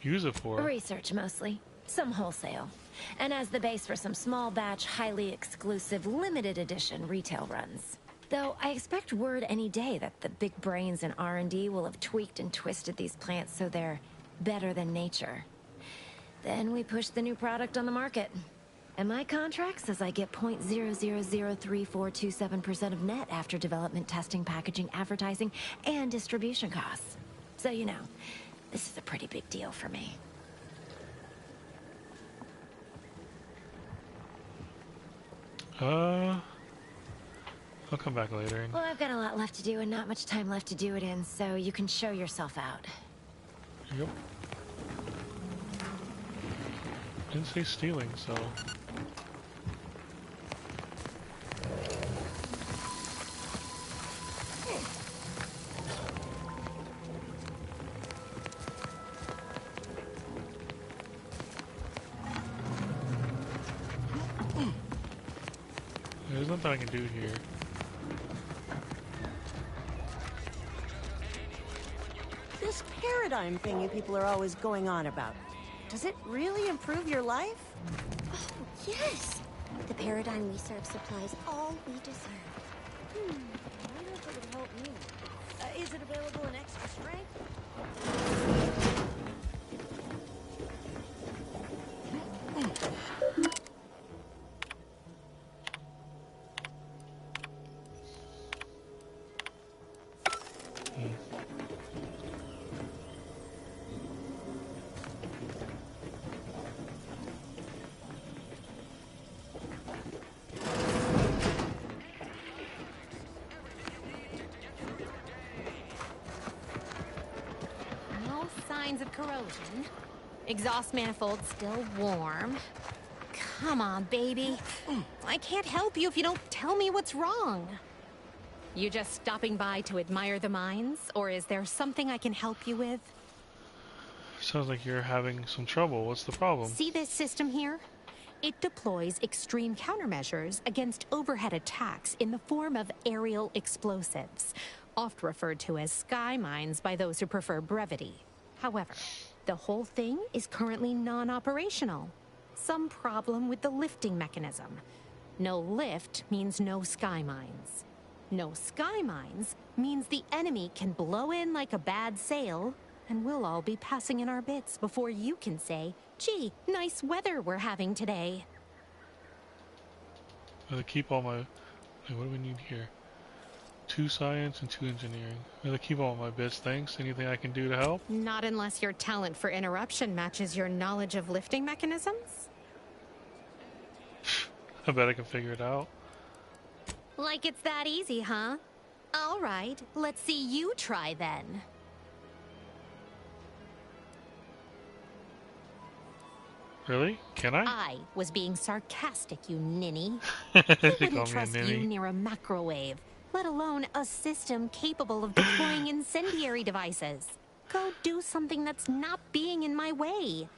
use it for? Research mostly. Some wholesale. And as the base for some small batch, highly exclusive, limited edition retail runs. Though I expect word any day that the big brains in R&D will have tweaked and twisted these plants so they're better than nature. Then we push the new product on the market. And my contract says I get 0.0003427% of net after development, testing, packaging, advertising, and distribution costs. So you know, this is a pretty big deal for me. I'll come back later. Well, I've got a lot left to do and not much time left to do it in, so you can show yourself out. Yep. Didn't say stealing, so... There's nothing I can do here. This paradigm thing you people are always going on about. Does it really improve your life? Oh, yes! The paradigm we serve supplies all we deserve. I wonder if it would help me. Is it available in extra strength? Of corrosion. Exhaust manifold still warm. Come on, baby. I can't help you if you don't tell me what's wrong. You just stopping by to admire the mines, or is there something I can help you with? Sounds like you're having some trouble. What's the problem? See this system here? It deploys extreme countermeasures against overhead attacks in the form of aerial explosives, oft referred to as sky mines by those who prefer brevity. However, the whole thing is currently non-operational. Some problem with the lifting mechanism. No lift means no sky mines. No sky mines means the enemy can blow in like a bad sail, and we'll all be passing in our bits before you can say, gee, nice weather we're having today. To keep all my... Wait, what do we need here? 2 science and 2 engineering. I'm gonna keep all my bits, thanks. Anything I can do to help? Not unless your talent for interruption matches your knowledge of lifting mechanisms? I bet I can figure it out. Like it's that easy, huh? All right, let's see you try then. Really? Can I? I was being sarcastic, you ninny. They I call wouldn't me a trust ninny. you near a microwave, let alone a system capable of deploying incendiary devices. Go do something that's not being in my way.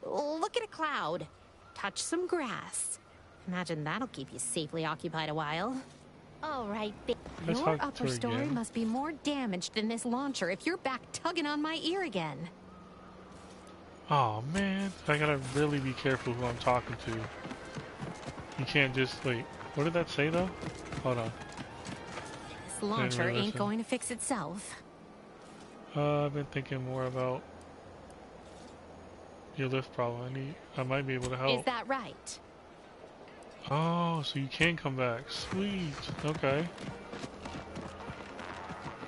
Look at a cloud. Touch some grass. Imagine that'll keep you safely occupied a while. All right, Let's your talk to upper her story again. must be more damaged than this launcher if you're back tugging on my ear again. Oh man, I gotta really be careful who I'm talking to. You can't just wait. What did that say though? Hold on. This launcher really ain't listen. going to fix itself. I've been thinking more about your lift problem. I might be able to help. Is that right? Oh, so you can come back. Sweet. Okay.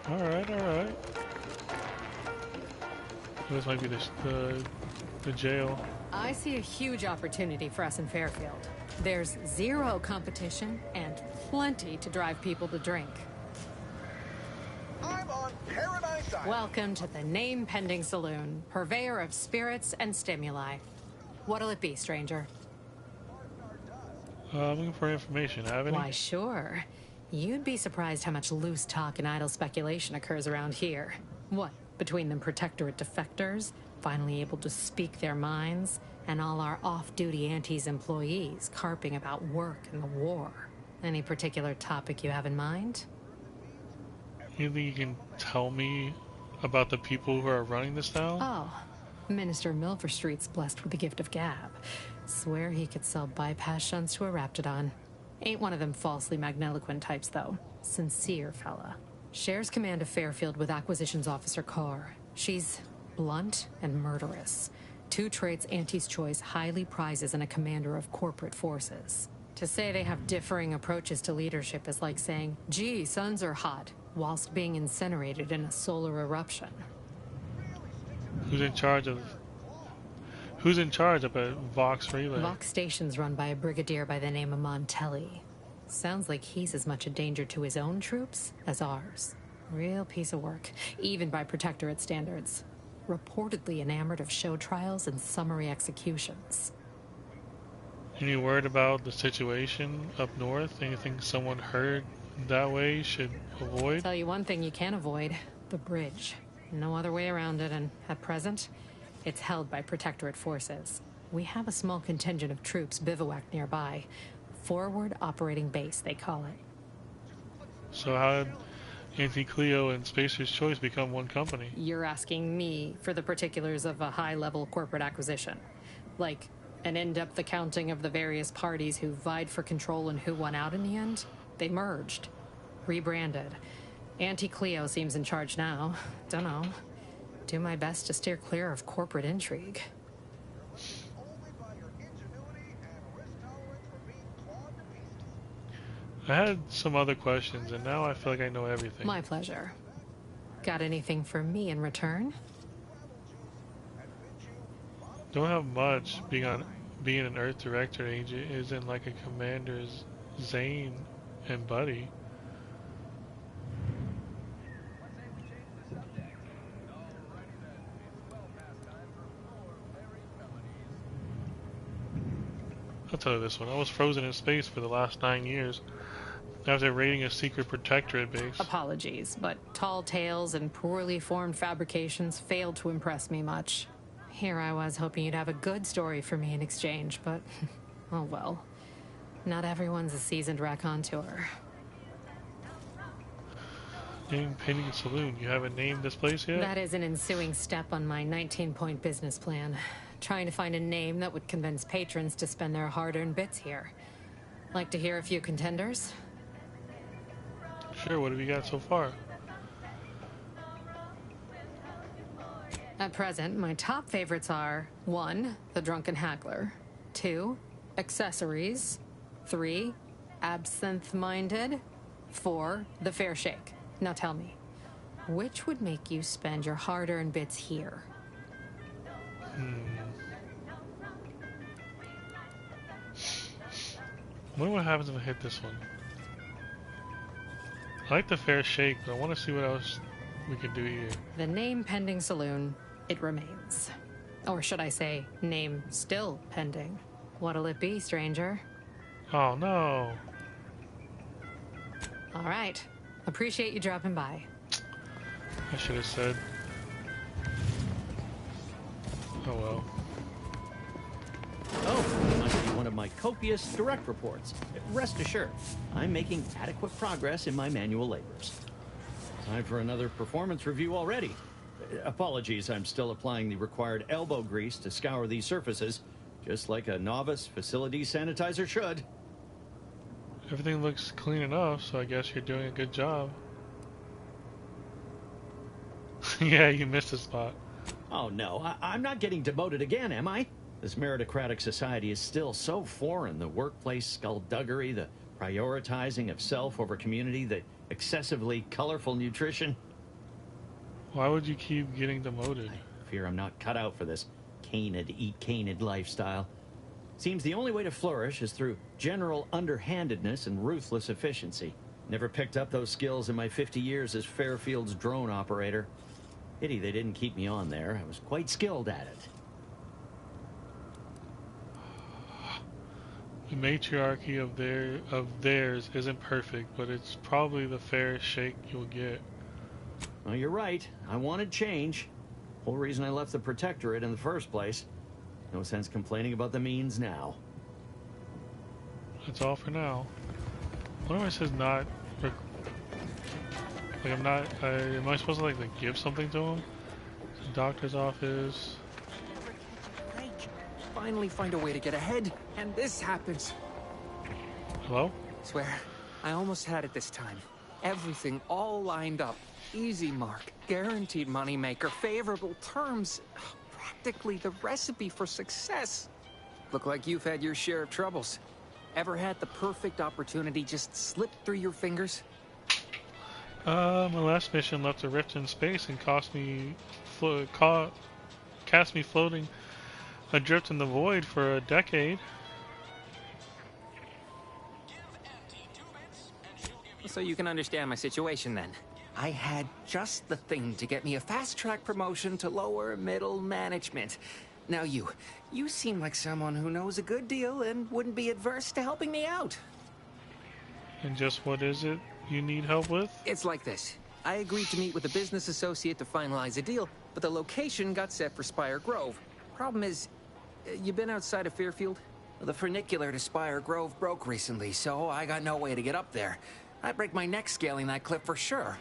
Alright, alright. This might be the jail. I see a huge opportunity for us in Fairfield. There's zero competition and plenty to drive people to drink. I'm on Paradise Island. Welcome to the name-pending saloon, purveyor of spirits and stimuli. What'll it be, stranger? I'm looking for information. Have any? Why, sure. You'd be surprised how much loose talk and idle speculation occurs around here. What, between the Protectorate defectors, finally able to speak their minds, and all our off-duty Antes employees carping about work and the war? Any particular topic you have in mind? You think you can tell me about the people who are running this town? Oh, Minister Milverstreet's blessed with the gift of gab. Swear he could sell bypass shunts to a Raptidon. Ain't one of them falsely magniloquent types, though. Sincere fella. Shares command of Fairfield with Acquisitions Officer Carr. She's blunt and murderous. Two traits Auntie's Choice highly prizes in a commander of corporate forces. To say they have differing approaches to leadership is like saying, gee, suns are hot, whilst being incinerated in a solar eruption. Who's in charge of a Vox relay? Vox station's run by a brigadier by the name of Montelli. Sounds like he's as much a danger to his own troops as ours. Real piece of work, even by Protectorate standards. Reportedly enamored of show trials and summary executions. Any word about the situation up north? Anything someone heard that way should avoid? Tell you one thing you can't avoid. The bridge. No other way around it, and at present, it's held by Protectorate forces. We have a small contingent of troops bivouacked nearby. Forward Operating Base, they call it. So how did Anti-Cleo and Spacer's Choice become one company? You're asking me for the particulars of a high-level corporate acquisition. Like an in-depth accounting of the various parties who vied for control and who won out in the end? They merged. Rebranded. Anti-Cleo seems in charge now. Dunno. Do my best to steer clear of corporate intrigue. I had some other questions, and now I feel like I know everything. My pleasure. Got anything for me in return? Don't have much. Being an Earth Director agent isn't like a commander's Zane and Buddy. I'll tell you this one. I was frozen in space for the last 9 years after raiding a secret Protectorate base. Apologies, but tall tales and poorly formed fabrications failed to impress me much. Here I was hoping you'd have a good story for me in exchange, but oh well. Not everyone's a seasoned raconteur. Name Painting Saloon. You haven't named this place yet? That is an ensuing step on my 19-point business plan. Trying to find a name that would convince patrons to spend their hard-earned bits here. Like to hear a few contenders? Sure, what have you got so far? At present, my top favorites are 1. The Drunken Haggler, 2. Accessories, 3. Absinthe-Minded, 4. The Fair Shake. Now tell me, which would make you spend your hard-earned bits here? I wonder what happens if I hit this one. I like the Fair Shake, but I want to see what else we can do here. The name pending saloon, it remains. Or should I say, name still pending. What'll it be, stranger? Oh, no. All right. Appreciate you dropping by. I should have said. Oh, well. Oh, it must be one of my copious direct reports. Rest assured, I'm making adequate progress in my manual labors. Time for another performance review already. Apologies, I'm still applying the required elbow grease to scour these surfaces, just like a novice facility sanitizer should. Everything looks clean enough, so I guess you're doing a good job. Yeah, you missed a spot. Oh no, I'm not getting demoted again, am I? This meritocratic society is still so foreign. The workplace skullduggery, the prioritizing of self over community, the excessively colorful nutrition. Why would you keep getting demoted? I fear I'm not cut out for this canid, eat canid lifestyle. Seems the only way to flourish is through general underhandedness and ruthless efficiency. Never picked up those skills in my 50 years as Fairfield's drone operator. Pity they didn't keep me on there. I was quite skilled at it. The matriarchy of theirs isn't perfect, but it's probably the fairest shake you'll get. Well, you're right. I wanted change. Whole reason I left the Protectorate in the first place. No sense complaining about the means now. That's all for now. What if it says not? Like I'm not. Am I supposed to like give something to him? Doctor's office. finally find a way to get ahead, and this happens. Hello? Swear, I almost had it this time. Everything all lined up. Easy mark, guaranteed moneymaker, favorable terms. Practically the recipe for success. Look like you've had your share of troubles. Ever had the perfect opportunity just slip through your fingers? My last mission left a rift in space and cast me floating adrift in the void for a decade. So you can understand my situation then. I had just the thing to get me a fast-track promotion to lower middle management. Now you seem like someone who knows a good deal and wouldn't be adverse to helping me out. And just what is it you need help with? It's like this. I agreed to meet with a business associate to finalize a deal, but the location got set for Spire Grove. Problem is, you been outside of Fairfield? The funicular to Spire Grove broke recently, so I got no way to get up there. I'd break my neck scaling that cliff for sure.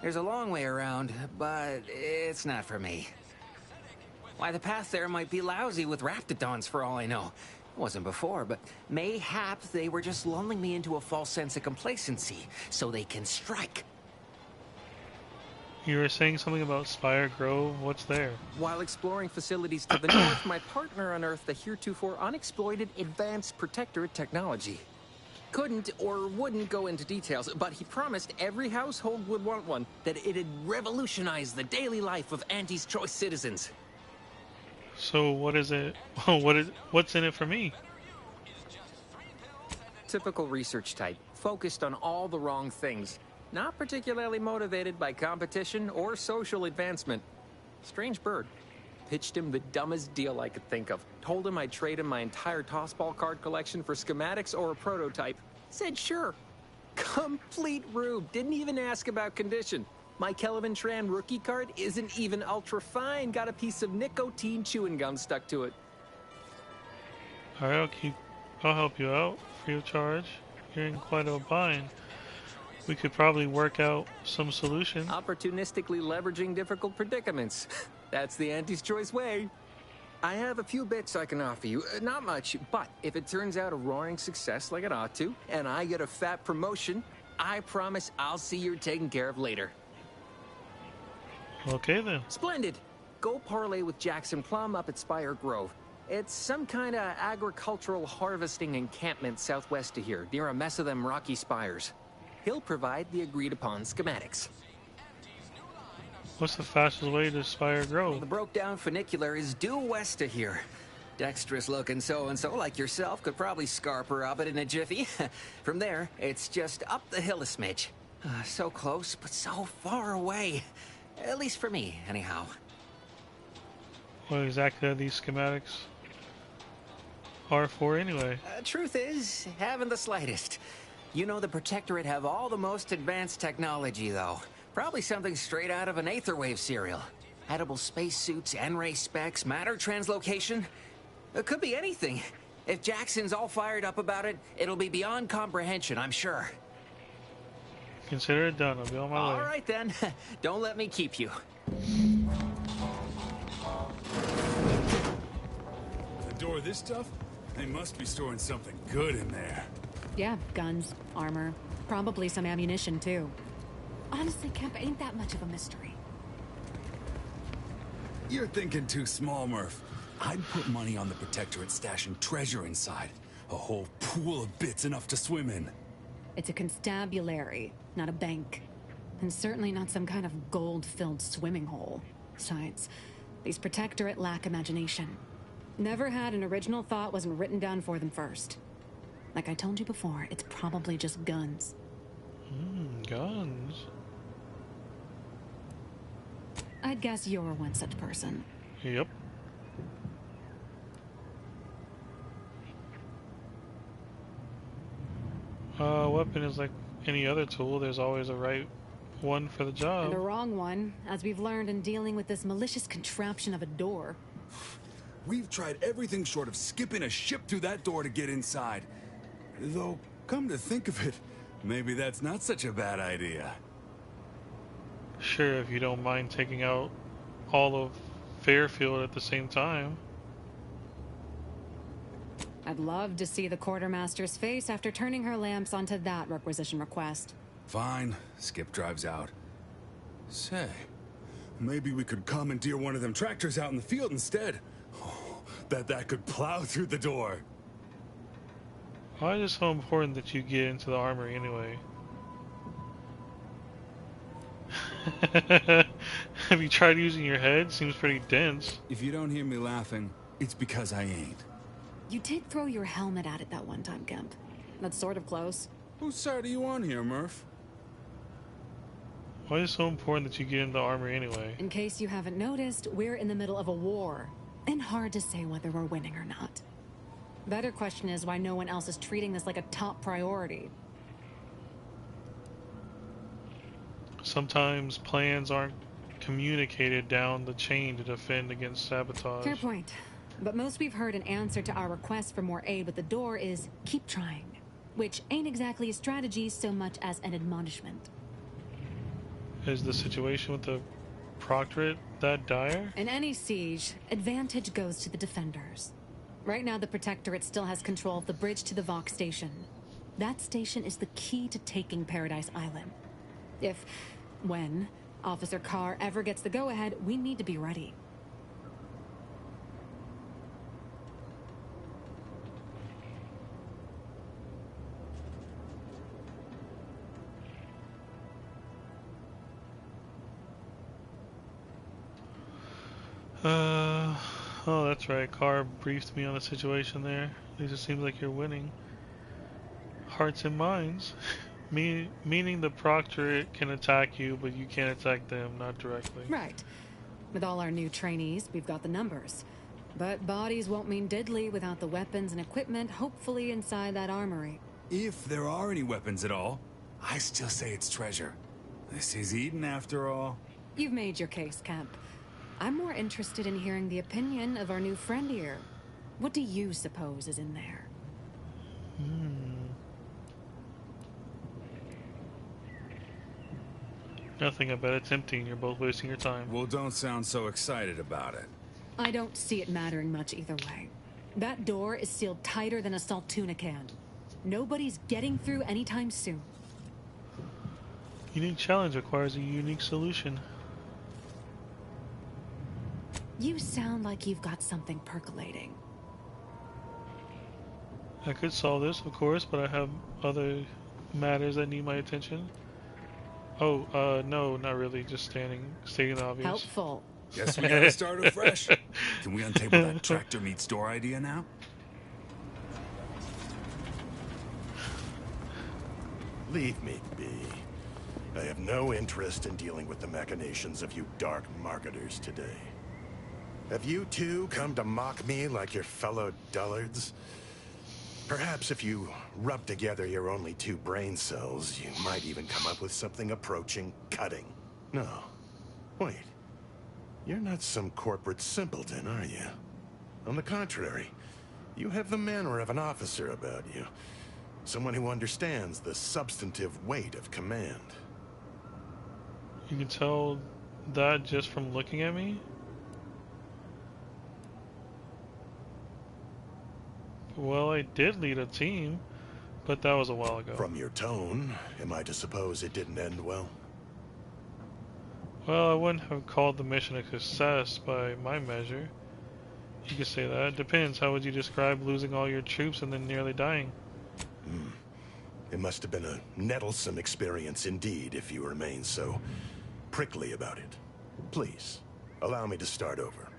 There's a long way around, but it's not for me. Why, the path there might be lousy with raptidons for all I know. It wasn't before, but mayhap they were just lulling me into a false sense of complacency so they can strike. You were saying something about Spire Grove. What's there? While exploring facilities to the north, my partner unearthed the heretofore unexploited advanced protectorate technology. Couldn't or wouldn't go into details, but he promised every household would want one, that it'd revolutionize the daily life of Anti's Choice citizens. So what is it? What's in it for me? Typical research type, focused on all the wrong things. Not particularly motivated by competition or social advancement. Strange bird. Pitched him the dumbest deal I could think of. Told him I'd trade him my entire tossball card collection for schematics or a prototype. Said sure. Complete rube. Didn't even ask about condition. My Kelvin Tran rookie card isn't even ultra fine. Got a piece of nicotine chewing gum stuck to it. Alright, I'll help you out. Free of charge. You're in quite a bind. We could probably work out some solution. Opportunistically leveraging difficult predicaments. That's the Anti's Choice way. I have a few bits I can offer you. Not much, but if it turns out a roaring success like it ought to, and I get a fat promotion, I promise I'll see you're taken care of later. Okay then. Splendid. Go parlay with Jackson Plum up at Spire Grove. It's some kind of agricultural harvesting encampment southwest of here, near a mess of them rocky spires. He'll provide the agreed-upon schematics. What's the fastest way to Spire Grove? The broke-down funicular is due west of here. Dexterous-looking so-and-so like yourself could probably scarper up it in a jiffy. From there, it's just up the hill a smidge. So close, but so far away. At least for me, anyhow. What exactly are these schematics are for anyway? Truth is, haven't the slightest. You know the Protectorate have all the most advanced technology, though. Probably something straight out of an Aetherwave serial. Edible spacesuits, N-ray specs, matter translocation. It could be anything. If Jackson's all fired up about it, it'll be beyond comprehension, I'm sure. Consider it done. I'll be on my way. All right, then. Don't let me keep you. The door of this stuff? They must be storing something good in there. Yeah, guns, armor, probably some ammunition, too. Honestly, Kemp ain't that much of a mystery. You're thinking too small, Murph. I'd put money on the Protectorate stashing treasure inside. A whole pool of bits enough to swim in. It's a constabulary, not a bank. And certainly not some kind of gold-filled swimming hole. Besides, these Protectorate lack imagination. Never had an original thought wasn't written down for them first. Like I told you before, it's probably just guns. Guns? I'd guess you're one such person. Yep. Weapon is like any other tool. There's always a right one for the job. And a wrong one, as we've learned in dealing with this malicious contraption of a door. We've tried everything short of skipping a ship through that door to get inside. Though, come to think of it, maybe that's not such a bad idea. Sure, if you don't mind taking out all of Fairfield at the same time. I'd love to see the quartermaster's face after turning her lamps onto that requisition request. Fine. Skip drives out. Say, maybe we could commandeer one of them tractors out in the field instead. Oh, that could plow through the door. Why is it so important that you get into the armory anyway? Have you tried using your head? Seems pretty dense. If you don't hear me laughing, it's because I ain't. You did throw your helmet at it that one time, Kemp. That's sort of close. Whose side are you on here, Murph? Why is it so important that you get into the armory anyway? In case you haven't noticed, we're in the middle of a war, and hard to say whether we're winning or not. Better question is why no one else is treating this like a top priority. Sometimes plans aren't communicated down the chain to defend against sabotage. Fair point. But most we've heard in answer to our request for more aid with the door is, keep trying. Which ain't exactly a strategy so much as an admonishment. Is the situation with the Proctorate that dire? In any siege, advantage goes to the defenders. Right now, the Protectorate still has control of the bridge to the Vox station. That station is the key to taking Paradise Island. When Officer Carr ever gets the go-ahead, we need to be ready. Oh, that's right. Carr briefed me on the situation there. At least it seems like you're winning. Hearts and minds. Meaning the Proctorate can attack you, but you can't attack them, not directly. Right. With all our new trainees, we've got the numbers. But bodies won't mean diddly without the weapons and equipment, hopefully inside that armory. If there are any weapons at all, I still say it's treasure. This is Eden after all. You've made your case, Kemp. I'm more interested in hearing the opinion of our new friend here. What do you suppose is in there? Nothing, I bet it's empty and you're both wasting your time. Well, don't sound so excited about it. I don't see it mattering much either way. That door is sealed tighter than a salt tuna can. Nobody's getting through anytime soon. Unique challenge requires a unique solution. You sound like you've got something percolating. I could solve this, of course, but I have other matters that need my attention. Oh, no, not really. Just stating the obvious. Helpful. Guess we gotta start afresh. Can we untable that tractor meets door idea now? Leave me be. I have no interest in dealing with the machinations of you dark marketers today. Have you two come to mock me like your fellow dullards? Perhaps if you rub together your only 2 brain cells, you might even come up with something approaching cutting. No. Wait. You're not some corporate simpleton, are you? On the contrary, you have the manner of an officer about you. Someone who understands the substantive weight of command. You can tell that just from looking at me? Well, I did lead a team, but that was a while ago. From your tone, am I to suppose it didn't end well? Well, I wouldn't have called the mission a success by my measure. You could say that. It depends. How would you describe losing all your troops and then nearly dying? It must have been a nettlesome experience indeed if you remain so prickly about it. Please, allow me to start over.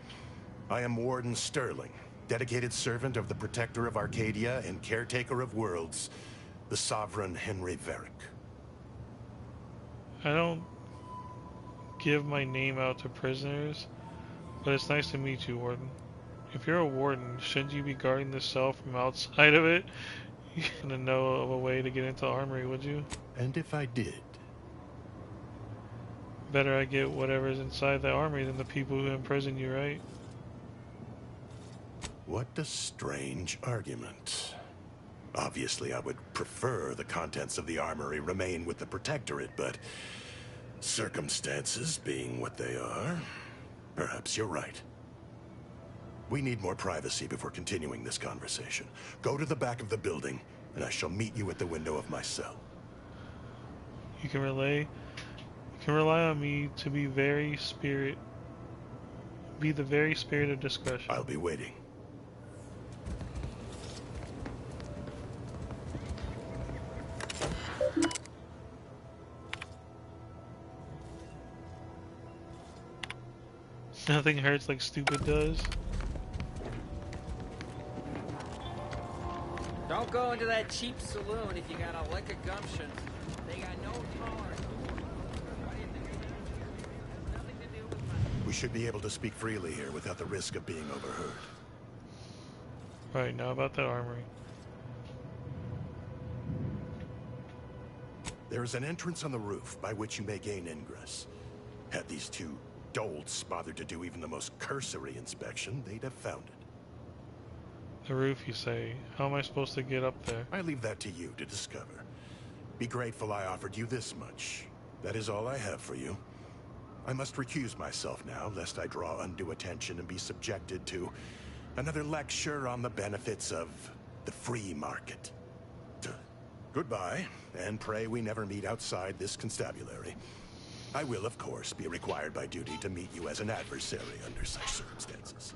I am Warden Sterling, dedicated servant of the Protector of Arcadia and caretaker of worlds, the Sovereign Henry Varric. I don't give my name out to prisoners, but it's nice to meet you, Warden. If you're a warden, shouldn't you be guarding the cell from outside of it? You wouldn't know of a way to get into the armory, would you? And if I did? Better I get whatever's inside the armory than the people who imprison you, right? What a strange argument. Obviously, I would prefer the contents of the armory remain with the Protectorate, but circumstances being what they are, perhaps you're right. We need more privacy before continuing this conversation. Go to the back of the building, and I shall meet you at the window of my cell. You can rely on me to be the very spirit of discretion. I'll be waiting. Nothing hurts like stupid does. Don't go into that cheap saloon if you got a lick of gumption. They got no tolerance. We should be able to speak freely here without the risk of being overheard. Right, now about that armory. There is an entrance on the roof by which you may gain ingress. Had these two dolts bothered to do even the most cursory inspection, they'd have found it. The roof, you say? How am I supposed to get up there? I leave that to you to discover. Be grateful I offered you this much. That is all I have for you. I must recuse myself now, lest I draw undue attention and be subjected to another lecture on the benefits of the free market. Goodbye, and pray we never meet outside this constabulary. I will, of course, be required by duty to meet you as an adversary under such circumstances.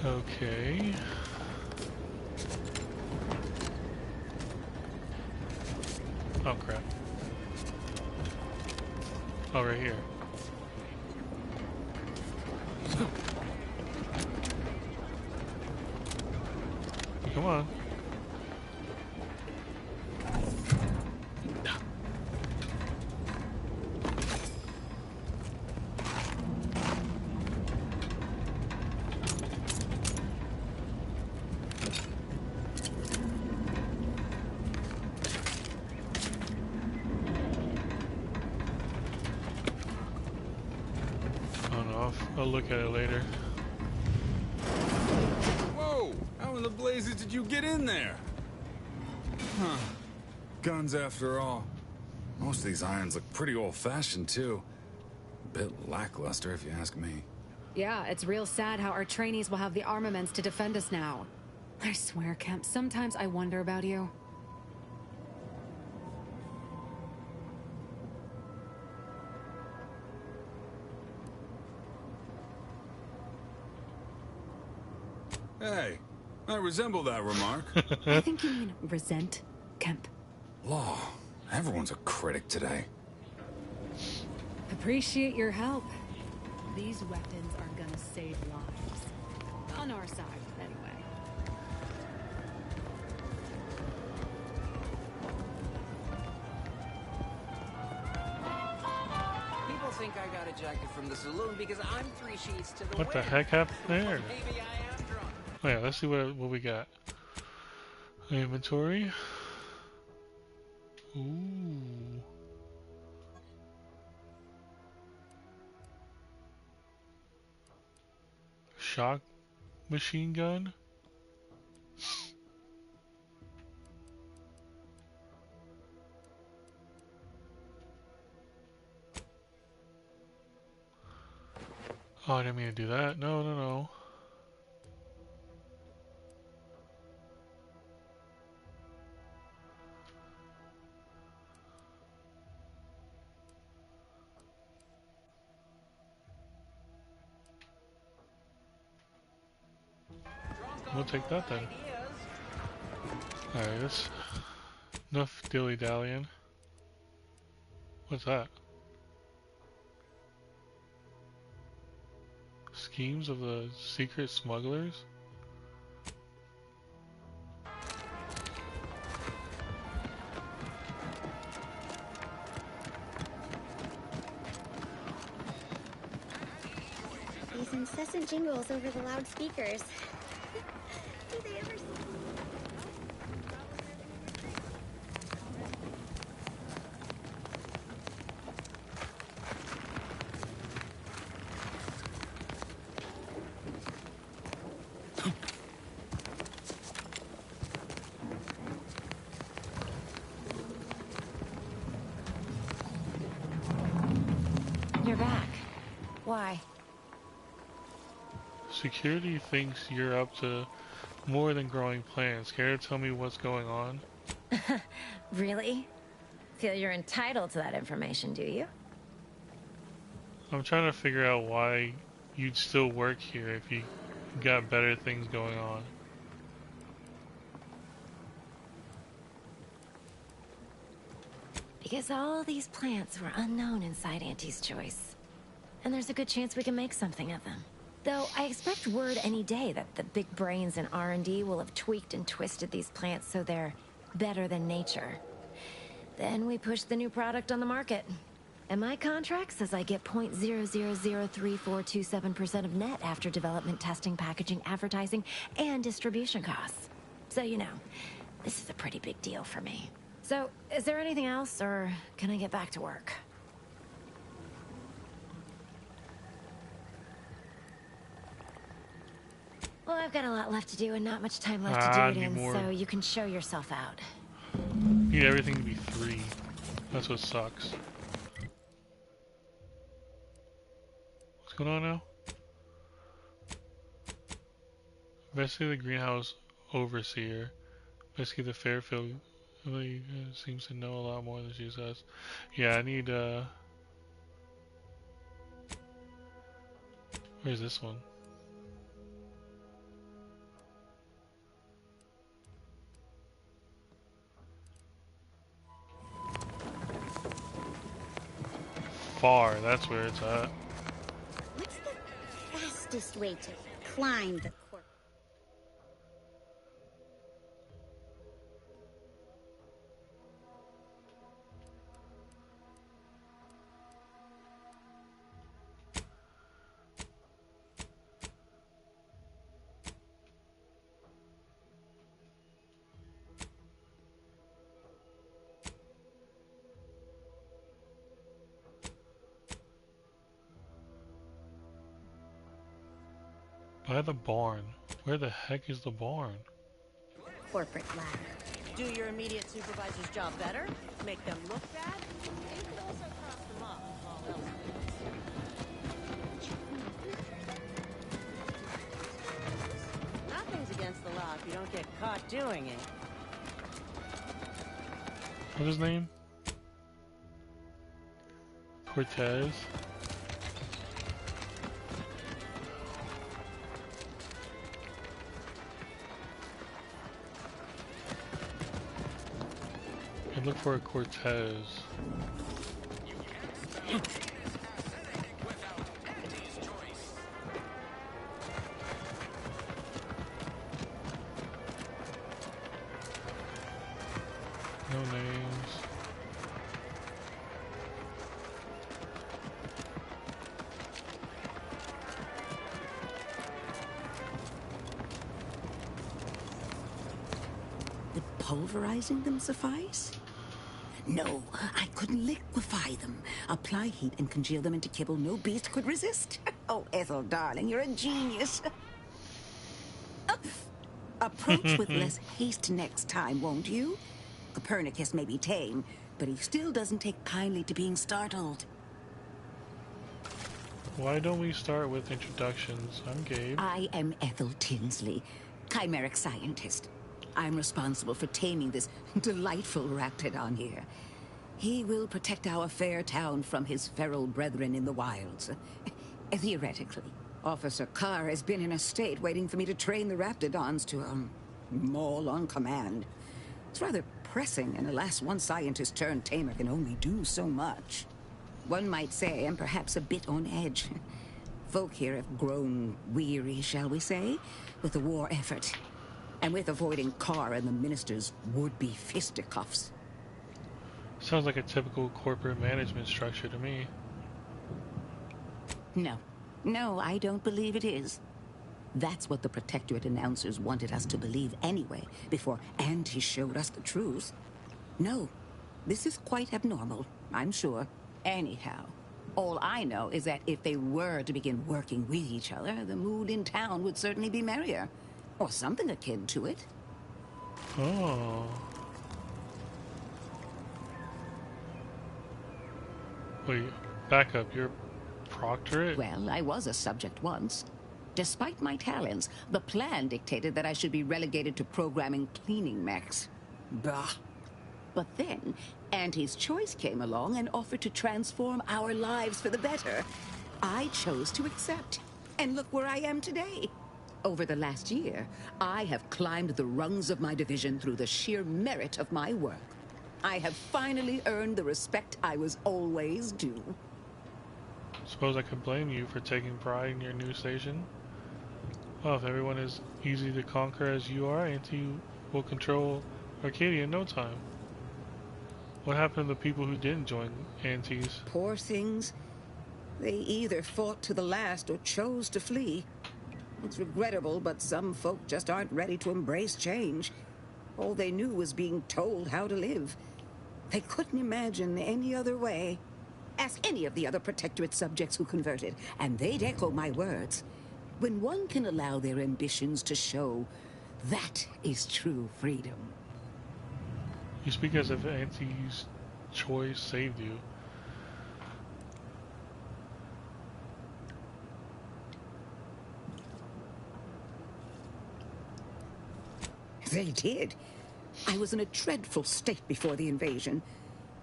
Okay. Oh, crap. Oh, right here. Come on. I'll look at it later. Whoa! How in the blazes did you get in there? Huh. Guns after all. Most of these irons look pretty old-fashioned, too. A bit lackluster, if you ask me. Yeah, it's real sad how our trainees will have the armaments to defend us now. I swear, Kemp, sometimes I wonder about you. Hey, I resemble that remark. I think you mean resent, Kemp. Law, everyone's a critic today. Appreciate your help. These weapons are gonna save lives. On our side, anyway. People think I got ejected from the saloon because I'm 3 sheets to the What the wind. heck happened there? Maybe I am drunk. Oh yeah, let's see what we got. Inventory. Ooh. Shock machine gun. Oh, I didn't mean to do that. No, no, no. We'll take that then. Alright, that's enough dilly-dallying. What's that? Schemes of the secret smugglers? These incessant jingles over the loudspeakers. Do they ever You're back. Why? Security thinks you're up to more than growing plants. Care to tell me what's going on? Really? Feel you're entitled to that information, do you? I'm trying to figure out why you'd still work here if you got better things going on. Because all these plants were unknown inside Auntie's Choice. And there's a good chance we can make something of them. Though I expect word any day that the big brains in R&D will have tweaked and twisted these plants so they're better than nature. Then we push the new product on the market. And my contract says I get 0.003427% of net after development, testing, packaging, advertising, and distribution costs. So, you know, this is a pretty big deal for me. So, is there anything else, or can I get back to work? Well, I've got a lot left to do and not much time left to do it in, so you can show yourself out. Need everything to be 3. That's what sucks. What's going on now? Basically the greenhouse overseer. Basically the Fairfield seems to know a lot more than she says. Yeah, I need where's this one? Far, that's where it's at. What's the fastest way to climb the cork? By the barn. Where the heck is the barn? Corporate ladder. Do your immediate supervisor's job better? Make them look bad? You could also cross them off if all else fails. Nothing's against the law if you don't get caught doing it. What's his name? Cortez. Look for a Cortez. No names. Would pulverizing them suffice? No, I couldn't liquefy them. Apply heat and congeal them into kibble no beast could resist. Oh, Ethel, darling, you're a genius. Approach with less haste next time, won't you? Copernicus may be tame, but he still doesn't take kindly to being startled. Why don't we start with introductions? I'm Gabe. I am Ethel Tinsley, chimeric scientist. I'm responsible for taming this delightful raptidon here. He will protect our fair town from his feral brethren in the wilds. Theoretically, Officer Carr has been in a state waiting for me to train the raptidons to, maul on command. It's rather pressing, and alas, one scientist turned tamer can only do so much. One might say I'm perhaps a bit on edge. Folk here have grown weary, shall we say, with the war effort. And with avoiding Carr and the minister's would-be fisticuffs. Sounds like a typical corporate management structure to me. No, I don't believe it is. That's what the Protectorate announcers wanted us to believe anyway, before Auntie showed us the truth. No, this is quite abnormal, I'm sure. Anyhow, all I know is that if they were to begin working with each other, the mood in town would certainly be merrier. Or something akin to it. Oh. Wait, back up. You're Proctorate? Well, I was a subject once. Despite my talents, the plan dictated that I should be relegated to programming cleaning mechs. Bah. But then, Auntie's Choice came along and offered to transform our lives for the better. I chose to accept. And look where I am today. Over the last year, I have climbed the rungs of my division through the sheer merit of my work. I have finally earned the respect I was always due. Suppose I could blame you for taking pride in your new station? Well, if everyone is easy to conquer as you are, Auntie will control Arcadia in no time. What happened to the people who didn't join Auntie's? Poor things. They either fought to the last or chose to flee. It's regrettable, but some folk just aren't ready to embrace change. All they knew was being told how to live. They couldn't imagine any other way. Ask any of the other Protectorate subjects who converted, and they'd echo my words. When one can allow their ambitions to show, that is true freedom. You speak as if Auntie's Choice saved you. They did. I was in a dreadful state before the invasion.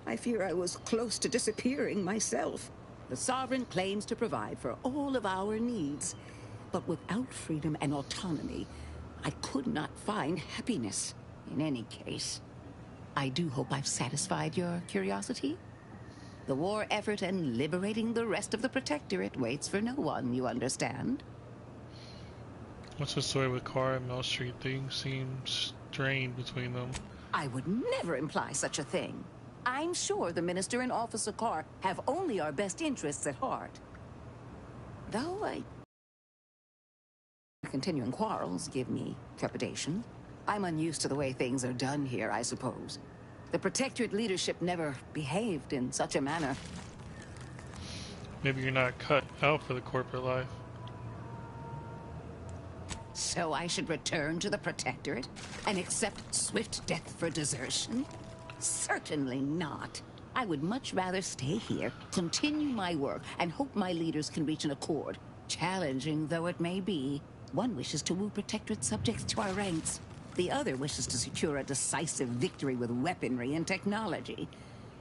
I fear I was close to disappearing myself. The Sovereign claims to provide for all of our needs. But without freedom and autonomy, I could not find happiness. In any case, I do hope I've satisfied your curiosity. The war effort and liberating the rest of the Protectorate waits for no one, you understand? What's the story with Kara and Mel Street? Things seem strained between them. I would never imply such a thing. I'm sure the Minister and Officer Carr have only our best interests at heart. Though continuing quarrels give me trepidation. I'm unused to the way things are done here, I suppose. The Protectorate leadership never behaved in such a manner. Maybe you're not cut out for the corporate life. So I should return to the Protectorate and accept swift death for desertion? Certainly not. I would much rather stay here, continue my work, and hope my leaders can reach an accord. Challenging though it may be, one wishes to woo Protectorate subjects to our ranks. The other wishes to secure a decisive victory with weaponry and technology.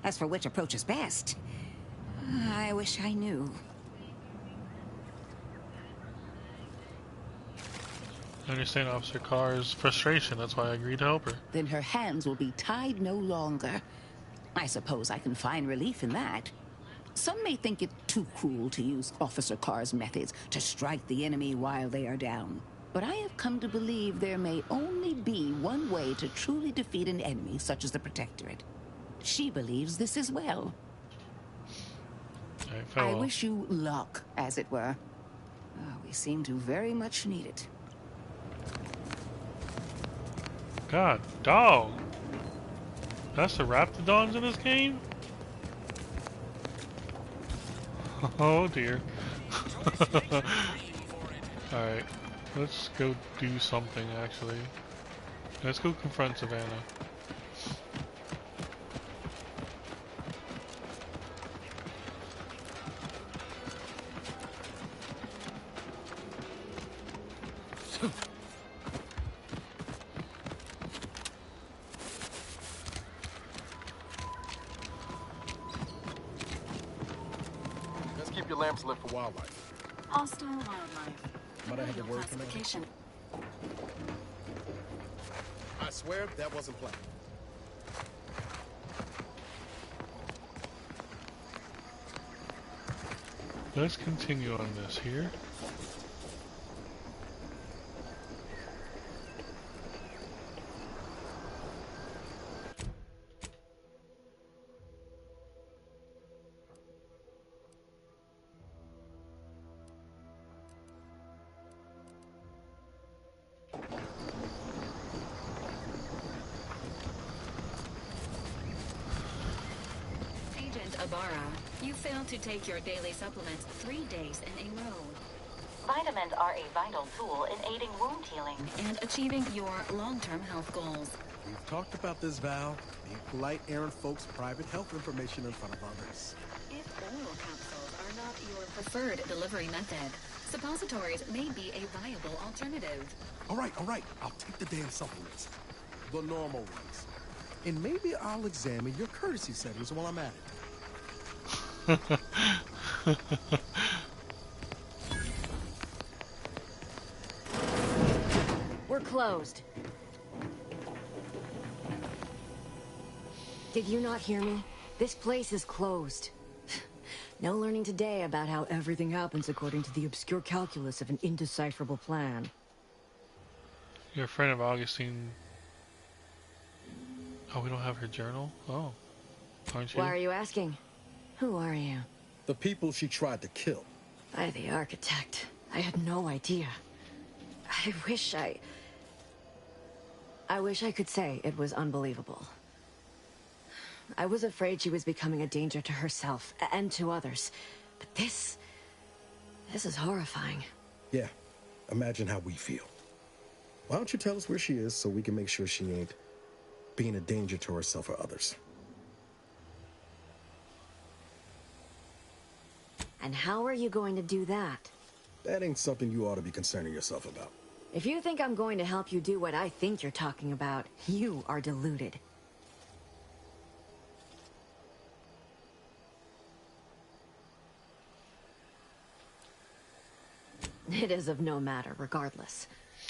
As for which approach is best, I wish I knew. I understand Officer Carr's frustration. That's why I agreed to help her. Then her hands will be tied no longer. I suppose I can find relief in that. Some may think it too cruel to use Officer Carr's methods to strike the enemy while they are down. But I have come to believe there may only be one way to truly defeat an enemy such as the Protectorate. She believes this as well. I wish you luck, as it were. We seem to very much need it. God, dog. That's the Raptidons in this game? Oh dear. Alright, let's go do something actually. Let's go confront Savannah. Lamps lit for wildlife. Hostile wildlife. Might I have a word classification? I swear that wasn't planned. Let's continue on this here. You failed to take your daily supplements 3 days in a row. Vitamins are a vital tool in aiding wound healing and achieving your long-term health goals. We've talked about this, Val. Being polite, airing folks' private health information in front of others. If oral capsules are not your preferred delivery method, Suppositories may be a viable alternative. All right. I'll take the damn supplements. The normal ones. And maybe I'll examine your courtesy settings while I'm at it. We're closed. Did you not hear me? This place is closed. No learning today about how everything happens according to the obscure calculus of an indecipherable plan. You're a friend of Augustine. Oh, we don't have her journal? Oh. Aren't you? Why are you asking? Who are you? The people she tried to kill. I, the architect. I had no idea. I wish I could say it was unbelievable. I was afraid she was becoming a danger to herself and to others. But this is horrifying. Yeah, imagine how we feel. Why don't you tell us where she is so we can make sure she ain't being a danger to herself or others? And how are you going to do that? That ain't something you ought to be concerning yourself about. If you think I'm going to help you do what I think you're talking about, you are deluded. It is of no matter, regardless.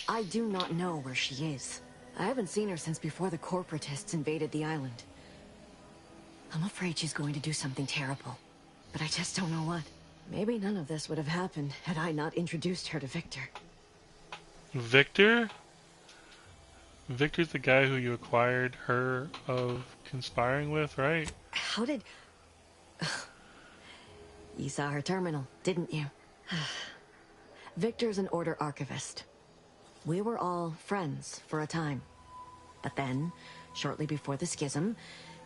I do not know where she is. I haven't seen her since before the corporatists invaded the island. I'm afraid she's going to do something terrible, but I just don't know what. Maybe none of this would have happened had I not introduced her to Victor. Victor? Victor's the guy who you acquired her of conspiring with, right? How did... You saw her terminal, didn't you? Victor's an Order archivist. We were all friends for a time. But then, shortly before the schism,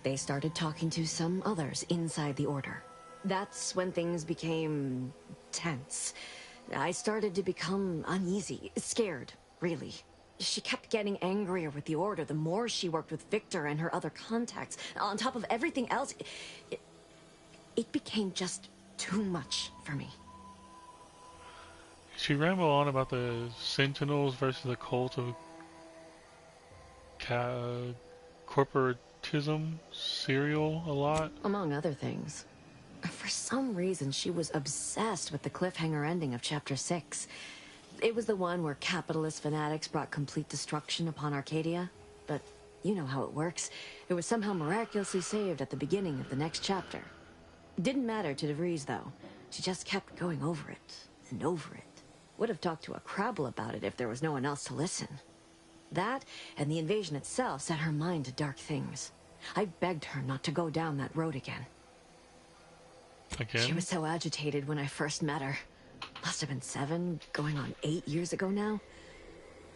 they started talking to some others inside the Order. That's when things became tense. I started to become uneasy, scared, really. She kept getting angrier with the Order the more she worked with Victor and her other contacts. On top of everything else, it became just too much for me. She rambled on about the Sentinels versus the cult of corporatism serial a lot. Among other things. For some reason, she was obsessed with the cliffhanger ending of Chapter 6. It was the one where capitalist fanatics brought complete destruction upon Arcadia. But you know how it works. It was somehow miraculously saved at the beginning of the next chapter. It didn't matter to DeVries, though. She just kept going over it and over it. Would have talked to a Crabble about it if there was no one else to listen. That, and the invasion itself, set her mind to dark things. I begged her not to go down that road again. She was so agitated when I first met her. Must have been 7, going on 8 years ago now.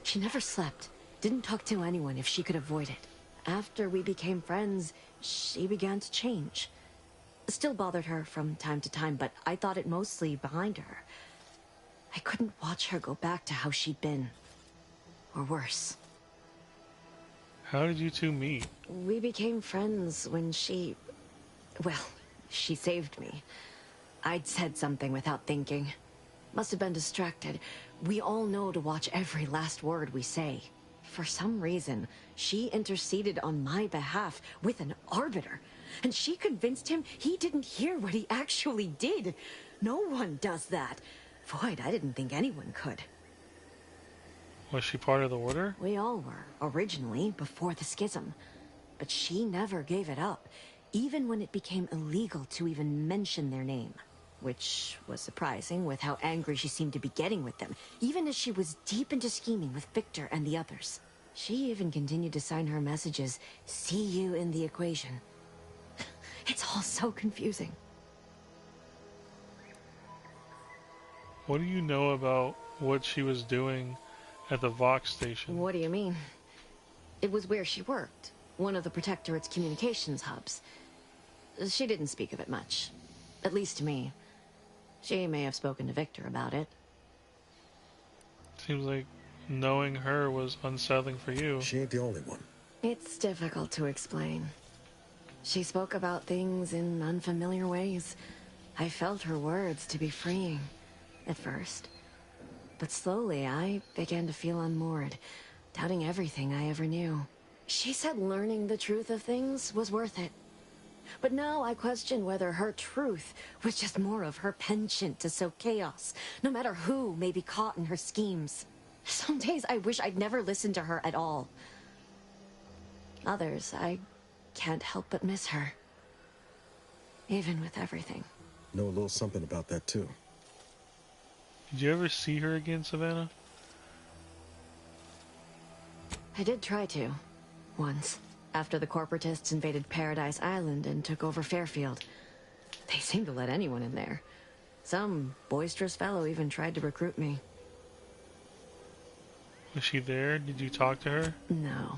She never slept, didn't talk to anyone if she could avoid it. After we became friends, she began to change. Still bothered her from time to time, but I thought it mostly behind her. I couldn't watch her go back to how she'd been. Or worse. How did you two meet? We became friends when she... Well, she saved me. I'd said something without thinking. Must have been distracted. We all know to watch every last word we say. For some reason, she interceded on my behalf with an arbiter. And she convinced him he didn't hear what he actually did. No one does that. Void, I didn't think anyone could. Was she part of the Order? We all were, originally, before the schism. But she never gave it up, even when it became illegal to even mention their name. Which was surprising with how angry she seemed to be getting with them, even as she was deep into scheming with Victor and the others. She even continued to sign her messages, "See you in the equation." It's all so confusing. What do you know about what she was doing at the Vox station? What do you mean? It was where she worked, one of the Protectorate's communications hubs. She didn't speak of it much, at least to me. She may have spoken to Victor about it. Seems like knowing her was unsettling for you. She ain't the only one. It's difficult to explain. She spoke about things in unfamiliar ways. I felt her words to be freeing, at first. But slowly, I began to feel unmoored, doubting everything I ever knew. She said learning the truth of things was worth it. But now I question whether her truth was just more of her penchant to sow chaos, no matter who may be caught in her schemes. Some days I wish I'd never listened to her at all. Others, I can't help but miss her. Even with everything. Know a little something about that, too. Did you ever see her again, Savannah? I did try to. Once. After the corporatists invaded Paradise Island and took over Fairfield. They seemed to let anyone in there. Some boisterous fellow even tried to recruit me. Was she there? Did you talk to her? No.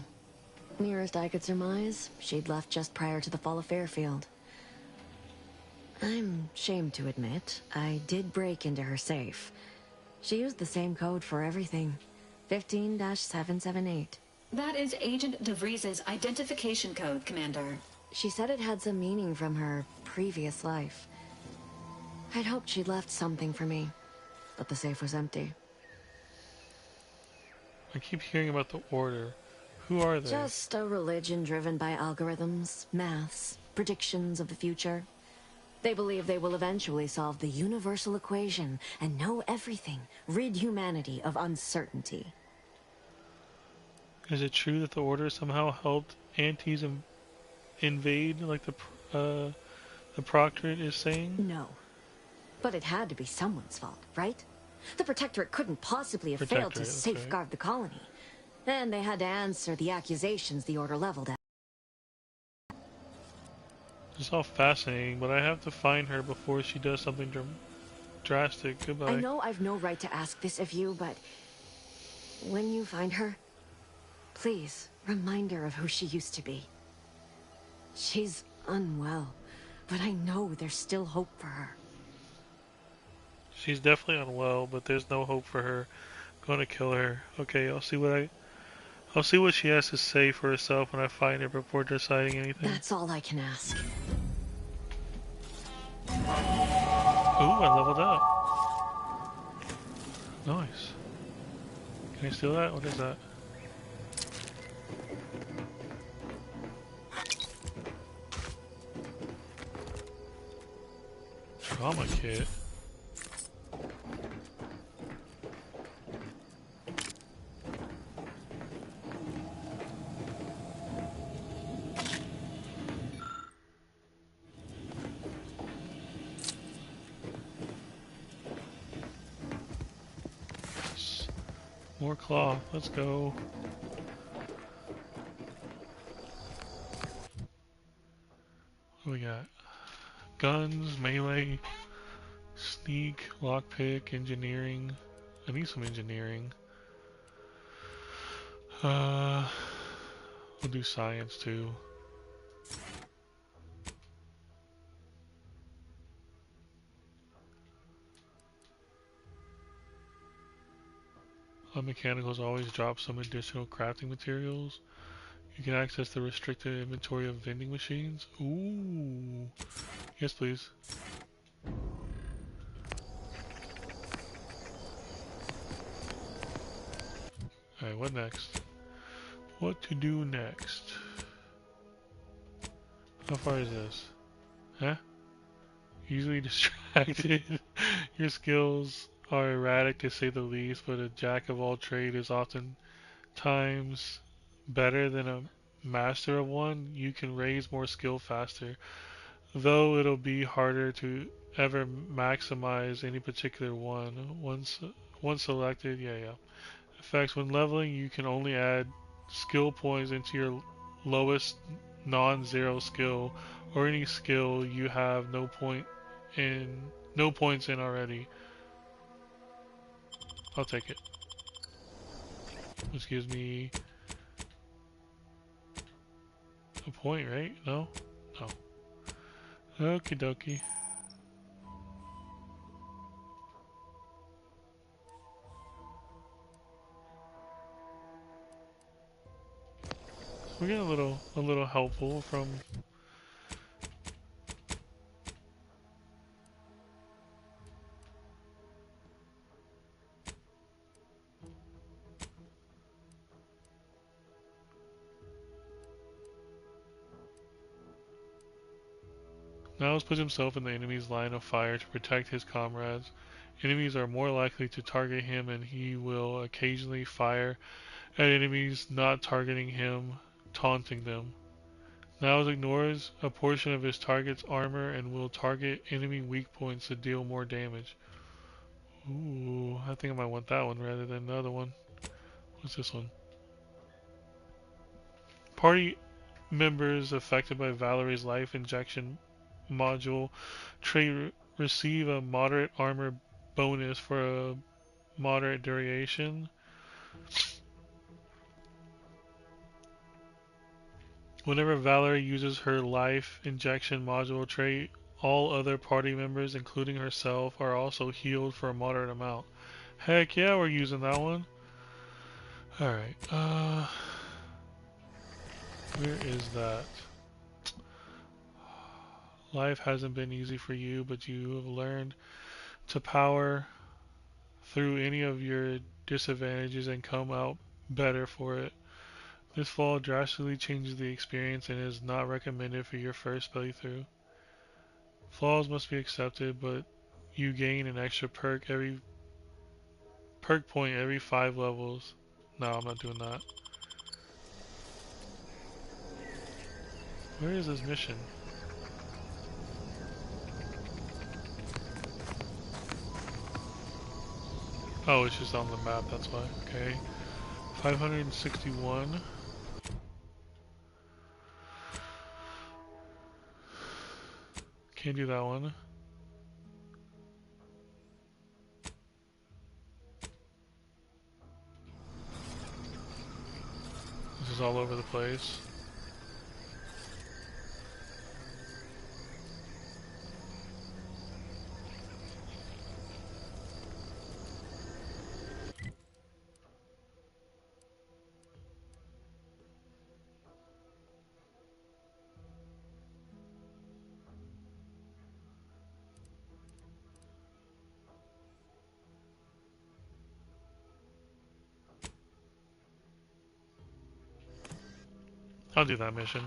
Nearest I could surmise, she'd left just prior to the fall of Fairfield. I'm ashamed to admit, I did break into her safe. She used the same code for everything. 15-778. That is Agent DeVries's identification code, Commander. She said it had some meaning from her previous life. I'd hoped she'd left something for me, but the safe was empty. I keep hearing about the Order. Who are they? Just a religion driven by algorithms, maths, predictions of the future. They believe they will eventually solve the universal equation and know everything, rid humanity of uncertainty. Is it true that the Order somehow helped Antes invade, like the Proctorate is saying? No. But it had to be someone's fault, right? The Protectorate couldn't possibly have failed to safeguard the colony. And they had to answer the accusations the Order leveled at. It's all fascinating, but I have to find her before she does something drastic. Goodbye. I know I've no right to ask this of you, but when you find her, please remind her of who she used to be. She's unwell, but I know there's still hope for her. She's definitely unwell, but there's no hope for her. I'm gonna kill her. Okay, I'll see what she has to say for herself when I find her before deciding anything. That's all I can ask. Ooh, I leveled up. Nice. Can I steal that? What is that? Trauma kit. More cloth. Let's go. What do we got? Guns, melee, sneak, lockpick, engineering. I need some engineering. We'll do science too. Mechanicals always drop some additional crafting materials. You can access the restricted inventory of vending machines. Ooh. Yes, please. Alright, what next? What to do next? How far is this? Huh? Easily distracted. Your skills are erratic to say the least, but a jack of all trade is often times better than a master of one. You can raise more skill faster, though it'll be harder to ever maximize any particular one. Once selected, Effects: when leveling, you can only add skill points into your lowest non-zero skill or any skill you have no points in already. I'll take it. Which gives me a point, right? No? No. Okie dokie. We get a little helpful from Niles puts himself in the enemy's line of fire to protect his comrades. Enemies are more likely to target him, and he will occasionally fire at enemies not targeting him, taunting them. Niles ignores a portion of his target's armor and will target enemy weak points to deal more damage. Ooh, I think I might want that one rather than the other one. What's this one? Party members affected by Valerie's life injection module trait receive a moderate armor bonus for a moderate duration. Whenever Valerie uses her life injection module trait, all other party members, including herself, are also healed for a moderate amount. Heck yeah, we're using that one. Alright, where is that? Life hasn't been easy for you, but you have learned to power through any of your disadvantages and come out better for it. This fall drastically changes the experience and is not recommended for your first playthrough. Flaws must be accepted, but you gain an extra perk point every 5 levels. No, I'm not doing that. Where is this mission? Oh, it's just on the map, that's why. Okay. 561. Can't do that one. This is all over the place. I'll do that mission.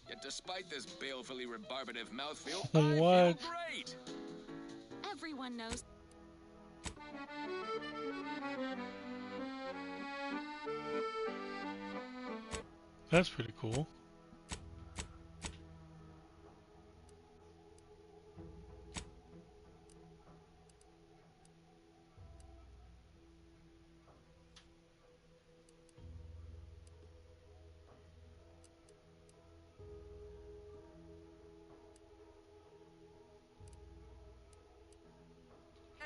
Yet despite this balefully rebarbative mouthfeel, What? I feel great! Everyone knows. That's pretty cool.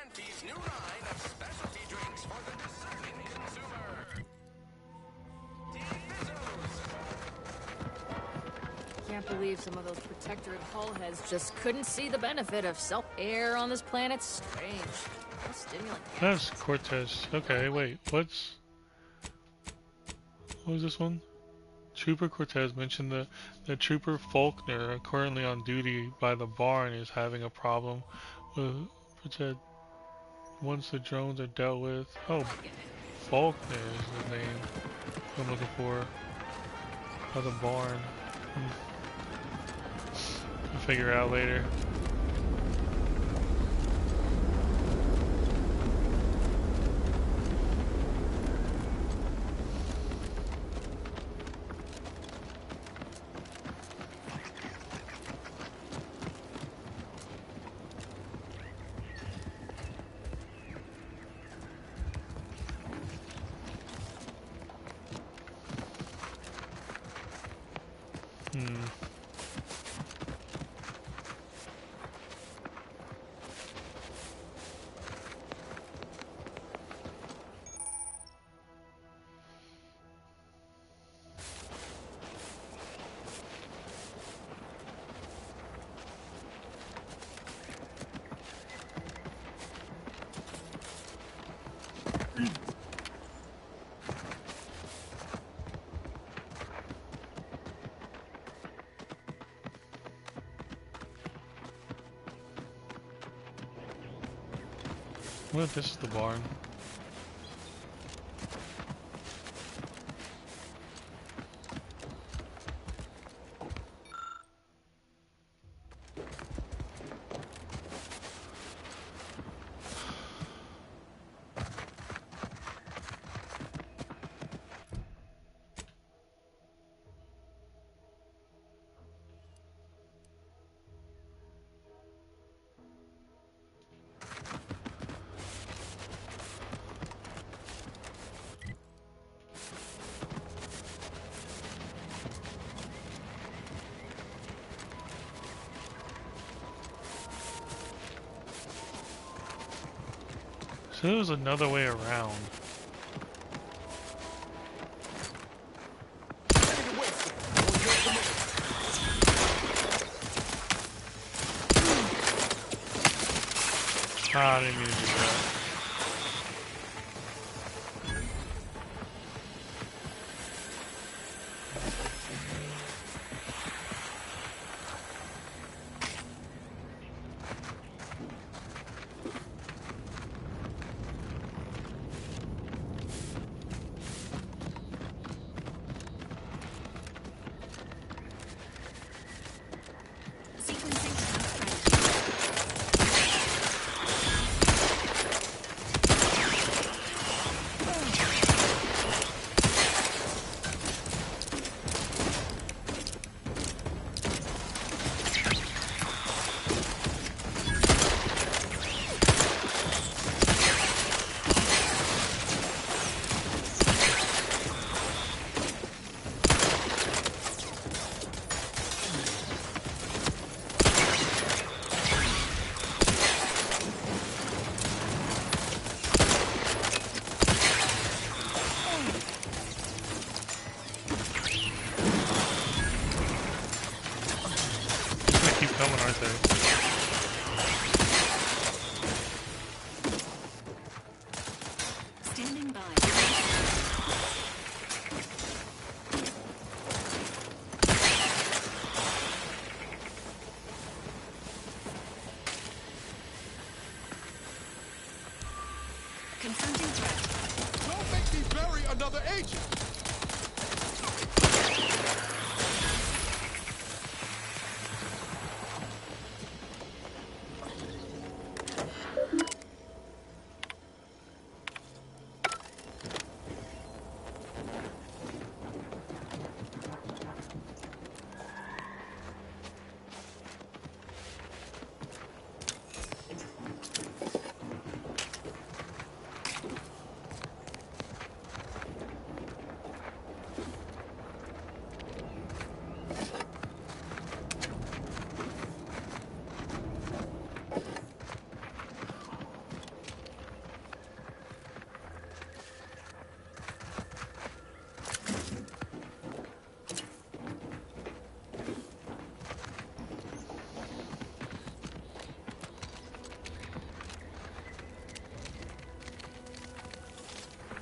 Auntie's new line of specialty drinks for the discerning consumer. Can't believe some of those Protectorate hull heads just couldn't see the benefit of self-air on this planet. Strange. How stimulant. That's Cortez. Okay, wait, what was this one? Trooper Cortez mentioned that Trooper Faulkner, currently on duty by the barn, is having a problem with Protect. Once the drones are dealt with. Oh, Faulkner is the name I'm looking for. By the barn. We'll figure it out later. Well, this is the barn. So there was another way around. Ah, I didn't mean to do that. Confronting threat. Don't make me bury another agent!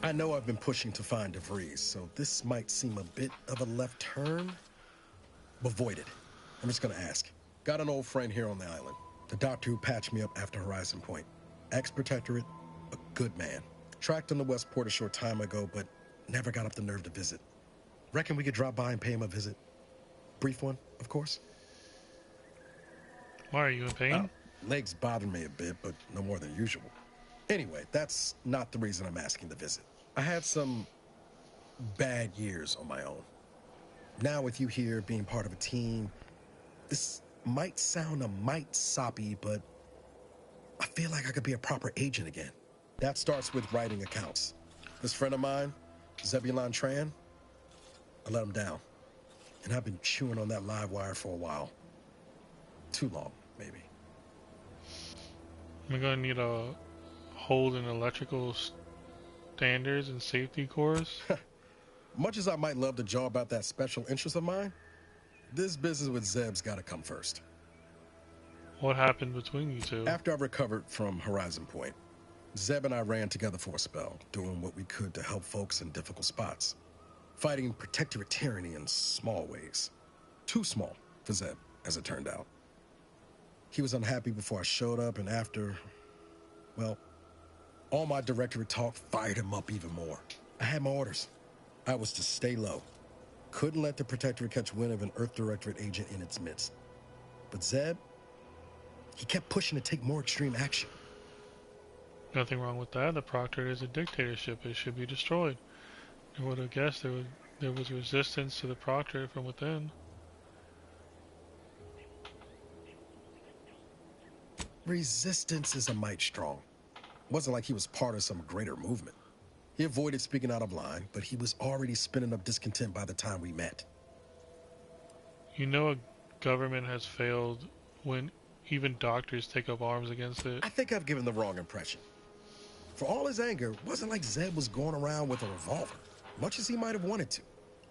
I know I've been pushing to find DeVries, so this might seem a bit of a left turn, but void it. I'm just gonna ask. Got an old friend here on the island. The doctor who patched me up after Horizon Point. Ex-Protectorate, a good man. Tracked him to Westport a short time ago, but never got up the nerve to visit. Reckon we could drop by and pay him a visit? Brief one, of course. Why, are you in pain? Legs bother me a bit, but no more than usual. Anyway, that's not the reason I'm asking to visit. I had some bad years on my own. Now with you here being part of a team, this might sound a mite soppy, but I feel like I could be a proper agent again. That starts with writing accounts. This friend of mine, Zebulon Tran, I let him down. And I've been chewing on that live wire for a while. Too long, maybe. I'm gonna need a hold in electrical standards and safety course. Much as I might love to jaw about that special interest of mine, this business with Zeb's gotta come first. What happened between you two? After I recovered from Horizon Point, Zeb and I ran together for a spell, doing what we could to help folks in difficult spots. Fighting Protectorate tyranny in small ways. Too small for Zeb, as it turned out. He was unhappy before I showed up, and after, well, All my directorate talk fired him up even more. I had my orders. I was to stay low. Couldn't let the Protectorate catch wind of an Earth Directorate agent in its midst. But Zeb, he kept pushing to take more extreme action. Nothing wrong with that. The Proctorate is a dictatorship. It should be destroyed. I would have guessed there was resistance to the Proctorate from within. Resistance is a mite strong. It wasn't like he was part of some greater movement. He avoided speaking out of line, but he was already spinning up discontent by the time we met. You know a government has failed when even doctors take up arms against it. I think I've given the wrong impression. For all his anger, it wasn't like Zeb was going around with a revolver, much as he might have wanted to.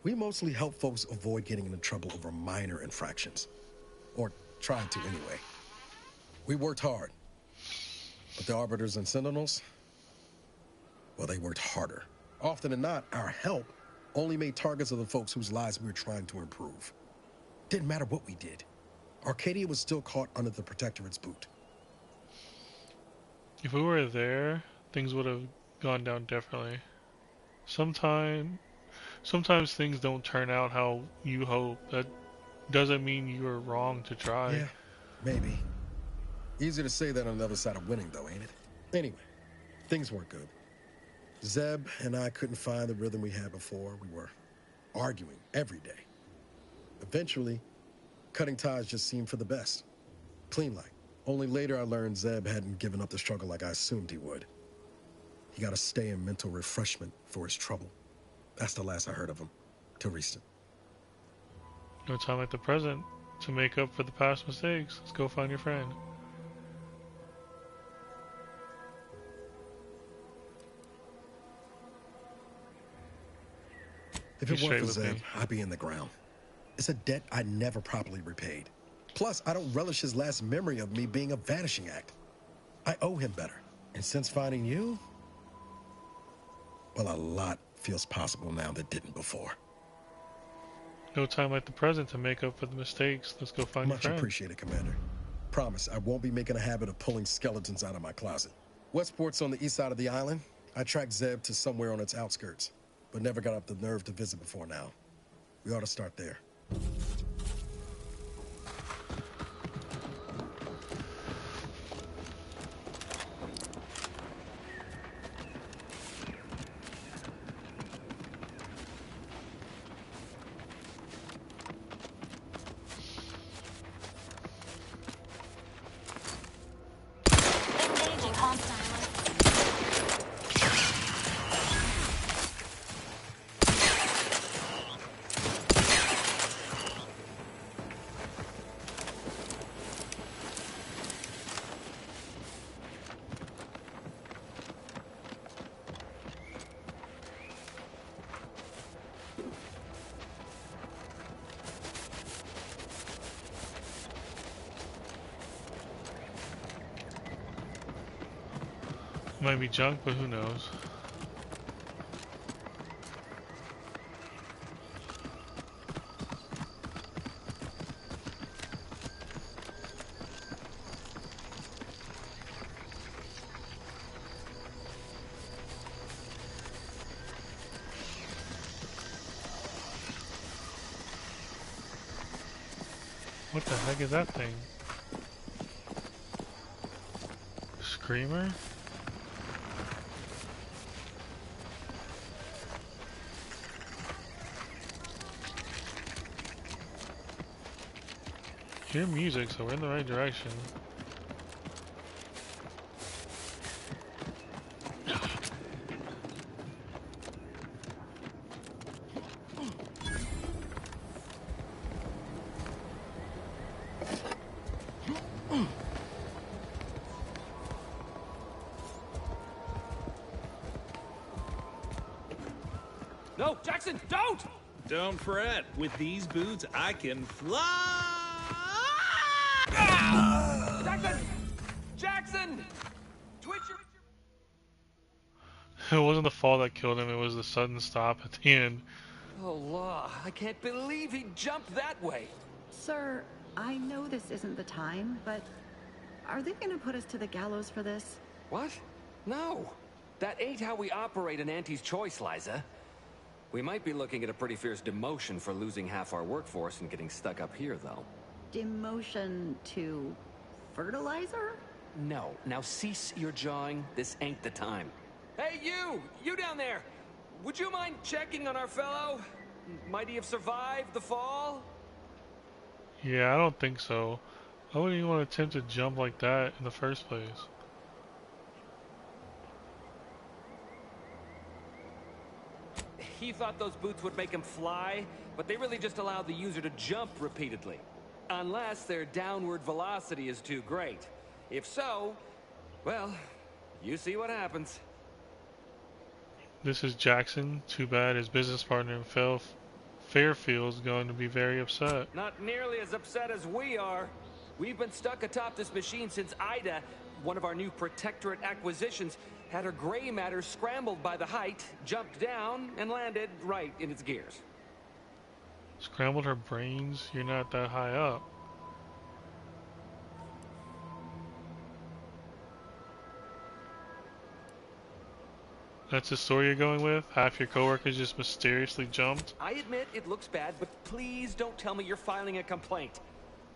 We mostly help folks avoid getting into trouble over minor infractions. Or tried to anyway. We worked hard. But the Arbiters and Sentinels, well, they worked harder. Often than not, our help only made targets of the folks whose lives we were trying to improve. Didn't matter what we did. Arcadia was still caught under the Protectorate's boot. If we were there, things would have gone down differently. Sometimes things don't turn out how you hope. That doesn't mean you were wrong to try. Yeah, maybe. Easier to say that on the other side of winning, though, ain't it? Anyway, things weren't good. Zeb and I couldn't find the rhythm we had before. We were arguing every day. Eventually, cutting ties just seemed for the best. Clean like. Only later I learned Zeb hadn't given up the struggle like I assumed he would. He got to stay in mental refreshment for his trouble. That's the last I heard of him, till recent. No time like the present to make up for the past mistakes. Let's go find your friend. If it weren't for Zeb, I'd be in the ground. It's a debt I never properly repaid. Plus, I don't relish his last memory of me being a vanishing act. I owe him better. And since finding you, well, a lot feels possible now that didn't before. No time like the present to make up for the mistakes. Let's go find your friend. Much appreciated, Commander. Promise, I won't be making a habit of pulling skeletons out of my closet. Westport's on the east side of the island. I tracked Zeb to somewhere on its outskirts, but never got up the nerve to visit before now. We ought to start there. Might be junk, but who knows? What the heck is that thing? Screamer? Hear music, so we're in the right direction. No, Jackson, don't! Don't fret. With these boots, I can fly! Jackson! Jackson! Twitch your... It wasn't the fall that killed him, it was the sudden stop at the end. Oh, law. I can't believe he jumped that way. Sir, I know this isn't the time, but are they gonna put us to the gallows for this? What? No. That ain't how we operate in Auntie's Choice, Liza. We might be looking at a pretty fierce demotion for losing half our workforce and getting stuck up here, though. Demotion to fertilizer? No. Now cease your jawing. This ain't the time. Hey, you! You down there! Would you mind checking on our fellow? Might he have survived the fall? Yeah, I don't think so. I wouldn't even want to attempt to jump like that in the first place. He thought those boots would make him fly, but they really just allow the user to jump repeatedly. Unless their downward velocity is too great. If so, well, you see what happens. This is Jackson. Too bad his business partner in Fairfield's going to be very upset. Not nearly as upset as we are. We've been stuck atop this machine since Ida, one of our new Protectorate acquisitions, had her gray matter scrambled by the height, jumped down, and landed right in its gears. Scrambled her brains? You're not that high up. That's the story you're going with? Half your coworkers just mysteriously jumped? I admit it looks bad, but please don't tell me you're filing a complaint.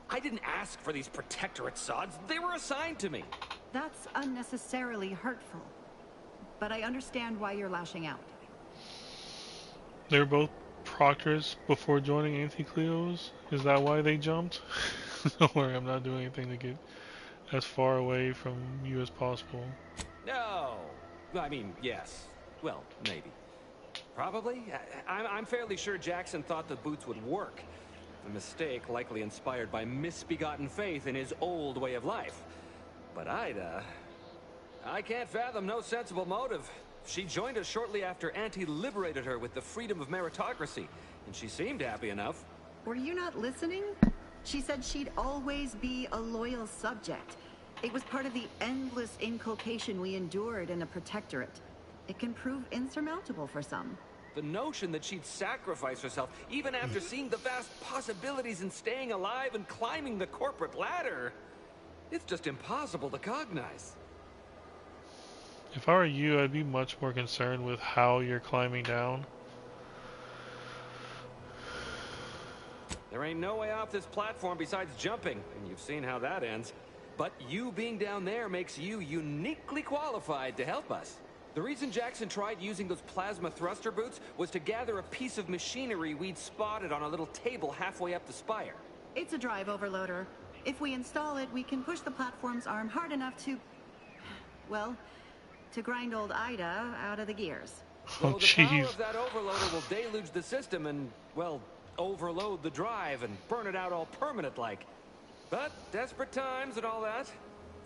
I didn't ask for these Protectorate sods. They were assigned to me. That's unnecessarily hurtful. But I understand why you're lashing out. They were both proctors before joining Anti-Cleos? Is that why they jumped? Don't worry, I'm not doing anything to get as far away from you as possible. No. I mean, yes. Well, maybe. Probably. I'm fairly sure Jackson thought the boots would work. A mistake likely inspired by misbegotten faith in his old way of life. But Ida... I can't fathom no sensible motive. She joined us shortly after Auntie liberated her with the freedom of meritocracy, and she seemed happy enough. Were you not listening? She said she'd always be a loyal subject. It was part of the endless inculcation we endured in the Protectorate. It can prove insurmountable for some. The notion that she'd sacrifice herself, even after seeing the vast possibilities in staying alive and climbing the corporate ladder, it's just impossible to cognize. If I were you, I'd be much more concerned with how you're climbing down. There ain't no way off this platform besides jumping, and you've seen how that ends. But you being down there makes you uniquely qualified to help us. The reason Jackson tried using those plasma thruster boots was to gather a piece of machinery we'd spotted on a little table halfway up the spire. It's a drive overloader. If we install it, we can push the platform's arm hard enough to... well... to grind old Ida out of the gears. So the power of that overloader will deluge the system and, well, overload the drive and burn it out all permanent-like. But desperate times and all that.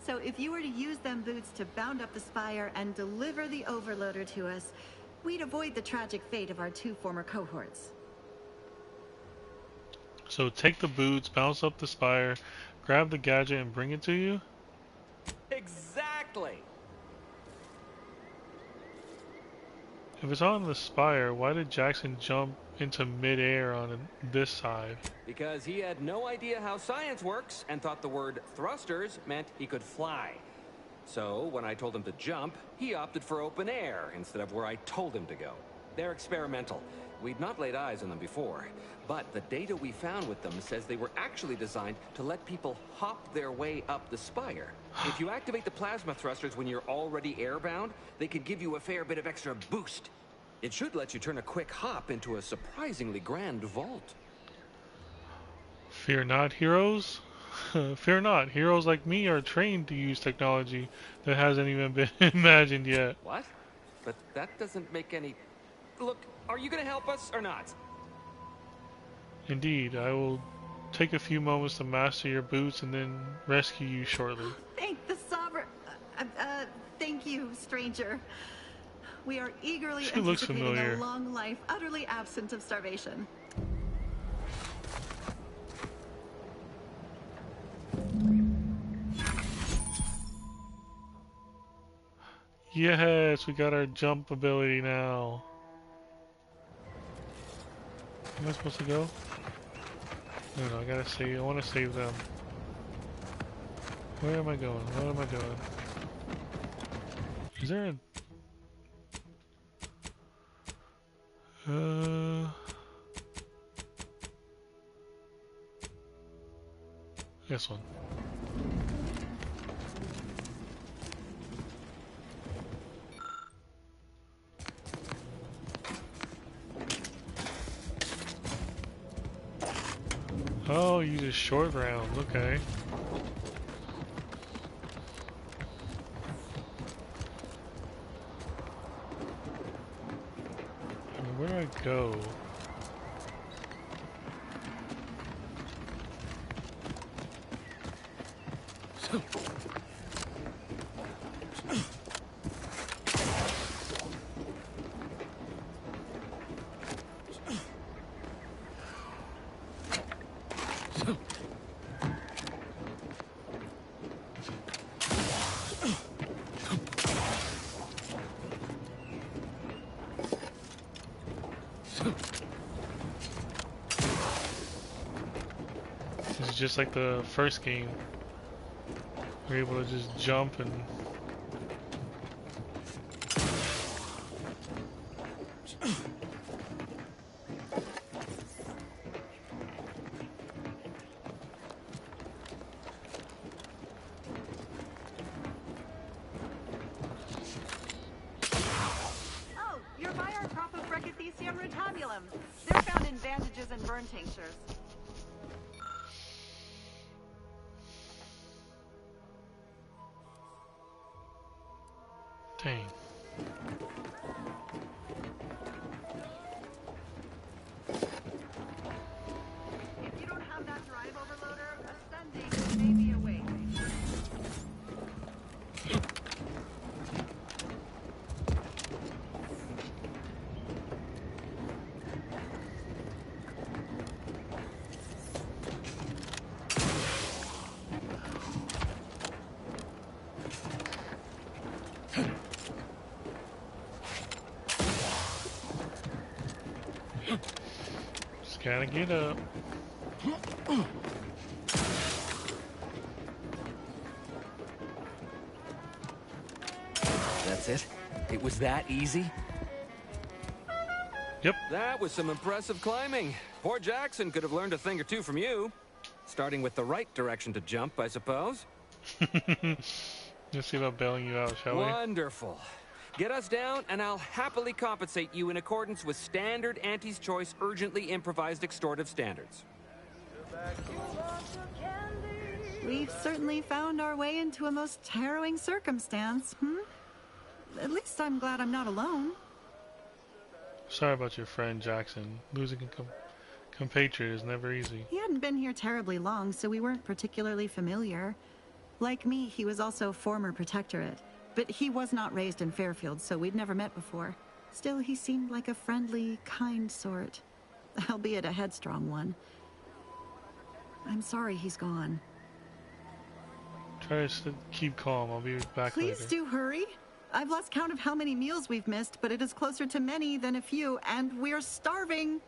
So if you were to use them boots to bound up the spire and deliver the overloader to us, we'd avoid the tragic fate of our two former cohorts. So take the boots, bounce up the spire, grab the gadget and bring it to you? Exactly! If it's on the spire, why did Jackson jump into mid-air on this side? Because he had no idea how science works and thought the word thrusters meant he could fly. So when I told him to jump, he opted for open air instead of where I told him to go. They're experimental. We'd not laid eyes on them before, but the data we found with them says they were actually designed to let people hop their way up the spire. If you activate the plasma thrusters when you're already airbound, they could give you a fair bit of extra boost. It should let you turn a quick hop into a surprisingly grand vault. Fear not, heroes. Fear not. Heroes like me are trained to use technology that hasn't even been imagined yet. What? But that doesn't make any... Look, are you going to help us or not? Indeed, I will take a few moments to master your boots and then rescue you shortly. Thank the Sovereign... thank you, stranger. We are eagerly anticipating a long life, utterly absent of starvation. Yes, we got our jump ability now. Am I supposed to go? No, I gotta save. I want to save them. Where am I going? What am I doing? Is there a... This one. Oh, use a short round, okay. Where do I go? This is just like the first game. We're able to just jump and... Oh, you're by our crop of Brachythecium rotabulum. They're found in bandages and burn tinctures. Dang. If you don't have that drive overloader, ascending may be a way. Just gotta get up. That's it? It was that easy? Yep. That was some impressive climbing. Poor Jackson could have learned a thing or two from you. Starting with the right direction to jump, I suppose. Let's see about bailing you out, shall we? Wonderful. Get us down, and I'll happily compensate you in accordance with standard Auntie's Choice urgently improvised extortive standards. We've certainly found our way into a most harrowing circumstance, At least I'm glad I'm not alone. Sorry about your friend Jackson. Losing a compatriot is never easy. He hadn't been here terribly long, so we weren't particularly familiar. Like me, he was also former protectorate, but he was not raised in Fairfield, so we'd never met before. Still, he seemed like a friendly, kind sort, albeit a headstrong one. I'm sorry he's gone. Try to keep calm. I'll be back later. Please do hurry. I've lost count of how many meals we've missed, but it is closer to many than a few, and we're starving.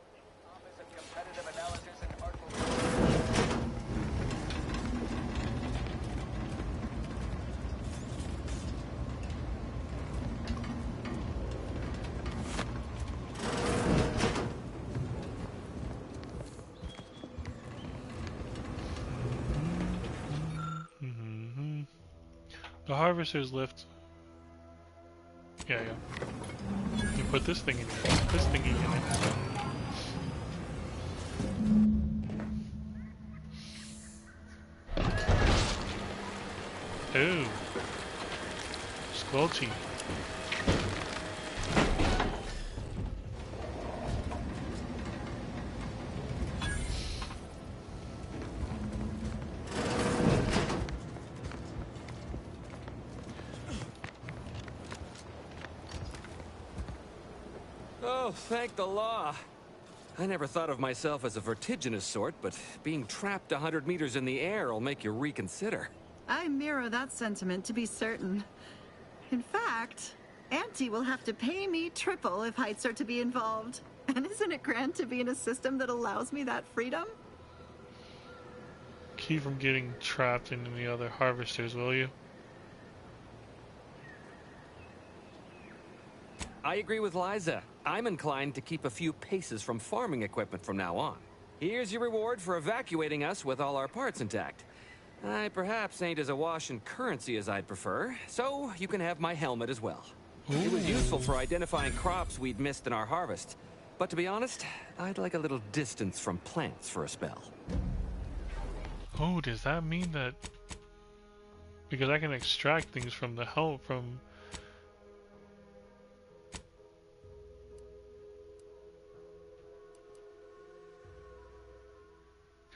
The harvester's lift. Yeah. You put this thing in here. This thingy in it. Ooh. Squelchy. Oh, thank the law. I never thought of myself as a vertiginous sort, but being trapped 100 meters in the air will make you reconsider. I mirror that sentiment, to be certain. In fact, Auntie will have to pay me triple if heights are to be involved. And isn't it grand to be in a system that allows me that freedom? Keep from getting trapped into the other harvesters, will you? I agree with Liza. I'm inclined to keep a few paces from farming equipment from now on. Here's your reward for evacuating us with all our parts intact. I perhaps ain't as awash in currency as I'd prefer, so you can have my helmet as well. It was useful for identifying crops we'd missed in our harvest. But to be honest, I'd like a little distance from plants for a spell. Oh, does that mean that... Because I can extract things from the helmet from...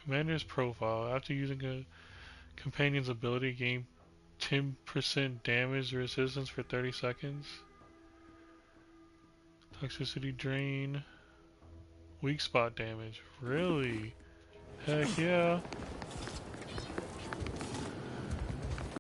Commander's profile. After using a companion's ability, gain 10% damage resistance for 30 seconds. Toxicity drain. Weak spot damage. Really? Heck yeah.